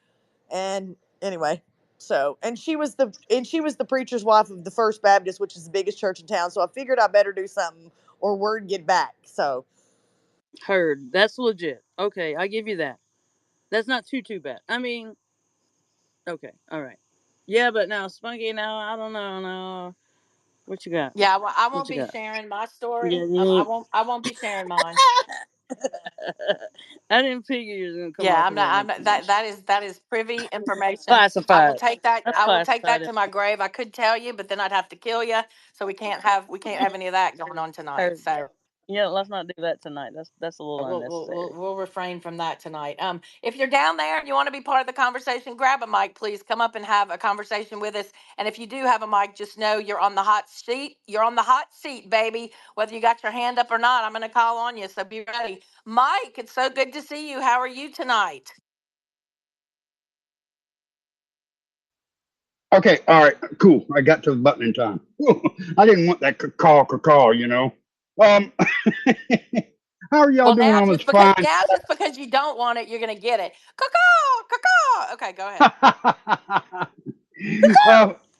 [SPEAKER 4] And anyway, so she was the preacher's wife of the First Baptist, which is the biggest church in town. So I figured I better do something or word get back. So
[SPEAKER 19] Heard. That's legit. Okay, I give you that. That's not too bad. I mean, okay, all right. Yeah, but now Spunky, now I don't know. No, what you got?
[SPEAKER 1] Yeah, well, I
[SPEAKER 19] What
[SPEAKER 1] won't
[SPEAKER 19] you
[SPEAKER 1] be
[SPEAKER 19] got?
[SPEAKER 1] sharing my story.
[SPEAKER 19] Yeah,
[SPEAKER 1] I
[SPEAKER 19] you
[SPEAKER 1] won't. I won't be sharing mine.
[SPEAKER 19] I didn't figure you was gonna come
[SPEAKER 1] Yeah,
[SPEAKER 19] off
[SPEAKER 1] I'm
[SPEAKER 19] with
[SPEAKER 1] not.
[SPEAKER 19] that
[SPEAKER 1] I'm not. That
[SPEAKER 19] information.
[SPEAKER 1] that is privy information. I will
[SPEAKER 19] Classified.
[SPEAKER 1] take that.
[SPEAKER 19] That's
[SPEAKER 1] I will take
[SPEAKER 19] classified.
[SPEAKER 1] that to my grave. I could tell you, but then I'd have to kill you. So we can't have any of that going on tonight.
[SPEAKER 19] Heard.
[SPEAKER 1] So
[SPEAKER 19] Yeah, let's not do that tonight. That's a little unnecessary.
[SPEAKER 1] we'll refrain from that tonight. If you're down there and you want to be part of the conversation, grab a mic, please. Come up and have a conversation with us. And if you do have a mic, just know you're on the hot seat. You're on the hot seat, baby. Whether you got your hand up or not, I'm going to call on you. So be ready. Mike, it's so good to see you. How are you tonight?
[SPEAKER 22] Okay, all right, cool. I got to the button in time. I didn't want that call, you know. Um, how are y'all
[SPEAKER 1] Well,
[SPEAKER 22] doing on this fine?
[SPEAKER 1] now just because you don't want it, you're going to get it. Caw, caw. Okay, go ahead.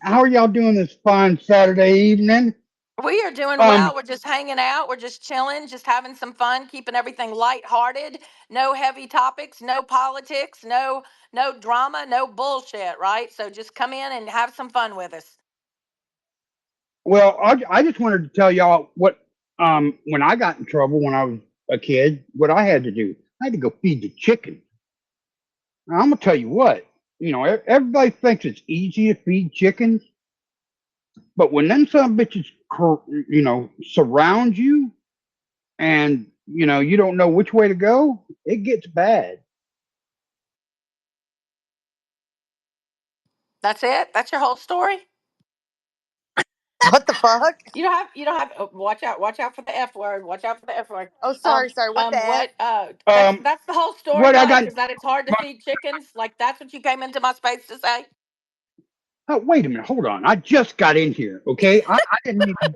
[SPEAKER 22] How are y'all doing this fine Saturday evening?
[SPEAKER 21] We are doing
[SPEAKER 22] Um,
[SPEAKER 21] well. We're just hanging out. We're just chilling, just having some fun, keeping everything lighthearted. No heavy topics, no politics, no drama, no bullshit, right? So just come in and have some fun with us.
[SPEAKER 22] well, I just wanted to tell y'all what when I got in trouble when I was a kid, what I had to do. I had to go feed the chicken. Now, I'm gonna tell you what. Everybody thinks it's easy to feed chickens, but when them some bitches, surround you, and you don't know which way to go, it gets bad.
[SPEAKER 21] That's it. That's your whole story.
[SPEAKER 4] What the fuck?
[SPEAKER 21] You don't have. Watch out for the F word. Watch out for the F word.
[SPEAKER 4] Oh, sorry. What the F?
[SPEAKER 21] What? That's
[SPEAKER 22] Um,
[SPEAKER 21] that's the whole story,
[SPEAKER 22] what I
[SPEAKER 21] Mike.
[SPEAKER 22] got?
[SPEAKER 21] Is that it's hard to feed chickens? Like that's what you came into my space to say?
[SPEAKER 22] Oh, wait a minute, hold on. I just got in here. Okay, I didn't even.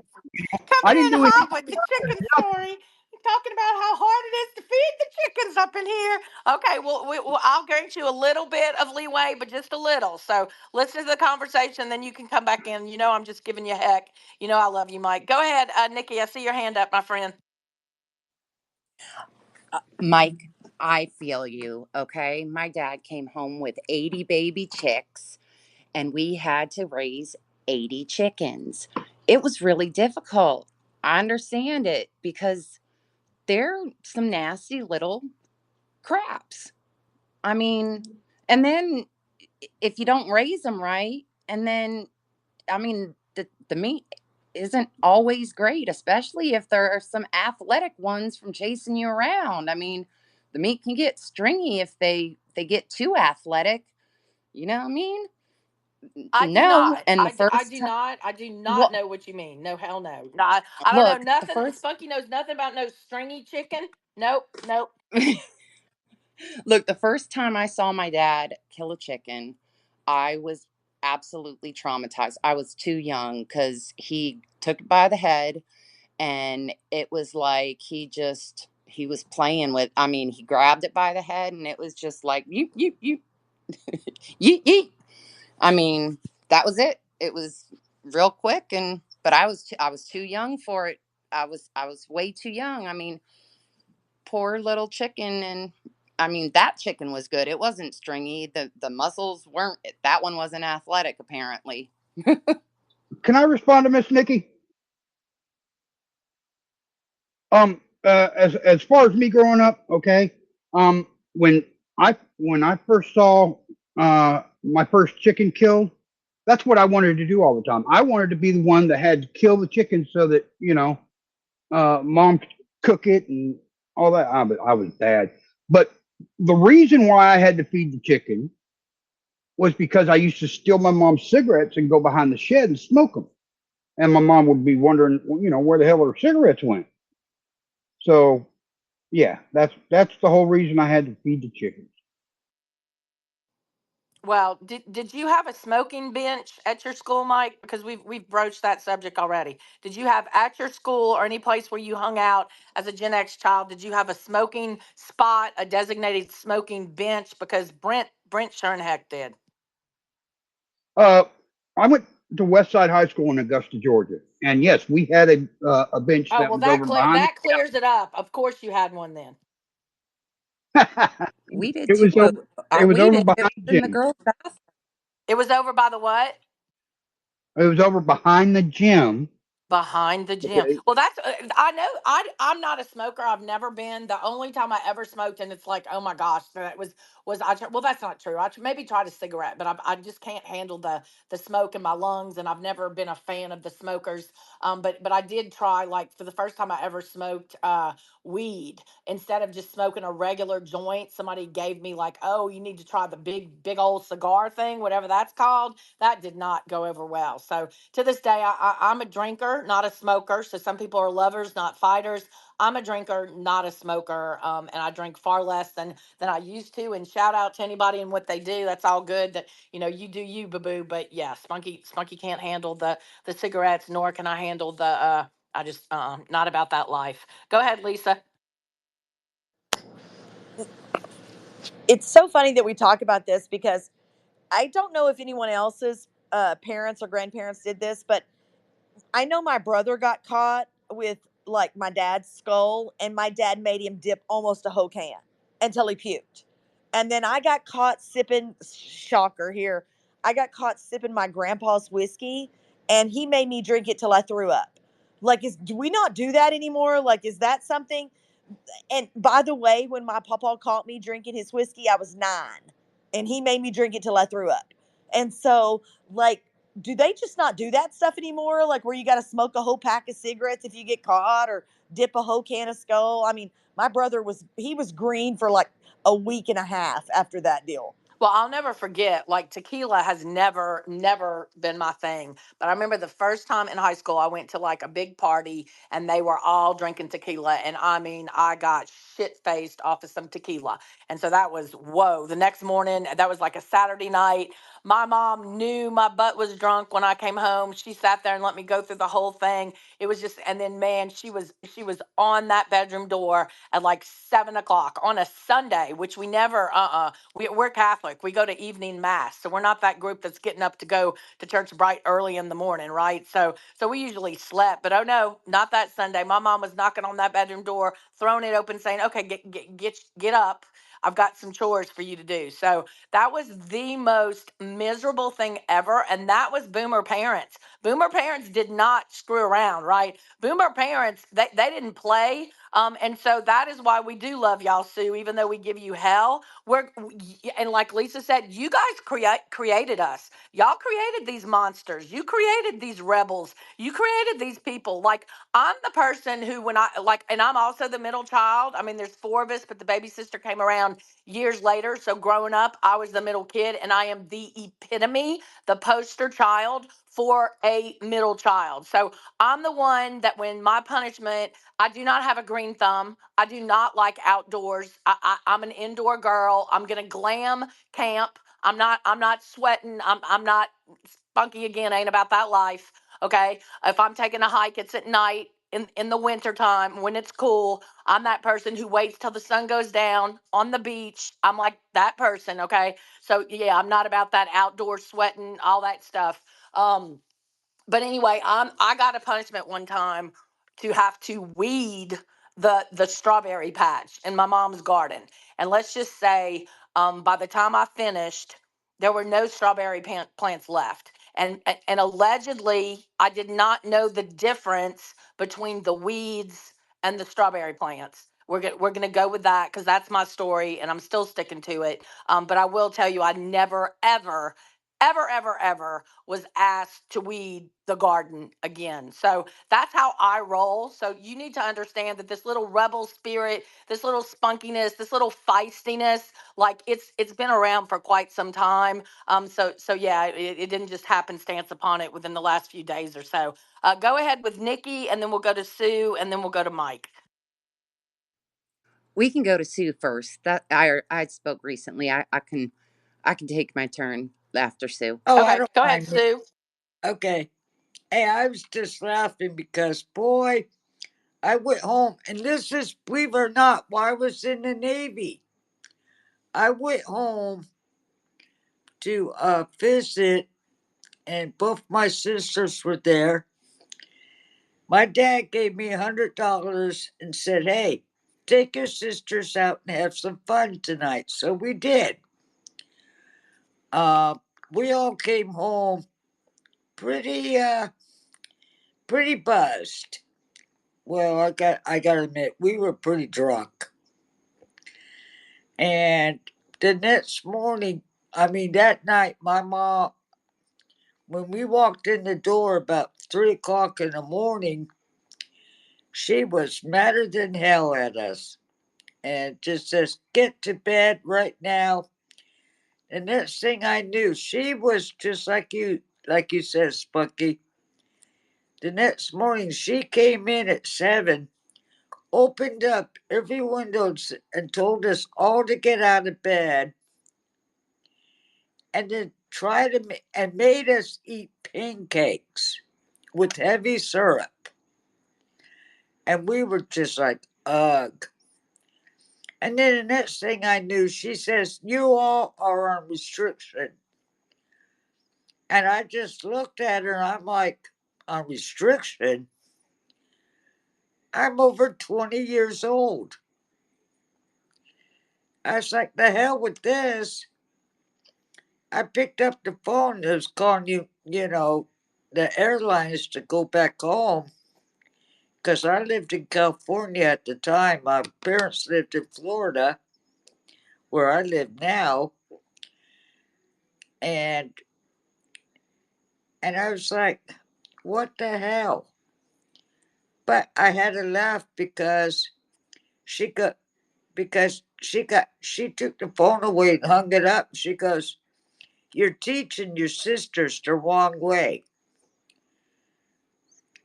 [SPEAKER 22] I
[SPEAKER 21] Coming
[SPEAKER 22] didn't
[SPEAKER 21] in
[SPEAKER 22] do
[SPEAKER 21] hot anything. with the chicken story. Talking about how hard it is to feed the chickens up in here. Okay, well, I'll grant you a little bit of leeway, but just a little. So listen to the conversation, then you can come back in. I'm just giving you heck. I love you, Mike. Go ahead, Nikki. I see your hand up, my friend.
[SPEAKER 15] Mike, I feel you. Okay. My dad came home with 80 baby chicks and we had to raise 80 chickens. It was really difficult. I understand it because they're some nasty little craps. I mean, and then if you don't raise them right, and then, I mean, the meat isn't always great, especially if there are some athletic ones from chasing you around. I mean, the meat can get stringy if they get too athletic. You know what I mean?
[SPEAKER 21] I do
[SPEAKER 15] No,
[SPEAKER 21] not.
[SPEAKER 15] and the
[SPEAKER 21] I
[SPEAKER 15] first
[SPEAKER 21] do
[SPEAKER 15] time,
[SPEAKER 21] not. I do not
[SPEAKER 15] well,
[SPEAKER 21] know what you mean. No, hell no. No, I don't know
[SPEAKER 15] look, the
[SPEAKER 21] nothing.
[SPEAKER 15] first
[SPEAKER 21] Spunky knows nothing about no stringy chicken. Nope, nope.
[SPEAKER 15] look, the first time I saw my dad kill a chicken, I was absolutely traumatized. I was too young because he took it by the head, and it was like he was playing with. I mean, he grabbed it by the head, and it was just like you yeet yeet. I mean, that was it. It was real quick, and but I was too young for it. I was way too young. I mean, poor little chicken. And I mean, that chicken was good. It wasn't stringy. The muscles weren't. That one wasn't athletic apparently.
[SPEAKER 22] Can I respond to Miss Nikki? As far as me growing up, okay. Um, when I first saw my first chicken killed, that's what I wanted to do all the time. I wanted to be the one that had to kill the chicken so that mom could cook it and all that. I was bad, but the reason why I had to feed the chicken was because I used to steal my mom's cigarettes and go behind the shed and smoke them, and my mom would be wondering, where the hell her cigarettes went. So yeah, that's the whole reason I had to feed the chickens.
[SPEAKER 21] Well, did you have a smoking bench at your school, Mike? Because we've broached that subject already. Did you have at your school or any place where you hung out as a Gen X child? Did you have a smoking spot, a designated smoking bench? Because Brent Schoenheck did.
[SPEAKER 22] Uh, I went to West Side High School in Augusta, Georgia, and yes, we had a bench
[SPEAKER 21] Oh
[SPEAKER 22] that
[SPEAKER 21] well,
[SPEAKER 22] was over behind
[SPEAKER 21] that clears it up. Of course, you had one then.
[SPEAKER 22] the.
[SPEAKER 15] We did
[SPEAKER 22] it
[SPEAKER 15] too.
[SPEAKER 22] was over. It was
[SPEAKER 15] We
[SPEAKER 22] over
[SPEAKER 15] did. It
[SPEAKER 22] behind
[SPEAKER 15] was
[SPEAKER 22] the
[SPEAKER 15] in the
[SPEAKER 22] gym.
[SPEAKER 15] girls' bathroom.
[SPEAKER 21] It was over by the what?
[SPEAKER 22] It was over behind the gym.
[SPEAKER 21] Behind the gym.
[SPEAKER 22] Okay.
[SPEAKER 21] Well, that's I know. I'm not a smoker. I've never been. The only time I ever smoked, and it's like, oh my gosh, that was well, that's not true. Maybe tried a cigarette, but I just can't handle the smoke in my lungs, and I've never been a fan of the smokers. But I did try, like, for the first time I ever smoked weed. Instead of just smoking a regular joint, somebody gave me, like, oh, you need to try the big old cigar thing, whatever that's called. That did not go over well. So to this day, I'm a drinker, not a smoker. So some people are lovers, not fighters. I'm a drinker, not a smoker, and I drink far less than I used to. And shout out to anybody and what they do. That's all good. That you do you, boo boo. But yeah, Spunky can't handle the cigarettes, nor can I handle the. I just not about that life. Go ahead, Lisa.
[SPEAKER 4] It's so funny that we talk about this because I don't know if anyone else's parents or grandparents did this, but I know my brother got caught with like my dad's skull, and my dad made him dip almost a whole can until he puked. And then I got caught sipping, shocker here, I got caught sipping my grandpa's whiskey, and he made me drink it till I threw up. Like, do we not do that anymore? Like, is that something? And by the way, when my papa caught me drinking his whiskey, I was 9, and he made me drink it till I threw up. And so, like, do they just not do that stuff anymore? Like, where you got to smoke a whole pack of cigarettes if you get caught, or dip a whole can of skull? I mean, my brother was green for like a week and a half after that deal.
[SPEAKER 21] Well, I'll never forget, like tequila has never been my thing. But I remember the first time in high school, I went to like a big party and they were all drinking tequila. And I mean, I got shit faced off of some tequila. And so that was, whoa. The next morning, that was like a Saturday night. My mom knew my butt was drunk when I came home. She sat there and let me go through the whole thing. It was just, and then man, she was on that bedroom door at like 7 o'clock on a Sunday, which we never, we're Catholic. We go to evening mass. So we're not that group that's getting up to go to church bright early in the morning, right? So we usually slept, but oh no, not that Sunday. My mom was knocking on that bedroom door, throwing it open, saying, okay, get up. I've got some chores for you to do. So that was the most miserable thing ever. And that was boomer parents. Boomer parents did not screw around, right? Boomer parents, they didn't play. And so that is why we do love y'all, Sue, even though we give you hell. And like Lisa said, you guys created us. Y'all created these monsters. You created these rebels. You created these people. Like, I'm the person who, when I like, and I'm also the middle child. I mean, there's 4 of us, but the baby sister came around years later. So growing up, I was the middle kid, and I am the epitome, the poster child for a middle child. So I'm the one that when my punishment, I do not have a green thumb. I do not like outdoors. I'm an indoor girl. I'm gonna glam camp. I'm not sweating. I'm not spunky again. Ain't about that life. Okay. If I'm taking a hike, it's at night in the winter time when it's cool. I'm that person who waits till the sun goes down on the beach. I'm like that person. Okay. So yeah, I'm not about that outdoor sweating, all that stuff. But anyway, I got a punishment one time to have to weed the strawberry patch in my mom's garden. And let's just say, by the time I finished, there were no strawberry plants left. And allegedly, I did not know the difference between the weeds and the strawberry plants. We're gonna go with that because that's my story, and I'm still sticking to it. But I will tell you, I never ever was asked to weed the garden again. So that's how I roll. So you need to understand that this little rebel spirit, this little spunkiness, this little feistiness, like it's been around for quite some time. So yeah, it didn't just happenstance upon it within the last few days or so. Go ahead with Nikki, and then we'll go to Sue, and then we'll go to Mike.
[SPEAKER 6] We can go to Sue first. That I spoke recently. I can take my turn after Sue.
[SPEAKER 5] Oh, I
[SPEAKER 21] Okay,
[SPEAKER 5] don't
[SPEAKER 21] go ahead,
[SPEAKER 5] mind it.
[SPEAKER 21] Sue.
[SPEAKER 5] Okay. Hey, I was just laughing because, boy, I went home, and this is, believe it or not, while I was in the Navy. I went home to visit, and both my sisters were there. My dad gave me $100 and said, hey, take your sisters out and have some fun tonight. So we did. We all came home pretty buzzed. Well, I gotta admit, we were pretty drunk. And the next morning, I mean that night, my mom, when we walked in the door about 3 o'clock in the morning, she was madder than hell at us and just says, get to bed right now. And next thing I knew, she was just like you said, Spunky. The next morning, she came in at 7, opened up every window and told us all to get out of bed, and then and made us eat pancakes with heavy syrup. And we were just like, ugh. And then the next thing I knew, she says, you all are on restriction. And I just looked at her and I'm like, on restriction, I'm over 20 years old. I was like, the hell with this. I picked up the phone that was calling the airlines to go back home. Because I lived in California at the time. My parents lived in Florida, where I live now. And I was like, what the hell? But I had to laugh because she took the phone away and hung it up. She goes, "You're teaching your sisters the wrong way."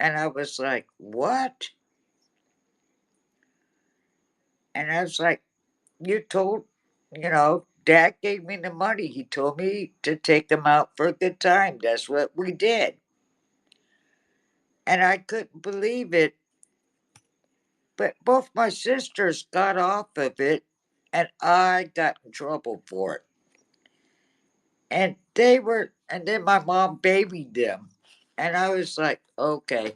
[SPEAKER 5] And I was like, what? And I was like, Dad gave me the money. He told me to take them out for a good time. That's what we did. And I couldn't believe it. But both my sisters got off of it, and I got in trouble for it. And then my mom babied them. And I was like, okay,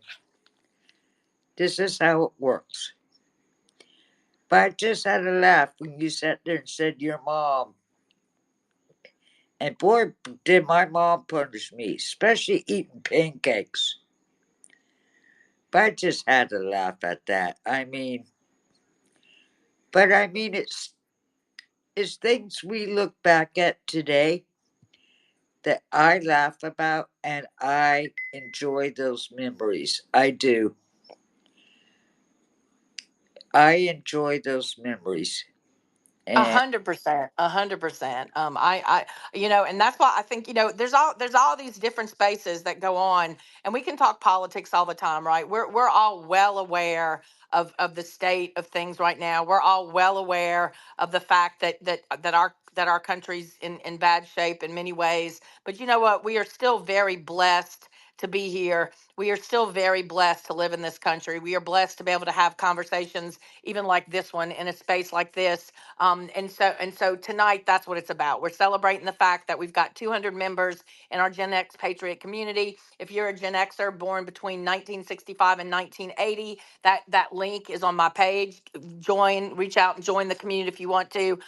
[SPEAKER 5] this is how it works. But I just had to laugh when you sat there and said your mom. And boy, did my mom punish me, especially eating pancakes. But I just had to laugh at that. It's things we look back at today that I laugh about, and I enjoy those memories. I do. I enjoy those memories. And
[SPEAKER 21] 100%, 100%. And that's why I think, there's all these different spaces that go on, and we can talk politics all the time, right? We're all well aware of the state of things right now. We're all well aware of the fact that our country's in bad shape in many ways. But you know what? We are still very blessed to be here. We are still very blessed to live in this country. We are blessed to be able to have conversations even like this one in a space like this. And so tonight, that's what it's about. We're celebrating the fact that we've got 200 members in our Gen X Patriot community. If you're a Gen Xer born between 1965 and 1980, that link is on my page. Reach out and join the community if you want to.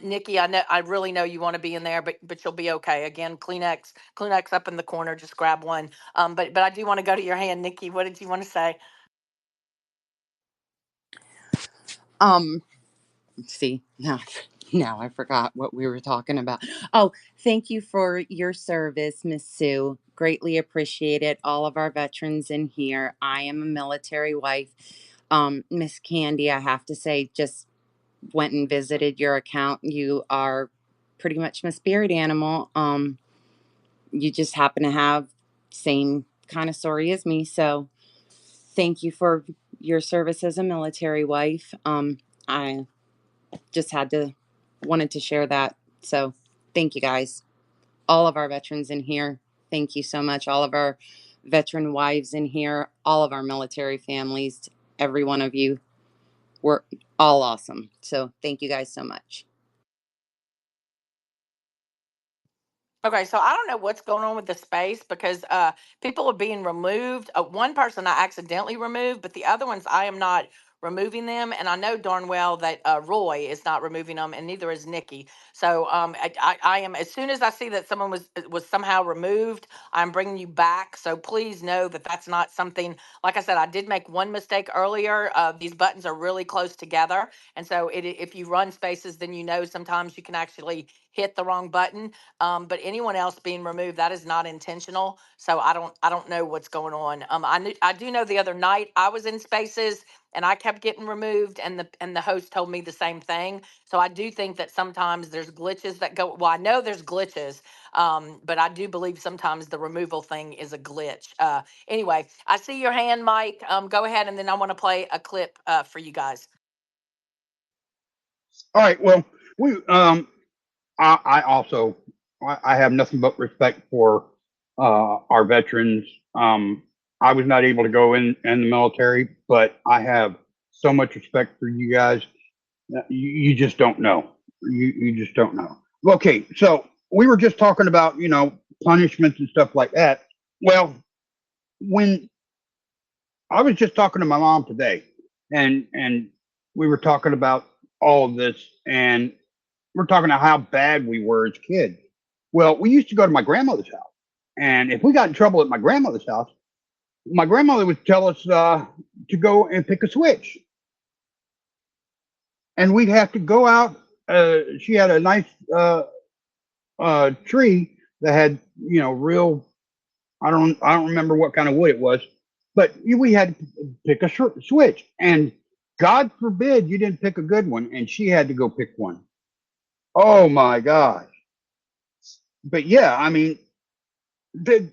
[SPEAKER 21] Nikki, I really know you want to be in there, but you'll be okay. Again, Kleenex up in the corner. Just grab one. But I do want to go to your hand, Nikki. What did you want to say?
[SPEAKER 6] Um, See, now I forgot what we were talking about. Oh, thank you for your service, Miss Sue. Greatly appreciate it. All of our veterans in here. I am a military wife. Miss Candy, I have to say, just went and visited your account. You are pretty much my spirit animal. You just happen to have same kind of story as me. So thank you for your service as a military wife. I just wanted to share that. So thank you guys. All of our veterans in here. Thank you so much. All of our veteran wives in here, all of our military families, every one of you. We're all awesome. So thank you guys so much.
[SPEAKER 21] Okay, so I don't know what's going on with the space because people are being removed. One person I accidentally removed, but the other ones I am not removing them. And I know darn well that Roy is not removing them, and neither is Nikki. So I am, as soon as I see that someone was somehow removed, I'm bringing you back. So please know that that's not something. Like I said, I did make one mistake earlier. These buttons are really close together, and so if you run spaces, then sometimes you can actually hit the wrong button. But anyone else being removed, that is not intentional. So I don't know what's going on. I do know the other night I was in spaces and I kept getting removed, and the host told me the same thing. So I do think that sometimes there's glitches that go. Well, I know there's glitches, but I do believe sometimes the removal thing is a glitch. Anyway, I see your hand, Mike. Go ahead, and then I want to play a clip for you guys.
[SPEAKER 22] All right. Well, I also I have nothing but respect for our veterans. I was not able to go in the military, but I have so much respect for you guys. You just don't know. You just don't know. Okay, so we were just talking about punishments and stuff like that. Well, when I was just talking to my mom today, and we were talking about all of this, and we're talking about how bad we were as kids. Well, we used to go to my grandmother's house, and if we got in trouble at my grandmother's house, my grandmother would tell us to go and pick a switch, and we'd have to go out. She had a nice tree that had, real. I don't remember what kind of wood it was, but we had to pick a switch, and God forbid you didn't pick a good one, and she had to go pick one. Oh my gosh! But yeah, I mean, the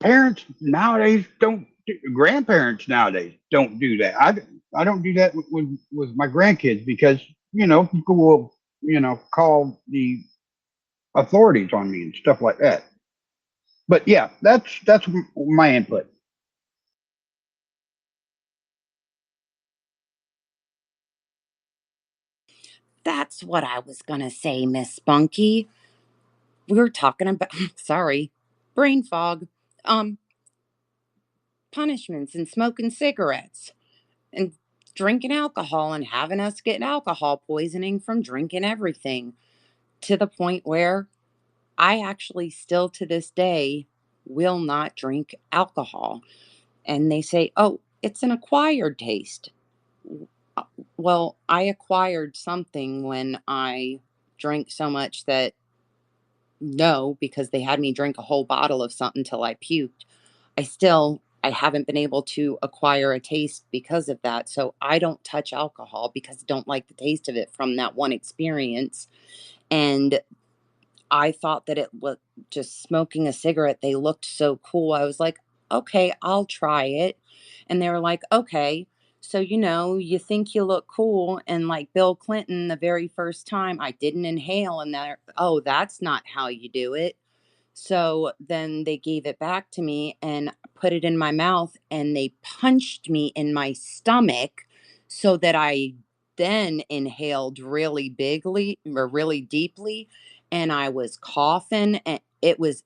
[SPEAKER 22] parents nowadays don't. Grandparents nowadays don't do that. I don't do that with my grandkids because people will call the authorities on me and stuff like that. But yeah, that's my input.
[SPEAKER 6] That's what I was going to say, Miss Spunky. We were talking about, sorry, brain fog, um, punishments and smoking cigarettes and drinking alcohol and having us get alcohol poisoning from drinking everything to the point where I actually still to this day will not drink alcohol. And they say, oh, it's an acquired taste. Uh, Well, I acquired something when I drank so much that no, because they had me drink a whole bottle of something till I puked. I haven't been able to acquire a taste because of that. So I don't touch alcohol because I don't like the taste of it from that one experience. And I thought that it was just smoking a cigarette. They looked so cool. I was like, okay, I'll try it. And they were like, okay. So, you think you look cool. And like Bill Clinton, the very first time I didn't inhale, and that, oh, that's not how you do it. So then they gave it back to me and put it in my mouth, and they punched me in my stomach so that I then inhaled really bigly or really deeply, and I was coughing, and it was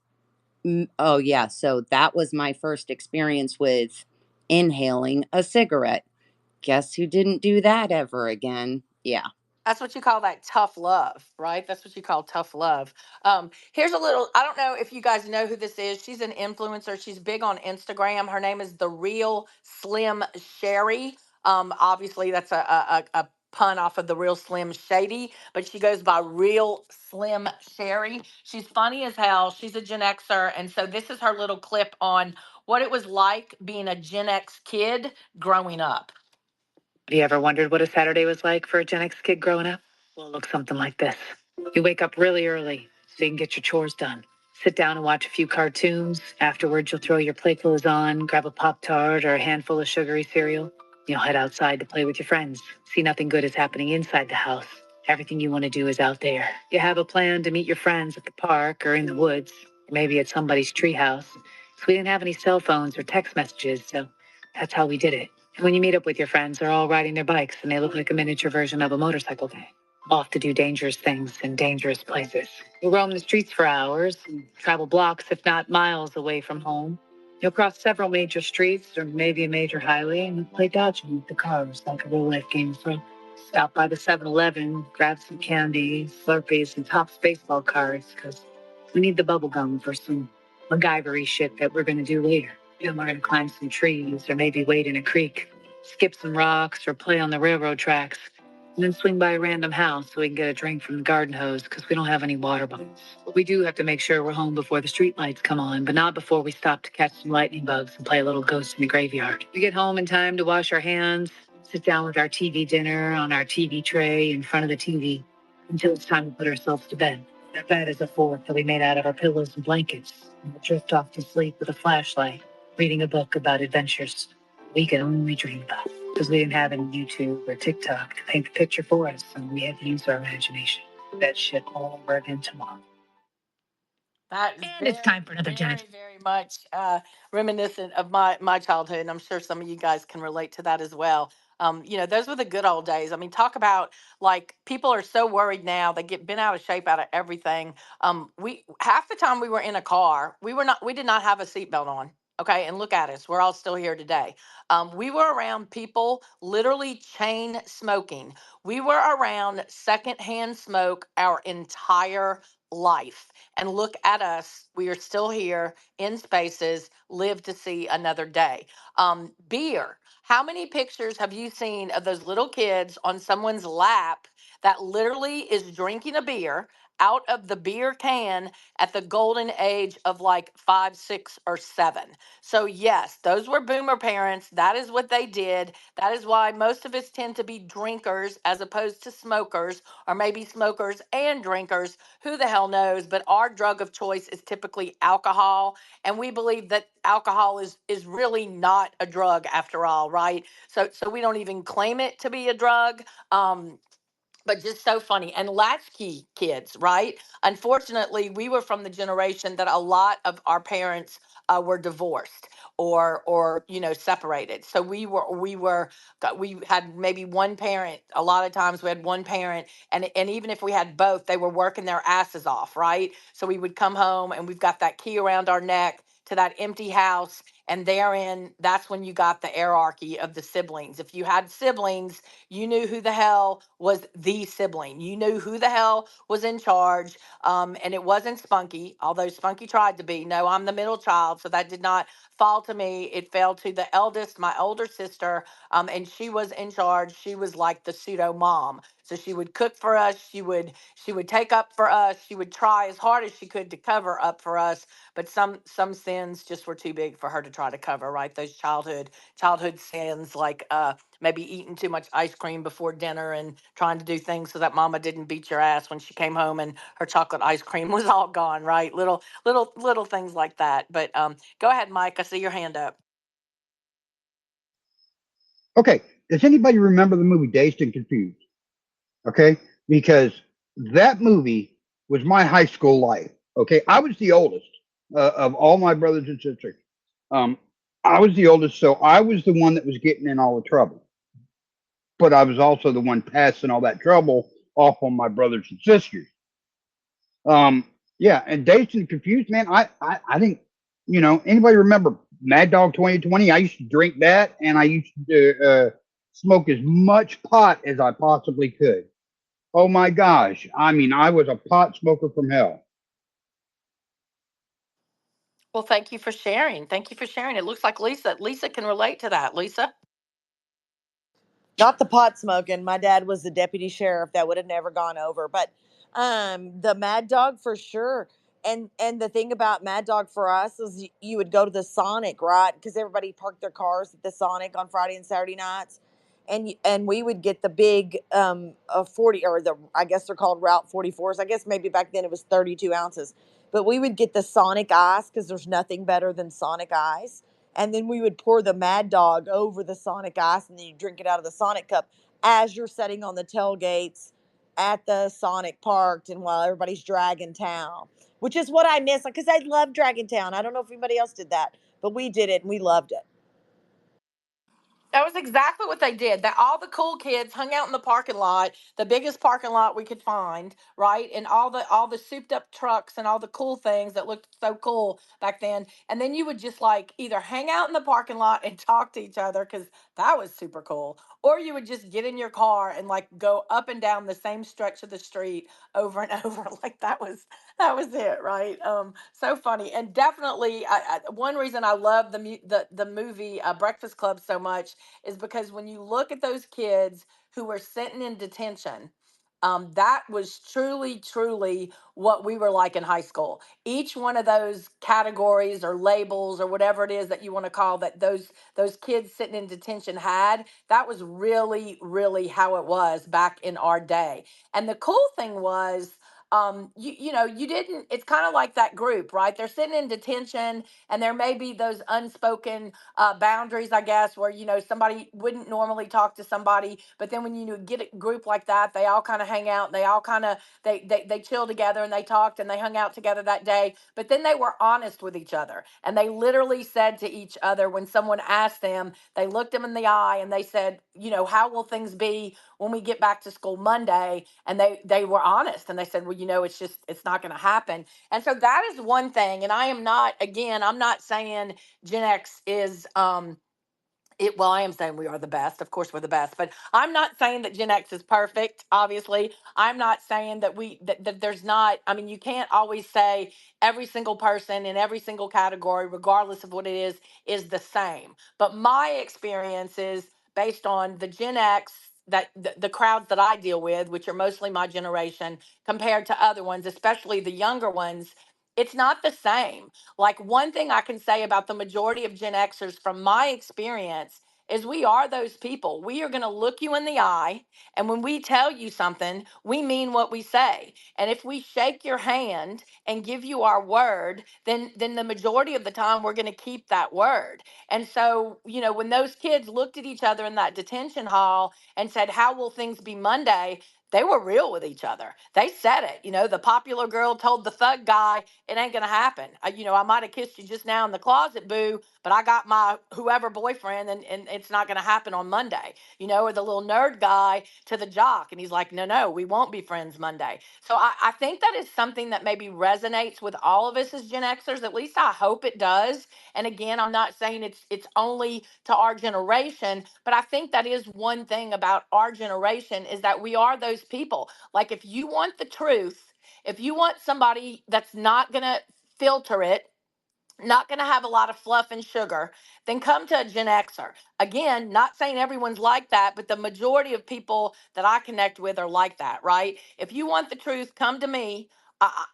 [SPEAKER 6] oh yeah, so that was my first experience with inhaling a cigarette. Guess who didn't do that ever again? Yeah.
[SPEAKER 1] That's what you call that tough love, right? That's what you call tough love. Here's a little, I don't know if you guys know who this is. She's an influencer. She's big on Instagram. Her name is The Real Slim Sherry. Obviously, that's a pun off of The Real Slim Shady, but she goes by Real Slim Sherry. She's funny as hell. She's a Gen Xer. And so this is her little clip on what it was like being a Gen X kid growing up. Have you ever wondered what a Saturday was like for a Gen X kid growing up? Well, it looks something like this. You wake up really early so you can get your chores done. Sit down and watch a few cartoons. Afterwards, you'll throw your play clothes on, grab a Pop Tart or a handful of sugary cereal. You'll head outside to play with your friends. See, nothing good is happening inside the house. Everything you want to do is out there. You have a plan to meet your friends at the park or in the woods, or maybe at somebody's treehouse. So we didn't have any cell phones or text messages, so that's how we did it. And when you meet up with your friends, they're all riding their bikes and they look like a miniature version of a motorcycle gang, off to do dangerous things in dangerous places. You'll roam the streets for hours and travel blocks, if not miles, away from home. You'll cross several major streets or maybe a major highway and you'll play dodgeball with the cars like a real life game of thrones. Stop by the 7-Eleven, grab some candy, Slurpees, and Topps baseball cards because we need the bubble gum for some MacGyvery shit that we're going to do later. We're going to climb some trees or maybe wade in a creek, skip some rocks or play on the railroad tracks, and then swing by a random house so we can get a drink from the garden hose because we don't have any water bottles. But we do have to make sure we're home before the street lights come on, but not before we stop to catch some lightning bugs and play a little ghost in the graveyard. We get home in time to wash our hands, sit down with our TV dinner on our TV tray in front of the TV until it's time to put ourselves to bed. That bed is a fort that we made out of our pillows and blankets, and we'll drift off to sleep with a flashlight, reading a book about adventures we could only dream about. Because we didn't have any YouTube or TikTok to paint the picture for us, and we had to use our imagination. That shit all over again tomorrow. That is and it's time for another Genesis. Very much reminiscent of my childhood, and I'm sure some of you guys can relate to that as well. Those were the good old days. I mean, talk about like people are so worried now. They get bent out of shape out of everything. We half the time we were in a car, we did not have a seatbelt on.
[SPEAKER 21] Okay, and look at us. We're all still here today. We were around people literally chain smoking. We were around secondhand smoke our entire life. And look at us. We are still here in spaces, live to see another day. Beer. How many pictures have you seen of those little kids on someone's lap that literally is drinking a beer out of the beer can at the golden age of like 5, 6, or 7? So, yes, those were boomer parents. That is what they did. That is why most of us tend to be drinkers as opposed to smokers, or maybe smokers and drinkers. Who the hell knows? But our drug of choice is typically alcohol. And we believe that alcohol is really not a drug after all, right? So we don't even claim it to be a drug. But just so funny. And latchkey kids, right? Unfortunately, we were from the generation that a lot of our parents were divorced or separated. So we had maybe one parent. A lot of times we had one parent, and even if we had both, they were working their asses off, right? So we would come home and we've got that key around our neck to that empty house, and therein, that's when you got the hierarchy of the siblings. If you had siblings, you knew who the hell was the sibling. You knew who the hell was in charge. And it wasn't Spunky, although Spunky tried to be. No, I'm the middle child, so that did not fall to me. It fell to the eldest, my older sister, and she was in charge. She was like the pseudo mom. So she would cook for us. She would take up for us. She would try as hard as she could to cover up for us. But some sins just were too big for her to try to cover. Right, those childhood sins like maybe eating too much ice cream before dinner and trying to do things so that mama didn't beat your ass when she came home and her chocolate ice cream was all gone, right? Little things like that. But go ahead, Mike. I see your hand up.
[SPEAKER 22] Okay, does anybody remember the movie Dazed and Confused? Okay, because that movie was my high school life. Okay, I was the oldest of all my brothers and sisters. Um, I was the oldest, so I was the one that was getting in all the trouble. But I was also the one passing all that trouble off on my brothers and sisters. Um, yeah, and Dazed and Confused, man, I think, anybody remember Mad Dog 2020? I used to drink that, and I used to smoke as much pot as I possibly could. Oh my gosh. I mean, I was a pot smoker from hell.
[SPEAKER 21] Well, thank you for sharing. Thank you for sharing. It looks like Lisa can relate to that. Lisa?
[SPEAKER 4] Not the pot smoking. My dad was the deputy sheriff. That would have never gone over. But the Mad Dog for sure. And the thing about Mad Dog for us is you would go to the Sonic, right? Because everybody parked their cars at the Sonic on Friday and Saturday nights. And we would get the big 40, or the, I guess they're called Route 44s. I guess maybe back then it was 32 ounces. But we would get the Sonic Ice because there's nothing better than Sonic Ice, and then we would pour the Mad Dog over the Sonic Ice, and then you drink it out of the Sonic cup as you're sitting on the tailgates at the Sonic Park, and while everybody's dragging town, which is what I miss, because I love Dragon Town. I don't know if anybody else did that, but we did it and we loved it.
[SPEAKER 21] That was exactly what they did. That all the cool kids hung out in the parking lot, the biggest parking lot we could find, right? And all the souped up trucks and all the cool things that looked so cool back then. And then you would just like either hang out in the parking lot and talk to each other because that was super cool, or you would just get in your car and like go up and down the same stretch of the street over and over. Like that was it, right? So funny. And definitely, one reason I love the movie Breakfast Club so much is because when you look at those kids who were sitting in detention, that was truly what we were like in high school. Each one of those categories or labels or whatever it is that you want to call that those kids sitting in detention had, that was really how it was back in our day. And the cool thing was, you didn't. It's kind of like that group, right? They're sitting in detention, and there may be those unspoken boundaries, I guess, where somebody wouldn't normally talk to somebody, but then when you get a group like that, they all kind of hang out, and they all kind of they chill together, and they talked and they hung out together that day. But then they were honest with each other, and they literally said to each other when someone asked them, they looked them in the eye and they said, how will things be when we get back to school Monday. And they were honest and they said, well, it's not going to happen. And so that is one thing. And I'm not saying Gen X is, I am saying we are the best. Of course, we're the best, but I'm not saying that Gen X is perfect. Obviously, I'm not saying that there's not. I mean, you can't always say every single person in every single category, regardless of what it is the same. But my experience is based on the Gen X, that the crowds that I deal with, which are mostly my generation, compared to other ones, especially the younger ones. It's not the same. Like, one thing I can say about the majority of Gen Xers from my experience is we are those people. We are going to look you in the eye. And when we tell you something, we mean what we say. And if we shake your hand and give you our word, then the majority of the time we're going to keep that word. And so, when those kids looked at each other in that detention hall and said, how will things be Monday? They were real with each other. They said it. The popular girl told the thug guy, it ain't gonna happen. I might have kissed you just now in the closet, boo, but I got my whoever boyfriend, and it's not gonna happen on Monday. Or the little nerd guy to the jock, and he's like, no, we won't be friends Monday. So I think that is something that maybe resonates with all of us as Gen Xers. At least I hope it does. And again, I'm not saying it's only to our generation, but I think that is one thing about our generation, is that we are those people. Like, if you want the truth, if you want somebody that's not going to filter it, not going to have a lot of fluff and sugar, then come to a Gen Xer. Again, not saying everyone's like that, but the majority of people that I connect with are like that, right? If you want the truth, come to me.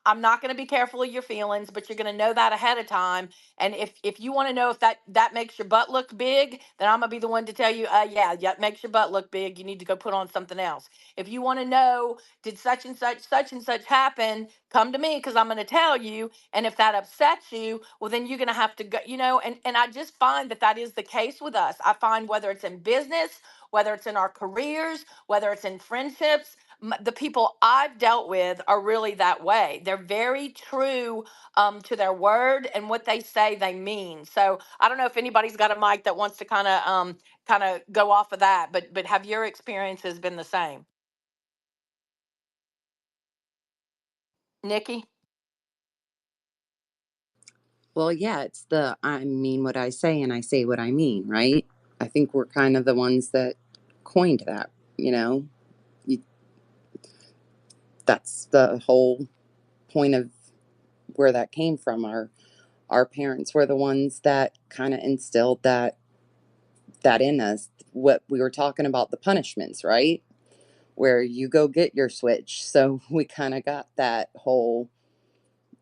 [SPEAKER 21] I'm not going to be careful of your feelings, but you're going to know that ahead of time. And if you want to know if that makes your butt look big, then I'm going to be the one to tell you, yeah, that makes your butt look big. You need to go put on something else. If you want to know, did such and such happen, come to me, because I'm going to tell you. And if that upsets you, well, then you're going to have to go, and I just find that is the case with us. I find, whether it's in business, whether it's in our careers, whether it's in friendships, the people I've dealt with are really that way. They're very true to their word, and what they say, they mean. So I don't know if anybody's got a mic that wants to kind of go off of that, but have your experiences been the same? Nikki?
[SPEAKER 6] Well, yeah, it's the I mean what I say and I say what I mean, right? I think we're kind of the ones that coined that, you know? You, that's the whole point of where that came from. Our parents were the ones that kind of instilled that in us. What we were talking about, the punishments, right? Where you go get your switch. So we kind of got that whole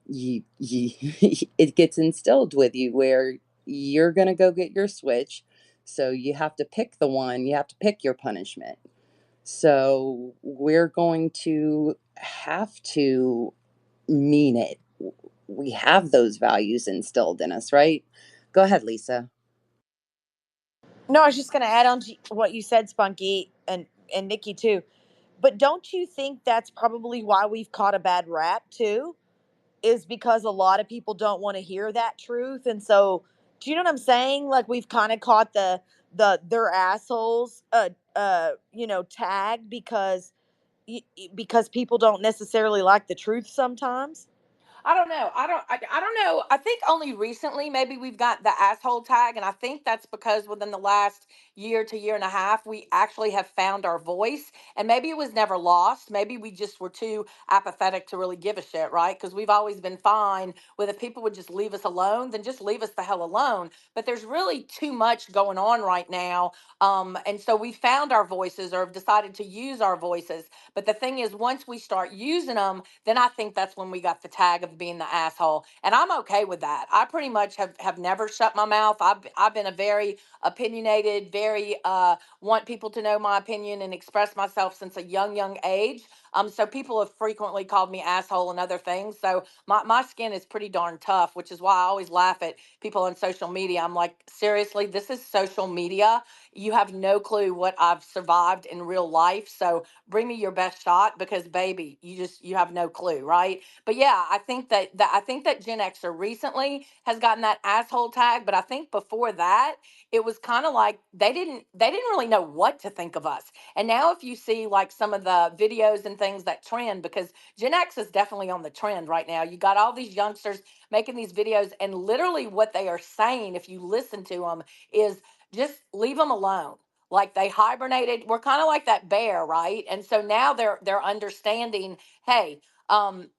[SPEAKER 6] you it gets instilled with you where you're going to go get your switch, so you have to pick the one, you have to pick your punishment. So we're going to have to mean it. We have those values instilled in us, right? Go ahead, Lisa.
[SPEAKER 4] No, I was just going to add on to what you said, Spunky, and Nikki too. But don't you think that's probably why we've caught a bad rap too? Is because a lot of people don't want to hear that truth, and so, do you know what I'm saying? Like, we've kind of caught they're assholes tag because people don't necessarily like the truth sometimes.
[SPEAKER 21] I don't know. I don't know. I think only recently maybe we've got the asshole tag, and I think that's because within the last year to year and a half we actually have found our voice, and maybe it was never lost. Maybe we just were too apathetic to really give a shit, right? Because we've always been fine with, if people would just leave us alone, then just leave us the hell alone. But there's really too much going on right now, and so we found our voices, or have decided to use our voices. But the thing is, once we start using them, then I think that's when we got the tag of being the asshole. And I'm okay with that. I pretty much have never shut my mouth. I've been a very opinionated, very want people to know my opinion and express myself since a young age. So people have frequently called me asshole and other things. So my skin is pretty darn tough, which is why I always laugh at people on social media. I'm like, seriously, this is social media. You have no clue what I've survived in real life. So bring me your best shot, because baby, you have no clue, right? But yeah, I think I think that Gen Xer recently has gotten that asshole tag, but I think before that it was kind of like they didn't really know what to think of us. And now if you see like some of the videos and things that trend, because Gen X is definitely on the trend right now. You got all these youngsters making these videos, and literally what they are saying, if you listen to them, is just leave them alone. Like they hibernated. We're kind of like that bear, right? And so now they're understanding, hey,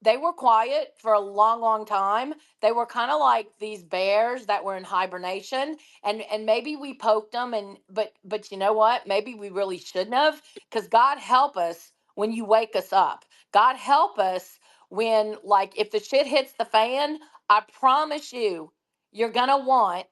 [SPEAKER 21] they were quiet for a long, long time. They were kind of like these bears that were in hibernation, and maybe we poked them, and but you know what? Maybe we really shouldn't have, because God help us when you wake us up. God help us when, like, if the shit hits the fan. I promise you, you're gonna want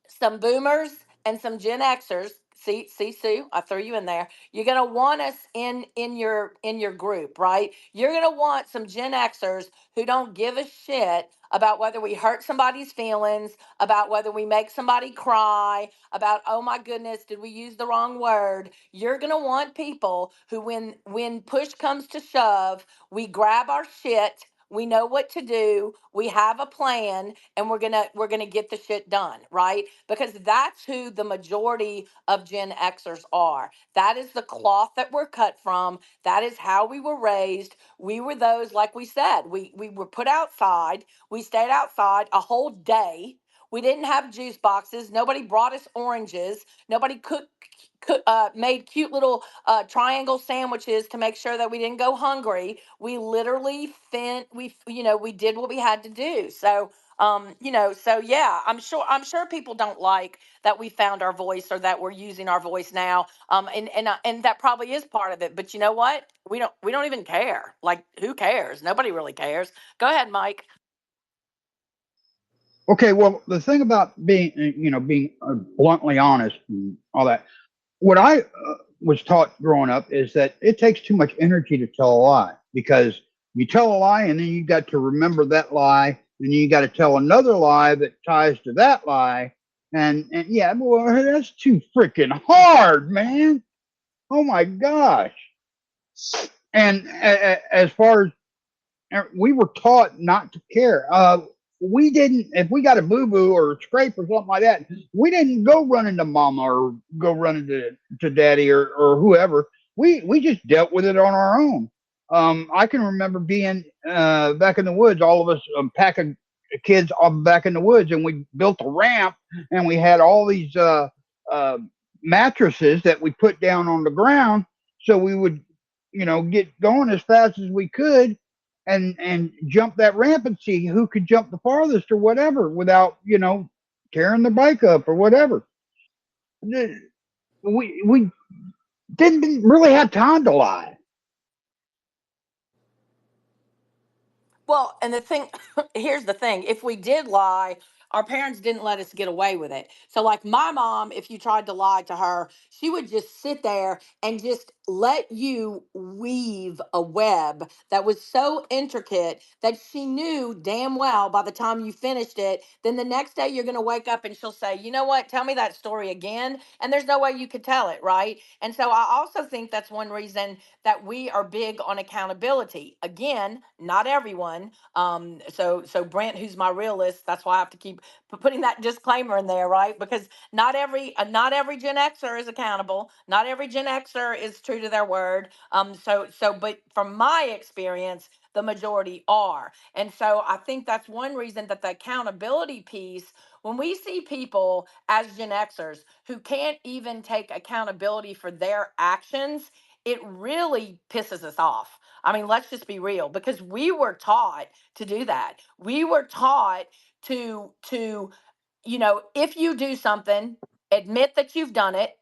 [SPEAKER 21] some boomers and some Gen Xers. See, Sue, I threw you in there. You're gonna want us in your group, right? You're gonna want some Gen Xers who don't give a shit about whether we hurt somebody's feelings, about whether we make somebody cry, about, oh my goodness, did we use the wrong word? You're gonna want people who, when push comes to shove, we grab our shit, we know what to do, we have a plan, and we're gonna get the shit done, right? Because that's who the majority of Gen Xers are. That is the cloth that we're cut from. That is how we were raised. We were those, like we said, we were put outside. We stayed outside a whole day. We didn't have juice boxes. Nobody brought us oranges. Nobody made cute little triangle sandwiches to make sure that we didn't go hungry. We literally we did what we had to do. So so yeah, I'm sure people don't like that we found our voice, or that we're using our voice now. And that probably is part of it. But you know what? We don't even care. Like, who cares? Nobody really cares. Go ahead, Mike.
[SPEAKER 22] Okay, well, the thing about being bluntly honest and all that, what I was taught growing up is that it takes too much energy to tell a lie, because you tell a lie and then you got to remember that lie, and you got to tell another lie that ties to that lie, and yeah, well, that's too freaking hard, man. Oh my gosh. And as far as we were taught not to care. We didn't, if we got a boo boo or a scrape or something like that, we didn't go running to mama or go running to daddy or whoever. We just dealt with it on our own. I can remember being back in the woods, all of us, pack of kids all back in the woods, and we built a ramp, and we had all these uh, mattresses that we put down on the ground, so we would, get going as fast as we could, and jump that ramp and see who could jump the farthest or whatever without, tearing the bike up or whatever. We didn't really have time to lie.
[SPEAKER 21] Well, and the thing, here's the thing. If we did lie, our parents didn't let us get away with it. So, like my mom, if you tried to lie to her, she would just sit there and just let you weave a web that was so intricate that she knew damn well by the time you finished it, then the next day you're going to wake up and she'll say, you know what, tell me that story again. And there's no way you could tell it, right? And so I also think that's one reason that we are big on accountability. Again, not everyone. So Brent, who's my realist, that's why I have to keep putting that disclaimer in there, right? Because not every Gen Xer is accountable. Not every Gen Xer is true to their word. But from my experience, the majority are. And so I think that's one reason that the accountability piece, when we see people as Gen Xers who can't even take accountability for their actions, it really pisses us off. I mean, let's just be real, because we were taught to do that. We were taught to if you do something, admit that you've done it,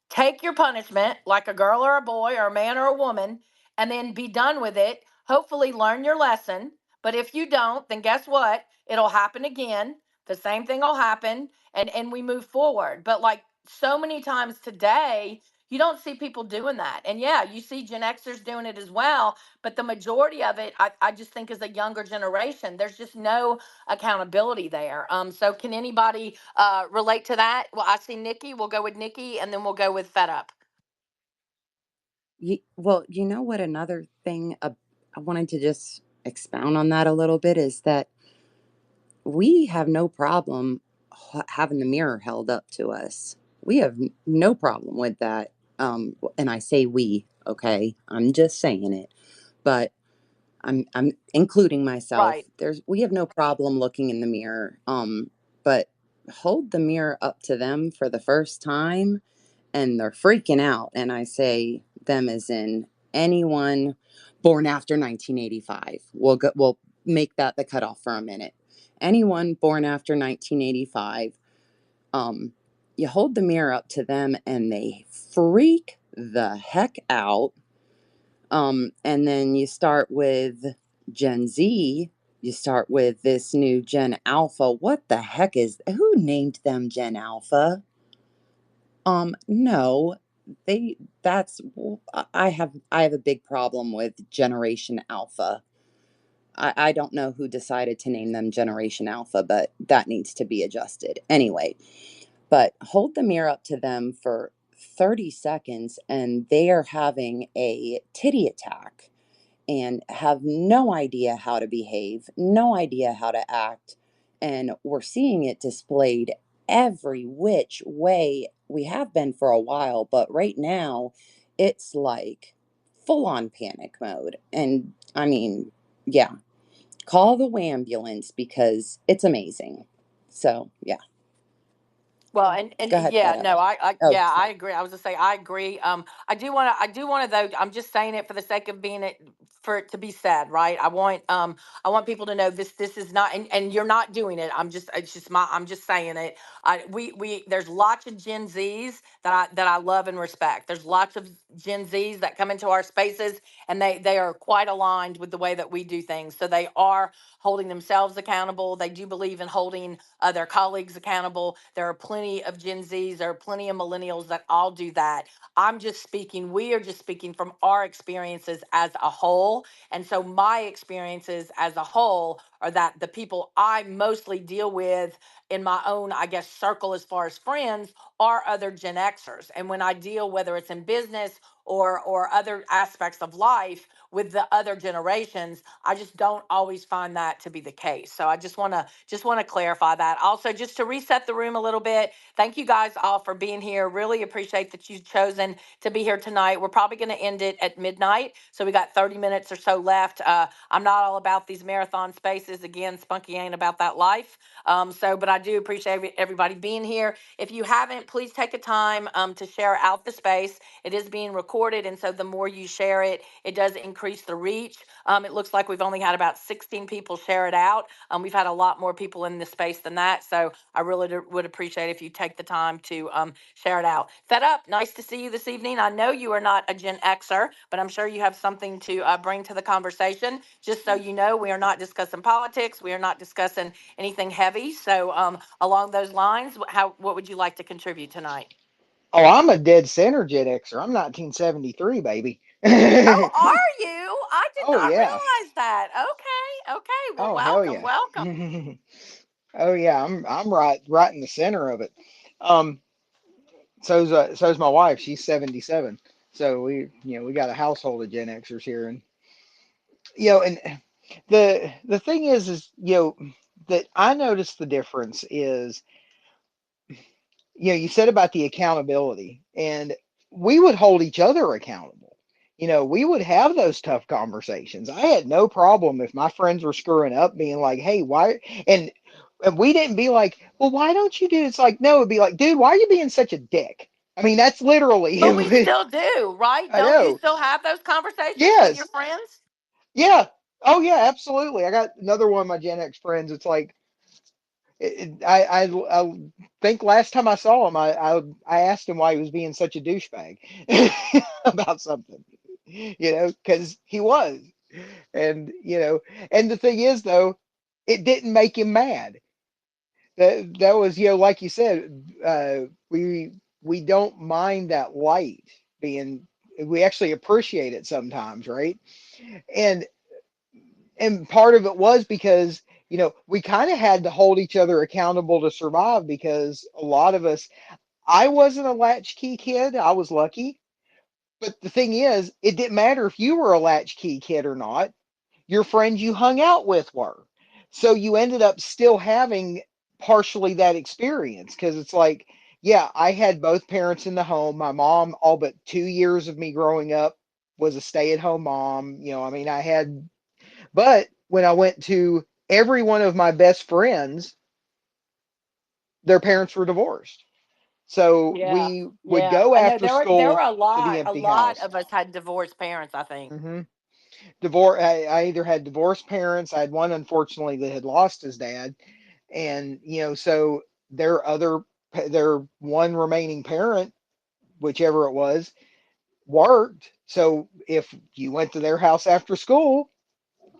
[SPEAKER 21] take your punishment like a girl or a boy or a man or a woman, and then be done with it. Hopefully learn your lesson. But if you don't, then guess what? It'll happen again. The same thing will happen, and we move forward. But like so many times today, you don't see people doing that. And yeah, you see Gen Xers doing it as well, but the majority of it, I just think, is a younger generation. There's just no accountability there. So can anybody relate to that? Well, I see Nikki. We'll go with Nikki, and then we'll go with Fed Up.
[SPEAKER 6] Well, you know what? Another thing I wanted to just expound on that a little bit is that we have no problem having the mirror held up to us. We have no problem with that. And I say we, okay? I'm just saying it. But I'm including myself.
[SPEAKER 21] Right.
[SPEAKER 6] We have no problem looking in the mirror. But hold the mirror up to them for the first time and they're freaking out. And I say them as in anyone born after 1985. We'll make that the cutoff for a minute. Anyone born after 1985, um, you hold the mirror up to them and they freak the heck out. And then you start with Gen Z. You start with this new Gen Alpha. What the heck who named them Gen Alpha? No, they that's I have a big problem with Generation Alpha. I don't know who decided to name them Generation Alpha, but that needs to be adjusted. Anyway, but hold the mirror up to them for 30 seconds and they are having a titty attack and have no idea how to behave, no idea how to act. And we're seeing it displayed every which way. We have been for a while, but right now it's like full on panic mode. And I mean, yeah, call the ambulance because it's amazing. So, yeah,
[SPEAKER 21] Well, and
[SPEAKER 6] go ahead,
[SPEAKER 21] yeah,
[SPEAKER 6] Meta.
[SPEAKER 21] no,
[SPEAKER 6] Oh,
[SPEAKER 21] yeah, I
[SPEAKER 6] sorry.
[SPEAKER 21] agree. I was gonna say I agree. I do want to though. I'm just saying it for the sake of being it for it to be said, right? I want people to know this is not, and you're not doing it. It's just I'm just saying it. There's lots of Gen Zs that I love and respect. There's lots of Gen Zs that come into our spaces, and they are quite aligned with the way that we do things. So they are holding themselves accountable. They do believe in holding their colleagues accountable. There are plenty of Gen Zs, there are plenty of millennials that all do that. We are just speaking from our experiences as a whole. And so my experiences as a whole are that the people I mostly deal with in my own, I guess, circle as far as friends are other Gen Xers. And when I deal, whether it's in business or other aspects of life with the other generations, I just don't always find that to be the case. So I just want to clarify that. Also, just to reset the room a little bit, thank you guys all for being here. Really appreciate that you've chosen to be here tonight. We're probably going to end it at midnight, so we got 30 minutes or so left. I'm not all about these marathon spaces. Again, Spunky ain't about that life. But I do appreciate everybody being here. If you haven't, please take a time to share out the space. It is being recorded, and so the more you share it, it does increase the reach. It looks like we've only had about 16 people share it out. We've had a lot more people in this space than that, so I really would appreciate if you take the time to share it out. Fed Up, nice to see you this evening. I know you are not a Gen Xer, but I'm sure you have something to bring to the conversation. Just so you know, we are not discussing politics. We are not discussing anything heavy. So along those lines, what would you like to contribute tonight?
[SPEAKER 7] Oh, I'm a dead center Gen Xer. I'm 1973, baby.
[SPEAKER 21] Oh, are you? I did
[SPEAKER 7] Oh
[SPEAKER 21] not
[SPEAKER 7] yeah.
[SPEAKER 21] realize that. Okay, okay. Well,
[SPEAKER 7] Oh hell
[SPEAKER 21] welcome,
[SPEAKER 7] yeah.
[SPEAKER 21] welcome.
[SPEAKER 7] Oh yeah. I'm right in the center of it. Um. So's my wife. She's 77. So we got a household of Gen Xers here, and and the thing is that I noticed the difference is you said about the accountability, and we would hold each other accountable. We would have those tough conversations. I had no problem if my friends were screwing up being like, hey, why? And we didn't be like, well, why don't you do it? It's like, no, it'd be like, dude, why are you being such a dick? I mean, that's literally
[SPEAKER 21] But we still do, right?
[SPEAKER 7] I
[SPEAKER 21] Don't you
[SPEAKER 7] know.
[SPEAKER 21] still have those conversations with your
[SPEAKER 7] Yes.
[SPEAKER 21] friends?
[SPEAKER 7] Yeah. Oh, yeah, absolutely. I got another one of my Gen X friends. It's like, I think last time I saw him, I asked him why he was being such a douchebag about something, because he was, and and the thing is though, it didn't make him mad. That was like you said, we don't mind that light being. We actually appreciate it sometimes, right? And part of it was because we kind of had to hold each other accountable to survive, because a lot of us, I wasn't a latchkey kid, I was lucky, but the thing is, it didn't matter if you were a latchkey kid or not. your friends you hung out with were. So you ended up still having partially that experience because it's like, yeah, I had both parents in the home. My mom, all but 2 years of me growing up, was a stay at home mom. I mean, I had, but when I went to every one of my best friends, their parents were divorced. So
[SPEAKER 21] Yeah,
[SPEAKER 7] we would
[SPEAKER 21] yeah.
[SPEAKER 7] go
[SPEAKER 21] I know
[SPEAKER 7] after
[SPEAKER 21] there were
[SPEAKER 7] school
[SPEAKER 21] a
[SPEAKER 7] to the
[SPEAKER 21] lot. A
[SPEAKER 7] empty
[SPEAKER 21] lot
[SPEAKER 7] house.
[SPEAKER 21] of us had divorced parents, I think.
[SPEAKER 7] Hmm. I either had divorced parents. I had one, unfortunately, that had lost his dad, and so their other, their one remaining parent, whichever it was, worked. So if you went to their house after school,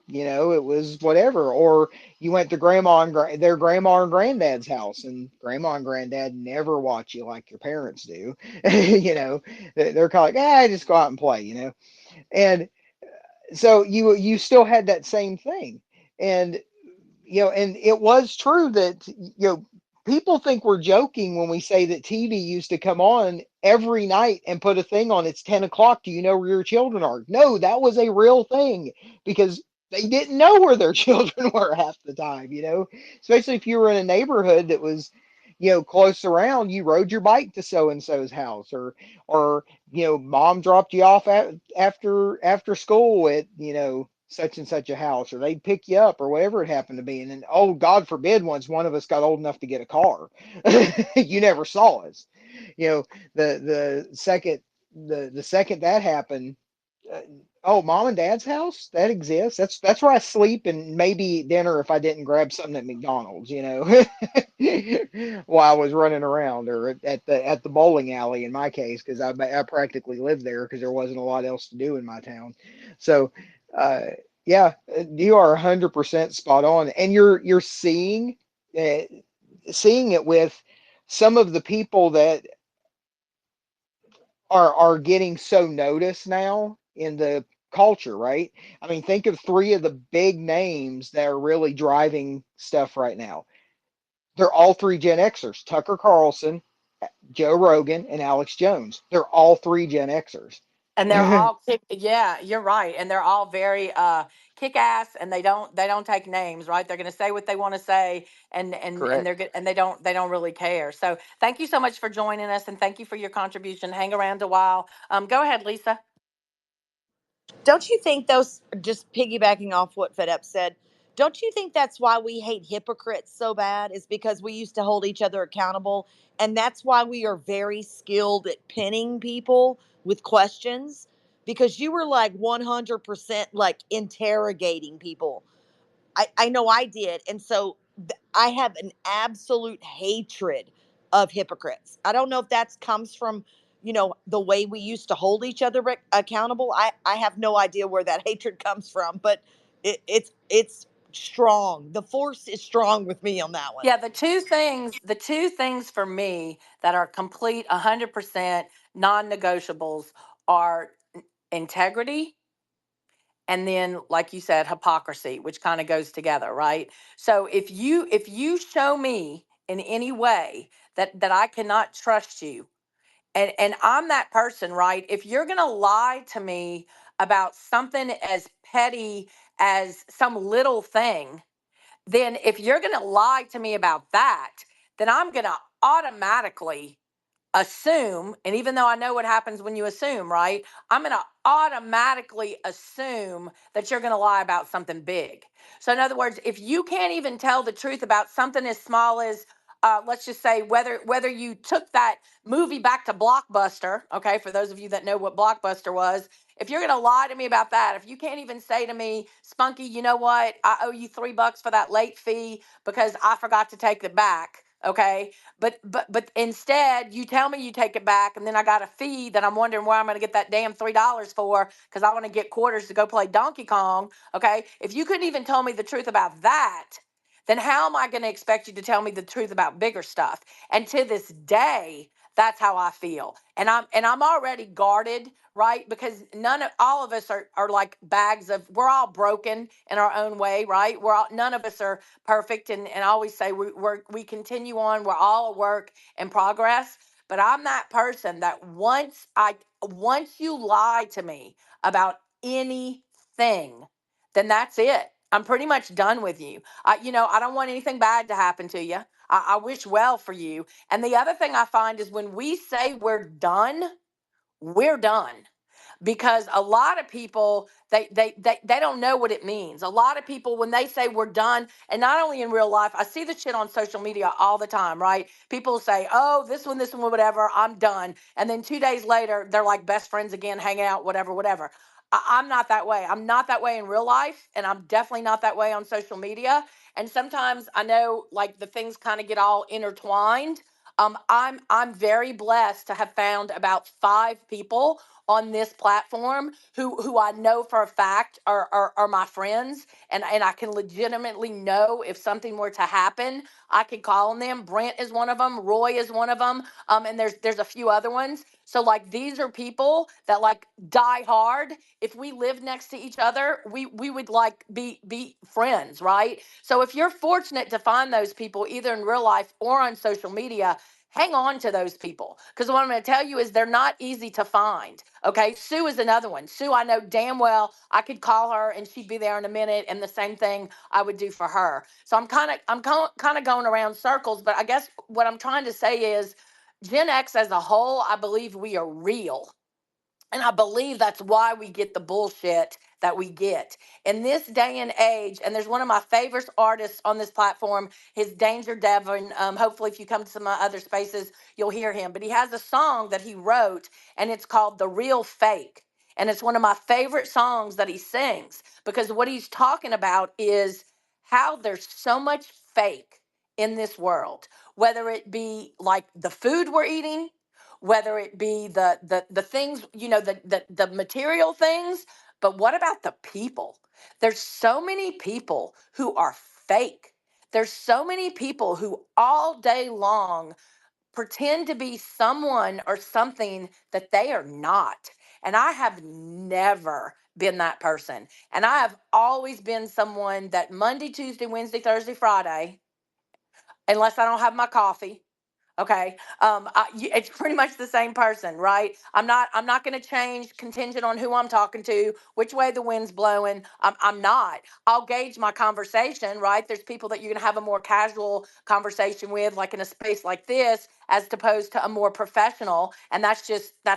[SPEAKER 7] it was whatever. Or you went to their grandma and granddad's house, and grandma and granddad never watch you like your parents do. They're kind of like, just go out and play. And so you still had that same thing. And and it was true that people think we're joking when we say that TV used to come on every night and put a thing on. It's 10 o'clock. Do you know where your children are? No, that was a real thing because they didn't know where their children were half the time. Especially if you were in a neighborhood that was close around. You rode your bike to so and so's house, or mom dropped you off after school at such and such a house, or they'd pick you up, or whatever it happened to be. And then, oh, God forbid, once one of us got old enough to get a car, you never saw us. You know, the second that happened, uh, oh, mom and dad's house that exists. That's where I sleep and maybe eat dinner if I didn't grab something at McDonald's. While I was running around, or at the bowling alley in my case, because I practically lived there because there wasn't a lot else to do in my town. So, uh, yeah, you are 100% spot on, and you're uh, seeing it with some of the people that are getting so noticed now in the culture, right? I mean, think of three of the big names that are really driving stuff right now. They're all three Gen Xers: Tucker Carlson, Joe Rogan, and Alex Jones. They're all three Gen Xers.
[SPEAKER 21] And they're all yeah, you're right. And they're all very kick ass, and they don't take names, right? They're going to say what they want to say, and
[SPEAKER 7] Correct.
[SPEAKER 21] they're good, and they don't really care. So thank you so much for joining us, and thank you for your contribution. Hang around a while. Go ahead, Lisa.
[SPEAKER 4] Don't you think those, just piggybacking off what FedUp said, don't you think that's why we hate hypocrites so bad? Is because we used to hold each other accountable. And that's why we are very skilled at pinning people with questions, because you were like 100% like interrogating people. I know I did. And so I have an absolute hatred of hypocrites. I don't know if that comes from, the way we used to hold each other accountable. I have no idea where that hatred comes from, but it's strong. The force is strong with me on that one.
[SPEAKER 21] Yeah, the two things for me that are complete 100% non-negotiables are integrity, and then, like you said, hypocrisy, which kind of goes together, right? So if you show me in any way that I cannot trust you, and I'm that person, right? If you're going to lie to me about something as petty as some little thing, then if you're going to lie to me about that, then I'm going to automatically assume, and even though I know what happens when you assume, right? I'm going to automatically assume that you're going to lie about something big. So, in other words, if you can't even tell the truth about something as small as, let's just say, whether you took that movie back to Blockbuster, okay, for those of you that know what Blockbuster was, if you're going to lie to me about that, if you can't even say to me, Spunky, you know what, I owe you $3 for that late fee because I forgot to take it back, okay, but instead you tell me you take it back, and then I got a fee that I'm wondering where I'm going to get that damn $3 for because I want to get quarters to go play Donkey Kong. Okay, if you couldn't even tell me the truth about that, then how am I going to expect you to tell me the truth about bigger stuff? And to this day, that's how I feel, and I'm already guarded, right? Because none of all of us are like bags of, we're all broken in our own way, right? None of us are perfect, and I always say we continue on. We're all a work in progress. But I'm that person that once you lie to me about anything, then that's it. I'm pretty much done with you. I don't want anything bad to happen to you. I wish well for you. And the other thing I find is when we say we're done, because a lot of people they don't know what it means. A lot of people, when they say we're done, and not only in real life, I see the shit on social media all the time, right? People say, oh, this one, whatever, I'm done, and then 2 days later they're like best friends again, hanging out, whatever. I'm not that way. I'm not that way in real life, and I'm definitely not that way on social media. And sometimes I know like the things kind of get all intertwined. I'm very blessed to have found about 5 people on this platform who I know for a fact are my friends, and I can legitimately know if something were to happen, I could call on them. Brent is one of them, Roy is one of them, and there's a few other ones. So like these are people that like die hard. If we lived next to each other, we would like be friends, right? So if you're fortunate to find those people either in real life or on social media, hang on to those people, because what I'm going to tell you is they're not easy to find. Okay, Sue is another one. Sue, I know damn well I could call her and she'd be there in a minute, and the same thing I would do for her. So I'm kind of going around circles, but I guess what I'm trying to say is Gen X as a whole, I believe we are real. And I believe that's why we get the bullshit that we get in this day and age. And there's one of my favorite artists on this platform, his Danger Devon. Hopefully, if you come to some of my other spaces, you'll hear him. But he has a song that he wrote, and it's called The Real Fake. And it's one of my favorite songs that he sings, because what he's talking about is how there's so much fake in this world, whether it be like the food we're eating, whether it be the things, the material things. But what about the people? There's so many people who are fake. There's so many people who all day long pretend to be someone or something that they are not. And I have never been that person. And I have always been someone that Monday, Tuesday, Wednesday, Thursday, Friday, unless I don't have my coffee. Okay. It's pretty much the same person, right? I'm not going to change contingent on who I'm talking to, which way the wind's blowing. I'm not. I'll gauge my conversation, right? There's people that you're going to have a more casual conversation with, like in a space like this, as opposed to a more professional. And that's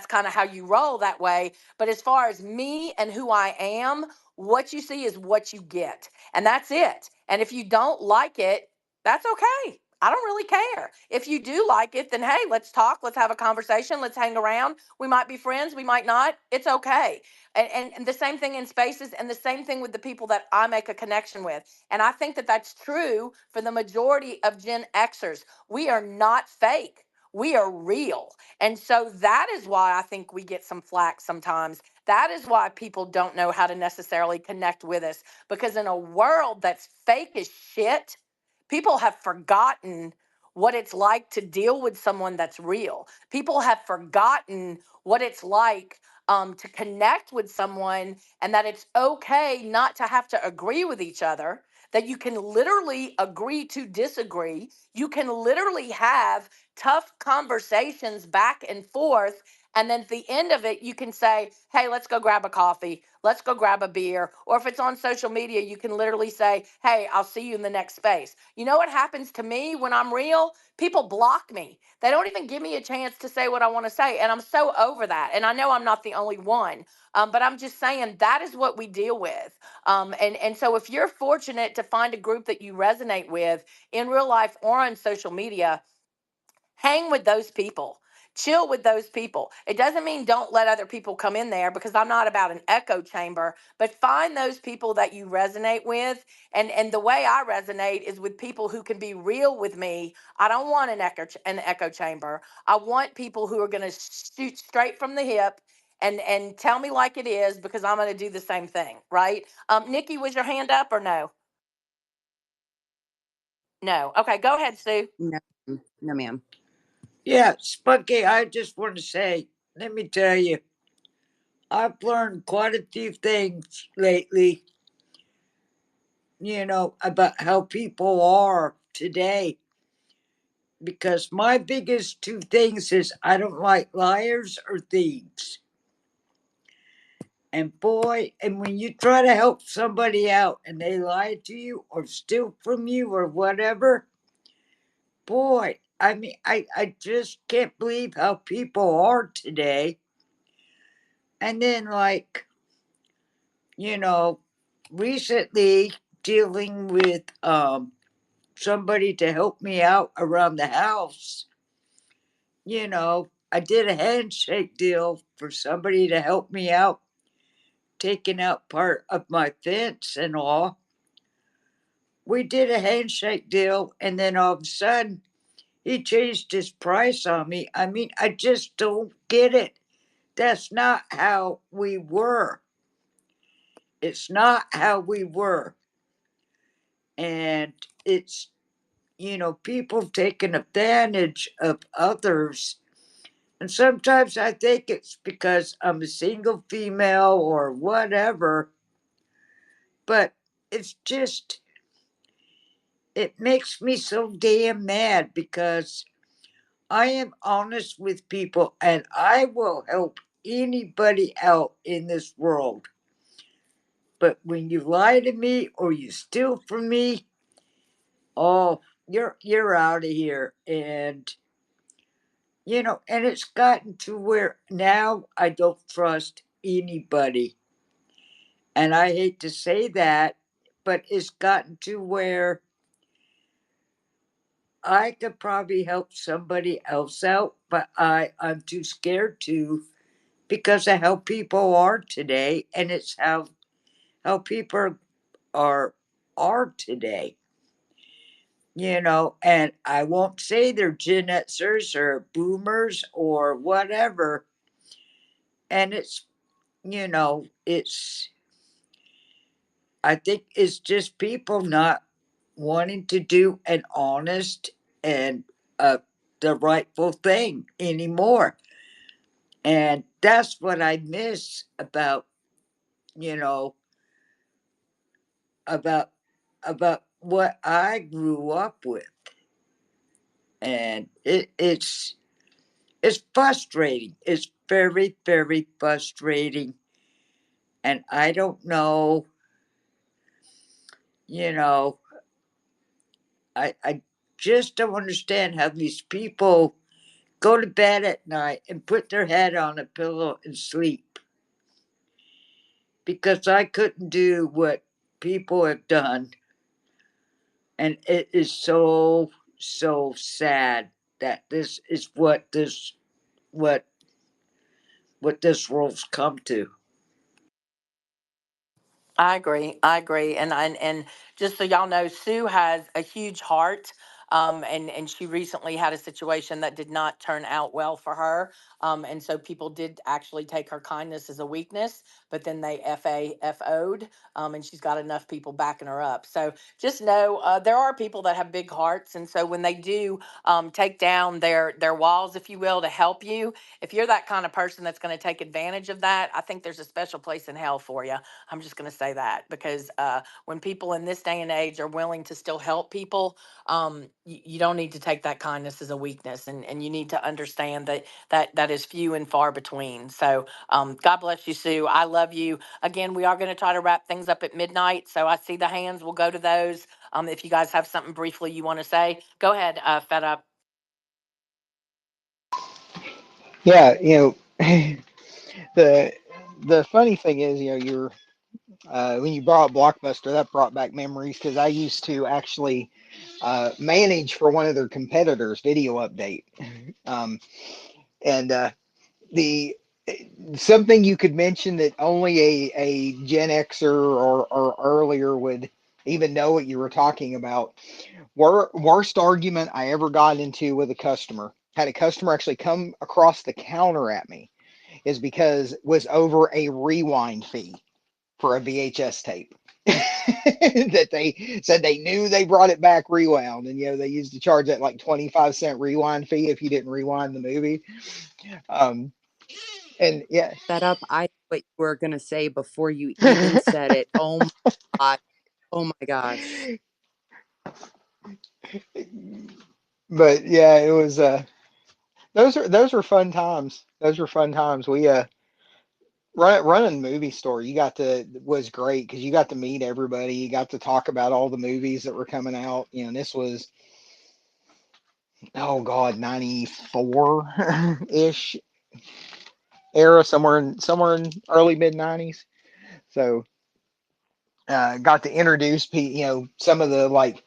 [SPEAKER 21] kind of how you roll that way. But as far as me and who I am, what you see is what you get. And that's it. And if you don't like it, that's okay. I don't really care. If you do like it, then hey, let's talk. Let's have a conversation. Let's hang around. We might be friends. We might not. It's okay. And the same thing in spaces, and the same thing with the people that I make a connection with. And I think that that's true for the majority of Gen Xers. We are not fake. We are real. And so that is why I think we get some flack sometimes. That is why people don't know how to necessarily connect with us, because in a world that's fake as shit, people have forgotten what it's like to deal with someone that's real. People have forgotten what it's like to connect with someone, and that it's okay not to have to agree with each other, that you can literally agree to disagree. You can literally have tough conversations back and forth. And then at the end of it, you can say, hey, let's go grab a coffee. Let's go grab a beer. Or if it's on social media, you can literally say, hey, I'll see you in the next space. You know what happens to me when I'm real? People block me. They don't even give me a chance to say what I want to say. And I'm so over that. And I know I'm not the only one. But I'm just saying that is what we deal with. And so if you're fortunate to find a group that you resonate with in real life or on social media, hang with those people, chill with those people. It doesn't mean don't let other people come in there, because I'm not about an echo chamber, but find those people that you resonate with. And the way I resonate is with people who can be real with me. I don't want an echo chamber. I want people who are going to shoot straight from the hip and tell me like it is, because I'm going to do the same thing, right? Nikki, was your hand up or no? No. Okay, go ahead, Sue.
[SPEAKER 6] No, no, ma'am.
[SPEAKER 5] Yeah, Spunky, I just want to say, let me tell you, I've learned quite a few things lately, about how people are today. Because my biggest two things is I don't like liars or thieves. And boy, and when you try to help somebody out and they lie to you or steal from you or whatever, boy, I mean, I just can't believe how people are today. And then, like, recently dealing with somebody to help me out around the house, I did a handshake deal for somebody to help me out, taking out part of my fence and all. We did a handshake deal, and then all of a sudden, he changed his price on me. I mean, I just don't get it. That's not how we were. It's not how we were. And it's, people taking advantage of others. And sometimes I think it's because I'm a single female or whatever. But it's just, it makes me so damn mad because I am honest with people and I will help anybody out in this world. But when you lie to me or you steal from me, oh, you're out of here. And and it's gotten to where now I don't trust anybody. And I hate to say that, but it's gotten to where I could probably help somebody else out, but I'm too scared to because of how people are today, and it's how people are today. And I won't say they're Gen Xers or boomers or whatever. And it's I think it's just people not wanting to do an honest and the rightful thing anymore. And that's what I miss about you know about about what I grew up with. And it's frustrating. It's very, very frustrating. And I don't know, you know, I just don't understand how these people go to bed at night and put their head on a pillow and sleep. Because I couldn't do what people have done. And it is so, so sad that this is what what this world's come to.
[SPEAKER 1] I agree. I agree. And just so y'all know, Sue has a huge heart. And she recently had a situation that did not turn out well for her. And so people did actually take her kindness as a weakness, but then they FO'd. And she's got enough people backing her up. So just know there are people that have big hearts. And so when they do take down their walls, if you will, to help you, if you're that kind of person that's going to take advantage of that, I think there's a special place in hell for you. I'm just going to say that because when people in this day and age are willing to still help people, you don't need to take that kindness as a weakness, and you need to understand that is few and far between. So God bless you, Sue. I love you. Again, we are going to try to wrap things up at midnight. So I see the hands. We'll go to those. If you guys have something briefly you want to say, go ahead, Fed Up.
[SPEAKER 7] Yeah, the the funny thing is, you're when you brought up Blockbuster, that brought back memories because I used to actually manage for one of their competitors, Video Update, um, and the something you could mention that only a Gen Xer or earlier would even know what you were talking about. Worst argument I ever got into with a customer, had a customer actually come across the counter at me, is because it was over a rewind fee for a VHS tape. That they said they knew they brought it back rewound, and they used to charge that like 25-cent rewind fee if you didn't rewind the movie. um and yeah.
[SPEAKER 6] That up. I knew what you were gonna say before you even said it. Oh my god. Oh my gosh.
[SPEAKER 7] But yeah, it was those were fun times. Those were fun times. We running movie store, you got to was great because you got to meet everybody. You got to talk about all the movies that were coming out. And this was, oh God, 94 ish era, somewhere in early mid 90s. So got to introduce some of the like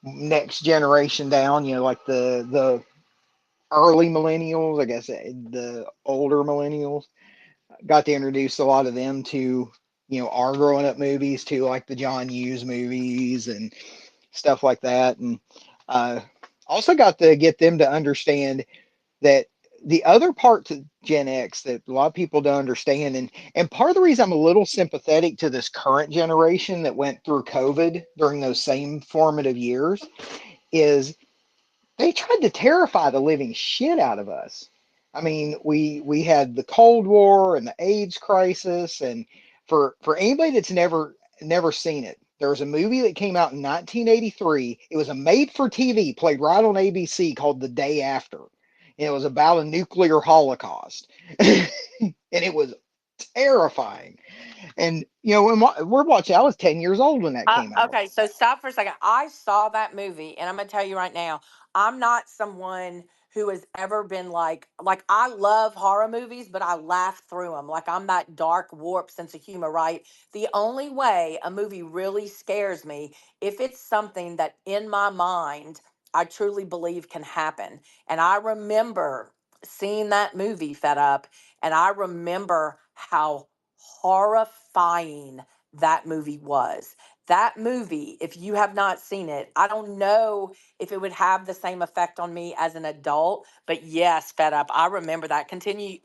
[SPEAKER 7] next generation down, like the early millennials, I guess the older millennials. Got to introduce a lot of them to our growing up movies too, like the John Hughes movies and stuff like that. And uh, also got to get them to understand that the other part to Gen X that a lot of people don't understand, and part of the reason I'm a little sympathetic to this current generation that went through COVID during those same formative years, is they tried to terrify the living shit out of us. I mean, we had the Cold War and the AIDS crisis, and for anybody that's never seen it, there was a movie that came out in 1983. It was a made-for-TV, played right on ABC, called The Day After. And it was about a nuclear holocaust, and it was terrifying. And when we're watching, I was 10 years old when that came out.
[SPEAKER 21] Okay, so stop for a second. I saw that movie, and I'm gonna tell you right now, I'm not someone who has ever been like I love horror movies, but I laugh through them. Like I'm that dark, warped sense of humor, right? The only way a movie really scares me if it's something that in my mind I truly believe can happen. And I remember seeing that movie Fed Up, and I remember how horrifying that movie was. That movie, if you have not seen it, I don't know if it would have the same effect on me as an adult, but yes, Fed Up, I remember that. Continue.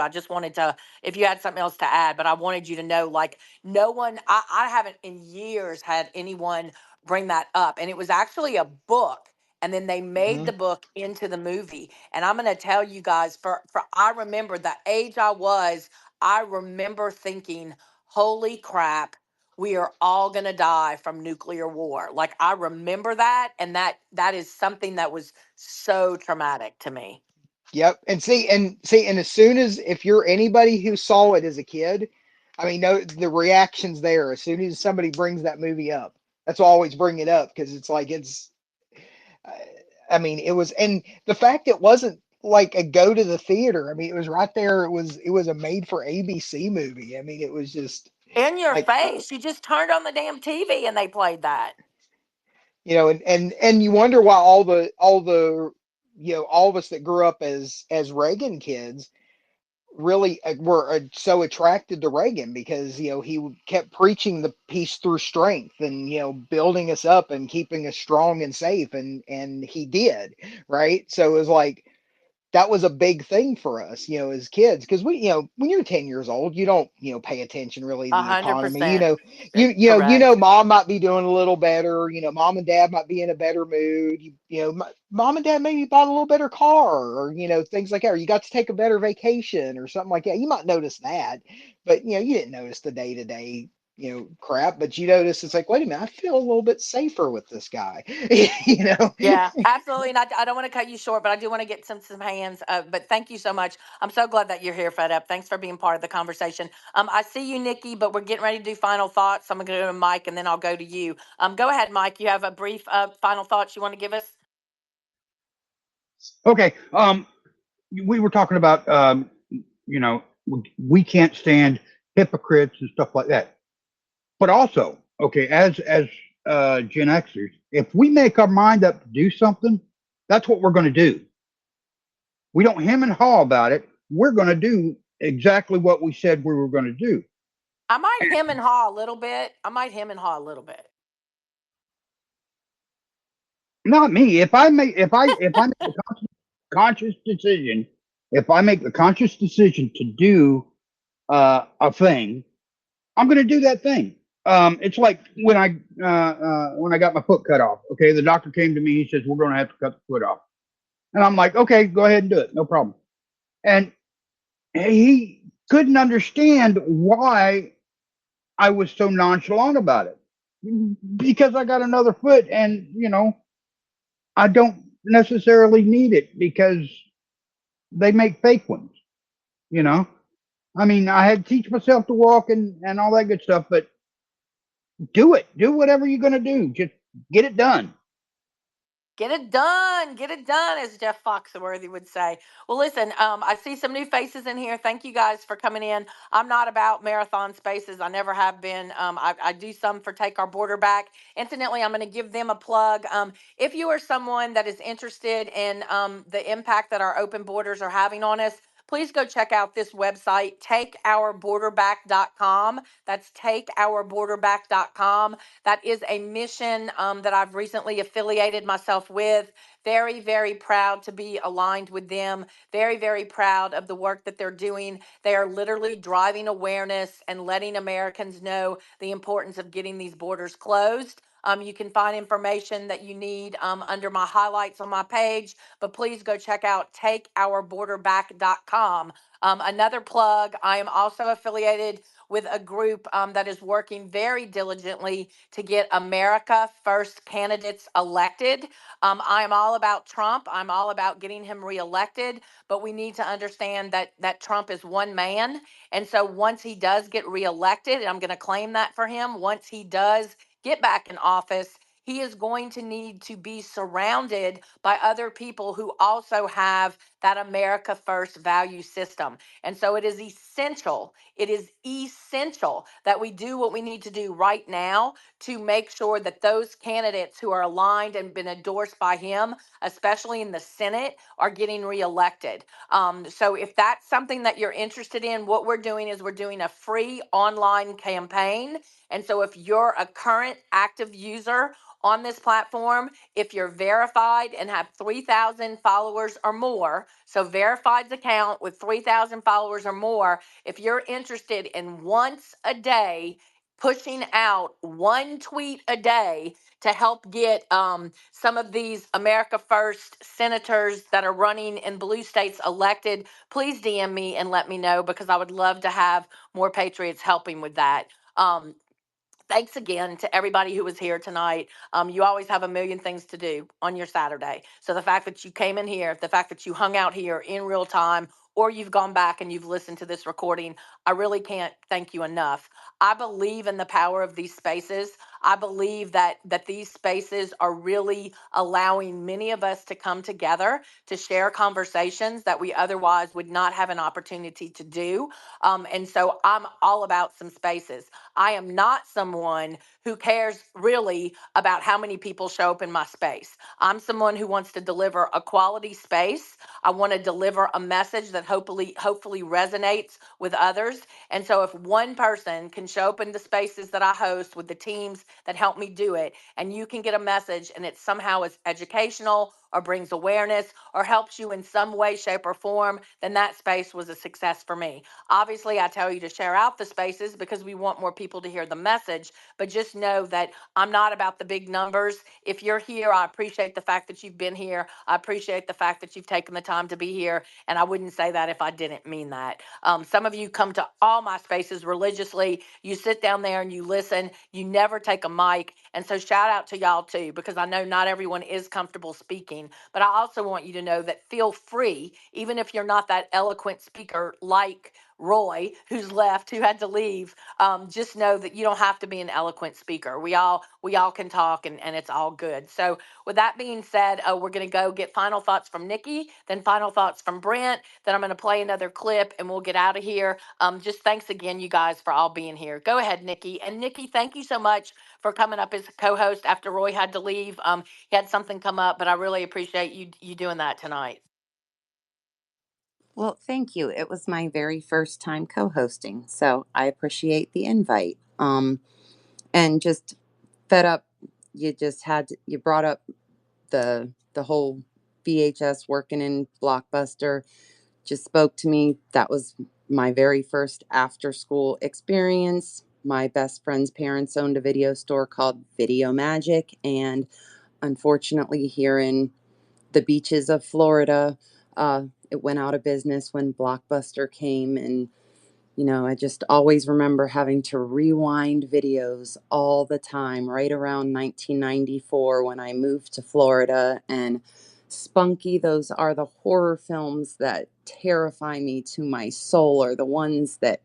[SPEAKER 21] I just wanted to, if you had something else to add, but I wanted you to know, like, no one, I haven't in years had anyone bring that up. And it was actually a book. And then they made
[SPEAKER 7] Hmm.
[SPEAKER 21] the book into the movie. And I'm going to tell you guys, for I remember the age I was, I remember thinking, holy crap, we are all going to die from nuclear war. Like I remember that, and that is something that was so traumatic to me.
[SPEAKER 7] Yep. And as soon as, if you're anybody who saw it as a kid, I mean, no, the reactions there as soon as somebody brings that movie up. That's why I always bring it up because it's like uh, I mean, it was, and the fact it wasn't like a go to the theater. I mean, it was right there. It was a made for ABC movie. I mean, it was just
[SPEAKER 21] In your
[SPEAKER 7] like,
[SPEAKER 21] face, you just turned on the damn TV and they played that.
[SPEAKER 7] and you wonder why all the all of us that grew up as Reagan kids really were so attracted to Reagan because he kept preaching the peace through strength and building us up and keeping us strong and safe, and he did, right? So it was like that was a big thing for us, as kids, because when you're 10 years old, you don't, pay attention really to
[SPEAKER 21] A
[SPEAKER 7] the
[SPEAKER 21] hundred
[SPEAKER 7] economy.
[SPEAKER 21] percent
[SPEAKER 7] You know,
[SPEAKER 21] correct.
[SPEAKER 7] mom might be doing a little better. Mom and dad might be in a better mood. Mom and dad maybe bought a little better car, or things like that. Or you got to take a better vacation or something like that. You might notice that, but you didn't notice the day to day crap. But you notice it's like, wait a minute, I feel a little bit safer with this guy. you know.
[SPEAKER 21] Yeah, absolutely. And I don't want to cut you short, but I do want to get some hands. But thank you so much. I'm so glad that you're here, Fed Up. Thanks for being part of the conversation. I see you, Nikki, but we're getting ready to do final thoughts. I'm going to go to Mike and then I'll go to you. Go ahead, Mike. You have a brief final thoughts you want to give us?
[SPEAKER 22] Okay. We were talking about we can't stand hypocrites and stuff like that. But also, okay, as Gen Xers, if we make our mind up to do something, that's what we're going to do. We don't hem and haw about it. We're going to do exactly what we said we were going to do.
[SPEAKER 21] I might hem and haw a little bit. I might hem and haw a little bit.
[SPEAKER 22] Not me. If I make the conscious decision, if I make the conscious decision to do a thing, I'm going to do that thing. It's like when I got my foot cut off. Okay, the doctor came to me. He says we're going to have to cut the foot off, and I'm like, okay, go ahead and do it, no problem. And he couldn't understand why I was so nonchalant about it because I got another foot, and I don't necessarily need it because they make fake ones, you know. I mean, I had to teach myself to walk and all that good stuff, but do it. Do whatever you're going to do. Just get it done.
[SPEAKER 1] Get it done, as Jeff Foxworthy would say. Well, listen, I see some new faces in here. Thank you guys for coming in. I'm not about marathon spaces. I never have been. I do some for Take Our Border Back. Incidentally, I'm going to give them a plug. If you are someone that is interested in the impact that our open borders are having on us, please go check out this website, takeourborderback.com. That's takeourborderback.com. That is a mission that I've recently affiliated myself with. Very, very proud to be aligned with them. Very, very proud of the work that they're doing. They are literally driving awareness and letting Americans know the importance of getting these borders closed. You can find information that you need under my highlights on my page, but please go check out takeourborderback.com. Another plug, I am also affiliated with a group that is working very diligently to get America First candidates elected. I am all about Trump. I'm all about getting him reelected, but we need to understand that Trump is one man. And so once he does get reelected, and I'm going to claim that for him, once he does get back in office, he is going to need to be surrounded by other people who also have that America First value system. And so it is essential that we do what we need to do right now to make sure that those candidates who are aligned and been endorsed by him, especially in the Senate, are getting reelected. So if that's something that you're interested in, what we're doing is we're doing a free online campaign. And so if you're a current active user on this platform, if you're verified and have 3,000 followers or more, so verified account with 3,000 followers or more, if you're interested in once a day pushing out one tweet a day to help get some of these America First senators that are running in blue states elected, please DM me and let me know, because I would love to have more patriots helping with that. Thanks again to everybody who was here tonight. You always have a million things to do on your Saturday. So the fact that you came in here, the fact that you hung out here in real time, or you've gone back and you've listened to this recording, I really can't thank you enough. I believe in the power of these spaces. I believe that these spaces are really allowing many of us to come together to share conversations that we otherwise would not have an opportunity to do. And so I'm all about some spaces. I am not someone who cares really about how many people show up in my space. I'm someone who wants to deliver a quality space. I want to deliver a message that hopefully resonates with others. And so if one person can show up in the spaces that I host with the teams that help me do it, and you can get a message and it somehow is educational or brings awareness or helps you in some way, shape, or form, then that space was a success for me. Obviously, I tell you to share out the spaces because we want more people to hear the message, but just know that I'm not about the big numbers. If you're here, I appreciate the fact that you've been here. I appreciate the fact that you've taken the time to be here, and I wouldn't say that if I didn't mean that. Some of you come to all my spaces religiously. You sit down there and you listen. You never take a mic, and so shout out to y'all too, because I know not everyone is comfortable speaking, but I also want you to know that feel free, even if you're not that eloquent speaker like Roy, who's left, who had to leave. Just know that you don't have to be an eloquent speaker. We all can talk, and it's all good. So with that being said, we're going to go get final thoughts from Nikki, then final thoughts from Brent. Then I'm going to play another clip, and we'll get out of here. Just thanks again, you guys, for all being here. Go ahead, Nikki. And Nikki, thank you so much for coming up as a co-host after Roy had to leave. He had something come up, but I really appreciate you doing that tonight.
[SPEAKER 6] Well, thank you. It was my very first time co-hosting, so I appreciate the invite. And just fed up. You brought up the whole VHS working in Blockbuster. Just spoke to me. That was my very first after school experience. My best friend's parents owned a video store called Video Magic, and unfortunately, here in the beaches of Florida, it went out of business when Blockbuster came. And I just always remember having to rewind videos all the time, right around 1994 when I moved to Florida. And Spunky, those are the horror films that terrify me to my soul are the ones that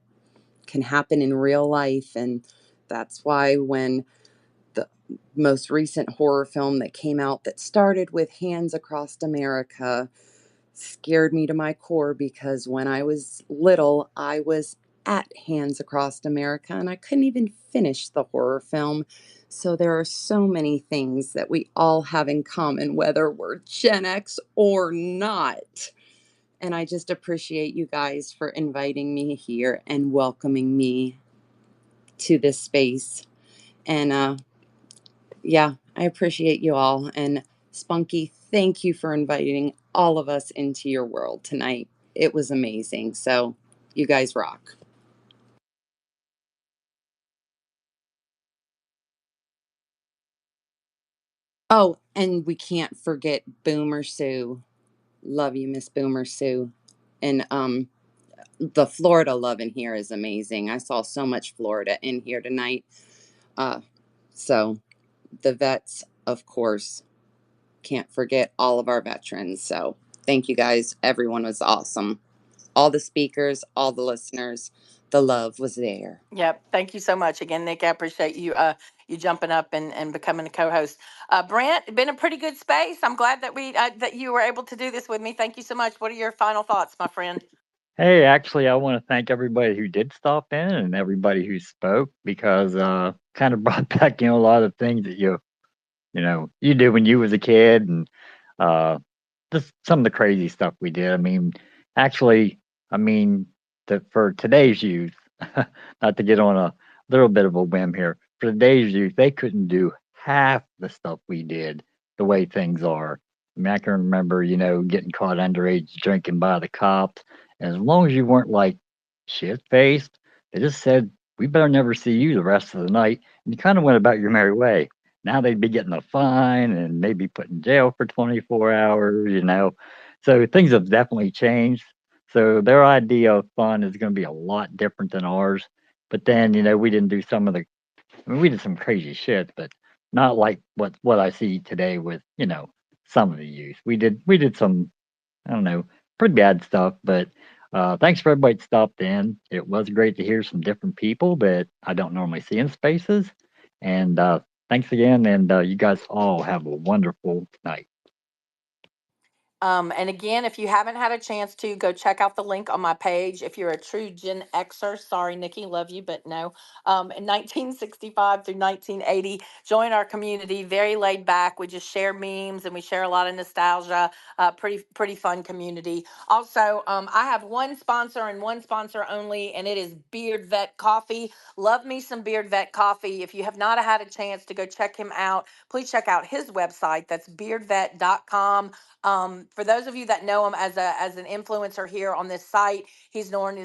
[SPEAKER 6] can happen in real life. And that's why when the most recent horror film that came out that started with Hands Across America scared me to my core, because when I was little, I was at Hands Across America and I couldn't even finish the horror film. So there are so many things that we all have in common, whether we're Gen X or not. And I just appreciate you guys for inviting me here and welcoming me to this space. And yeah, I appreciate you all. And Spunky, thank you for inviting all of us into your world tonight. It was amazing. So you guys rock. Oh, and we can't forget Boomer Sue. Love you, Miss Boomer Sue. And the Florida love in here is amazing. I saw so much Florida in here tonight. Uh, so the vets, of course, can't forget all of our veterans. So thank you guys. Everyone was awesome. All the speakers, all the listeners, the love was there.
[SPEAKER 21] Yep. Thank you so much again, Nick. I appreciate you you jumping up and becoming a co-host. Brent, been a pretty good space. I'm glad that we that you were able to do this with me. Thank you so much. What are your final thoughts, my friend?
[SPEAKER 2] Hey, actually, I want to thank everybody who did stop in and everybody who spoke because kind of brought back a lot of things that you did when you was a kid and uh, just some of the crazy stuff we did. I mean, actually, I mean, for today's youth, not to get on a little bit of a whim here, for today's youth, they couldn't do half the stuff we did the way things are. I mean, I can remember, getting caught underage drinking by the cops. And as long as you weren't like shit faced, they just said, we better never see you the rest of the night. And you kind of went about your merry way. Now they'd be getting a fine and maybe put in jail for 24 hours. So things have definitely changed. So their idea of fun is going to be a lot different than ours. But then, we didn't do we did some crazy shit, but not like what I see today with, some of the youth. We did some, I don't know, pretty bad stuff, but thanks for everybody that stopped in. It was great to hear some different people that I don't normally see in spaces. And thanks again, and you guys all have a wonderful night.
[SPEAKER 21] And again, if you haven't had a chance to go check out the link on my page, if you're a true Gen Xer, sorry, Nikki, love you, but no. In 1965 through 1980, join our community. Very laid back. We just share memes and we share a lot of nostalgia. Pretty fun community. Also, I have one sponsor and one sponsor only, and it is Beard Vet Coffee. Love me some Beard Vet Coffee. If you have not had a chance to go check him out, please check out his website. That's beardvet.com. For those of you that know him as an influencer here on this site, he's known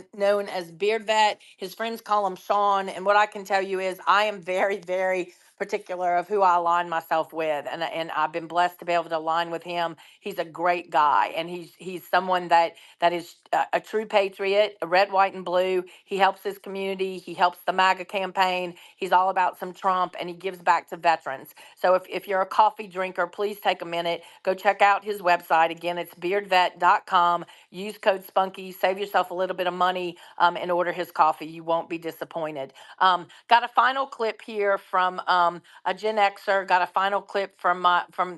[SPEAKER 21] as Beard Vet. His friends call him Sean. And what I can tell you is I am very, very particular of who I align myself with. And I've been blessed to be able to align with him. He's a great guy. And he's someone that is a true patriot, a red, white, and blue. He helps his community. He helps the MAGA campaign. He's all about some Trump, and he gives back to veterans. So if you're a coffee drinker, please take a minute. Go check out his website. Again, it's beardvet.com. Use code Spunky. Save yourself a little bit of money and order his coffee. You won't be disappointed. Got a final clip here from a Gen Xer. Got a final clip from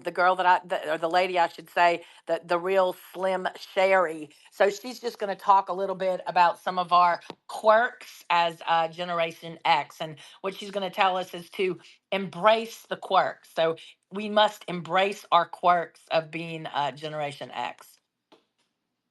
[SPEAKER 21] the girl or the lady, I should say, the real Slim Sherry. So she's just going to talk a little bit about some of our quirks as Generation X. And what she's going to tell us is to embrace the quirks. So we must embrace our quirks of being Generation X.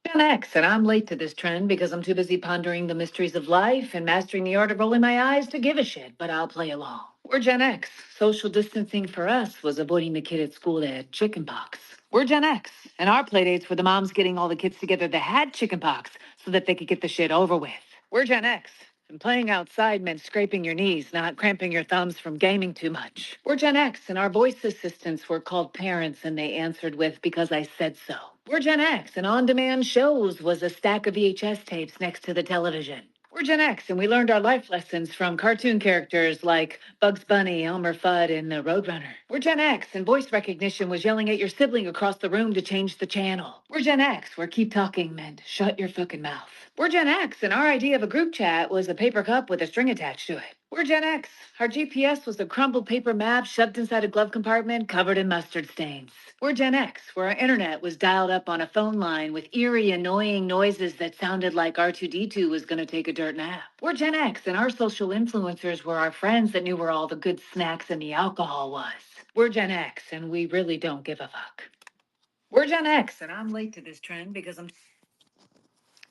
[SPEAKER 21] Gen X, and I'm late to this trend because I'm too busy pondering the mysteries of life and mastering the art of rolling my eyes to give a shit, but I'll play along. We're Gen X. Social distancing for us was avoiding the kid at school that had chickenpox. We're Gen X, and our playdates were the moms getting all the kids together that had chickenpox so that they could get the shit over with. We're Gen X. And playing outside meant scraping your knees, not cramping your thumbs from gaming too much. We're Gen X, and our voice assistants were called parents, and they answered with, because I said so. We're Gen X, and on-demand shows was a stack of VHS tapes next to the television.
[SPEAKER 9] We're Gen X, and we learned our life lessons from cartoon characters like Bugs Bunny, Elmer Fudd, and the Roadrunner. We're Gen X, and voice recognition was yelling at your sibling across the room to change the channel. We're Gen X, where keep talking meant shut your fucking mouth. We're Gen X, and our idea of a group chat was a paper cup with a string attached to it. We're Gen X. Our GPS was a crumpled paper map shoved inside a glove compartment covered in mustard stains. We're Gen X, where our internet was dialed up on a phone line with eerie, annoying noises that sounded like R2D2 was going to take a dirt nap. We're Gen X, and our social influencers were our friends that knew where all the good snacks and the alcohol was. We're Gen X, and we really don't give a fuck. We're Gen X, and I'm late to this trend because I'm...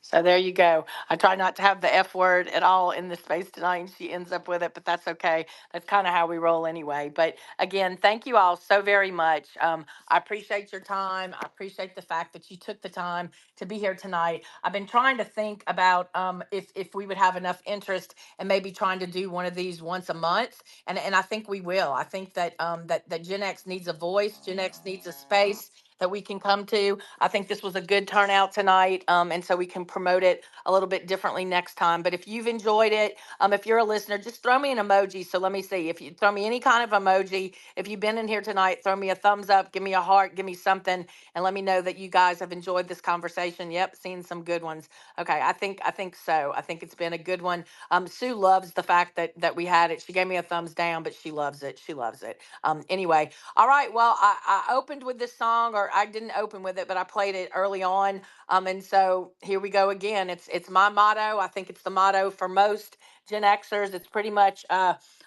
[SPEAKER 21] So there you go. I try not to have the F word at all in the space tonight, and she ends up with it, but that's okay. That's kind of how we roll anyway. But again, thank you all so very much. I appreciate your time. I appreciate the fact that you took the time to be here tonight. I've been trying to think about if we would have enough interest and maybe trying to do one of these once a month, and I think we will. I think that that Gen X needs a voice. Gen X needs a space that we can come to. I think this was a good turnout tonight, and so we can promote it a little bit differently next time. But if you've enjoyed it, if you're a listener, just throw me an emoji. So let me see. If you throw me any kind of emoji, if you've been in here tonight, throw me a thumbs up, give me a heart, give me something, and let me know that you guys have enjoyed this conversation. Yep, seen some good ones. Okay, I think so. I think it's been a good one. Sue loves the fact that we had it. She gave me a thumbs down, but she loves it. She loves it. Anyway, all right. Well, I opened with this song, or I didn't open with it, but I played it early on. And so here we go again. It's my motto. I think it's the motto for most Gen Xers. It's pretty much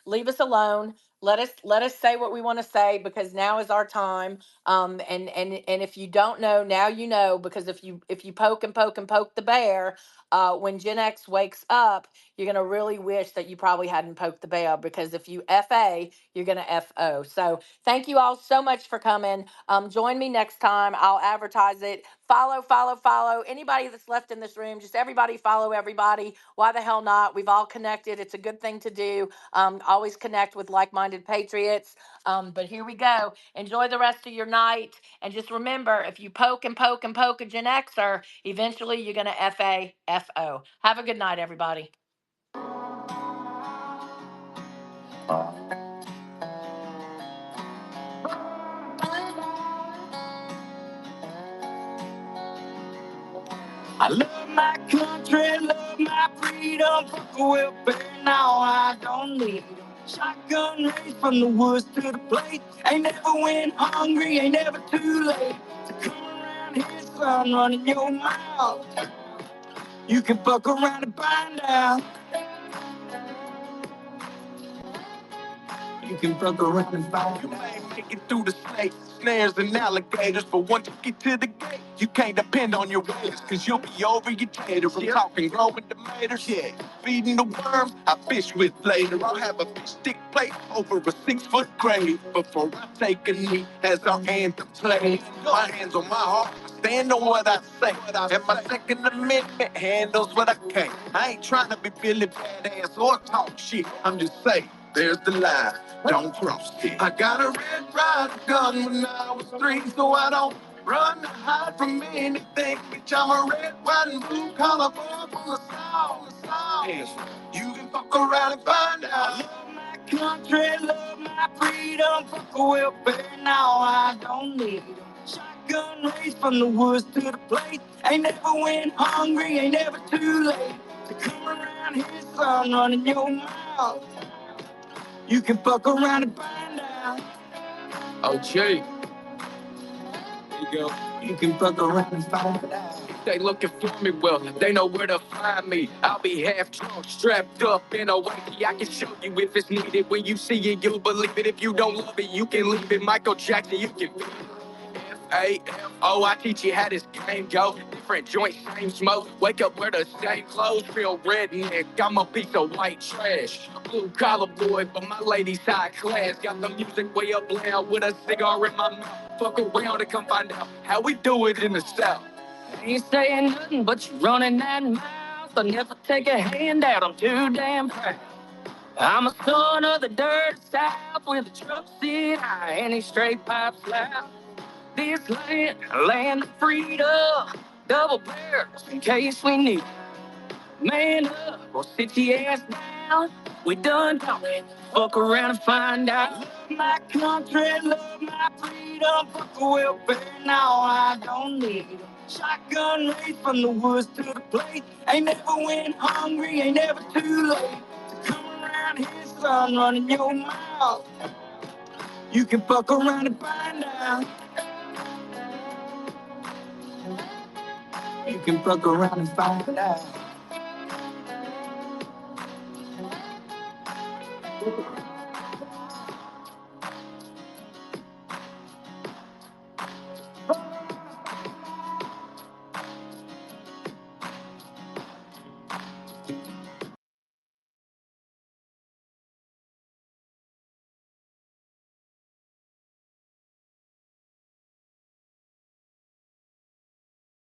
[SPEAKER 21] leave us alone. Let us say what we want to say, because now is our time. And if you don't know, now you know, because if you poke and poke and poke the bear, when Gen X wakes up, you're gonna really wish that you probably hadn't poked the bear, because if you FA, you're gonna FO. So thank you all so much for coming. Join me next time. I'll advertise it. Follow, follow, follow. Anybody that's left in this room, just everybody follow everybody. Why the hell not? We've all connected. It's a good thing to do. Always connect with like-minded patriots. But here we go. Enjoy the rest of your night. And just remember, if you poke and poke and poke a Gen Xer, eventually you're going to FA, FO. Have a good night, everybody. I love my country, love my freedom. Fuck a welfare, now I don't need them. Shotgun race from the woods to the plate. Ain't never went hungry, ain't never too late to come around here, son, running your mouth. You can fuck around and find out. You can fuck around and find out. You may make it through the snakes, snares, and alligators, but once you get to the gate, you can't depend on your waiters, cause you'll be over your tater. I'm talking growing tomatoes, yeah. Feeding the worms, I fish with later. I'll have a fish stick plate over a 6-foot grave before I take a knee as our anthem plays. My hands on my heart, I stand on what I say, and my Second Amendment handles what I can. I ain't trying to be Billy Badass or talk shit, I'm just saying, there's the line. Don't cross it. I got a red rod gun when I was 3, so I don't run to hide from anything. Bitch, I'm a red, white, and blue collar boy from the South. Yes. You can fuck around and find out. I love my country, love my freedom. Fuck a welfare, now I don't need them. Shotgun race from the woods to the plate. Ain't never went hungry, ain't never too late to come around here, son, running your mouth. You can fuck around and find out. Oh, Jay. There you go. You can fuck around and find out. They looking for me, well, they know where to find me. I'll be half drunk, strapped up in a wanky. I can show you if it's needed. When you see it, you'll believe it. If you don't love it, you can leave it. Michael Jackson, you can be F-A-F-O, I teach you how this game go. Different joints, same smoke. Wake up, wear the same clothes. Feel redneck, I'm a piece of white trash. Blue collar boy, but my lady's high class. Got the music way up loud with a cigar in my mouth. Fuck around and come find out how we do it in the South. Ain't saying nothing, but you running that mouth. I never take a handout, I'm too damn proud. I'm a son of the dirty South with a truck seat high and these straight pipes loud. This land, a land of freedom, double barrels in case we need. Man up,
[SPEAKER 9] Well, sit your ass down. We done talking. Fuck around and find out. Love my country, love my freedom. Fuck the welfare, now I don't need it. Shotgun race from the woods to the plate. Ain't never went hungry, ain't never too late. So come around here, son, running your mouth. You can fuck around and find out. You can fuck around and find out.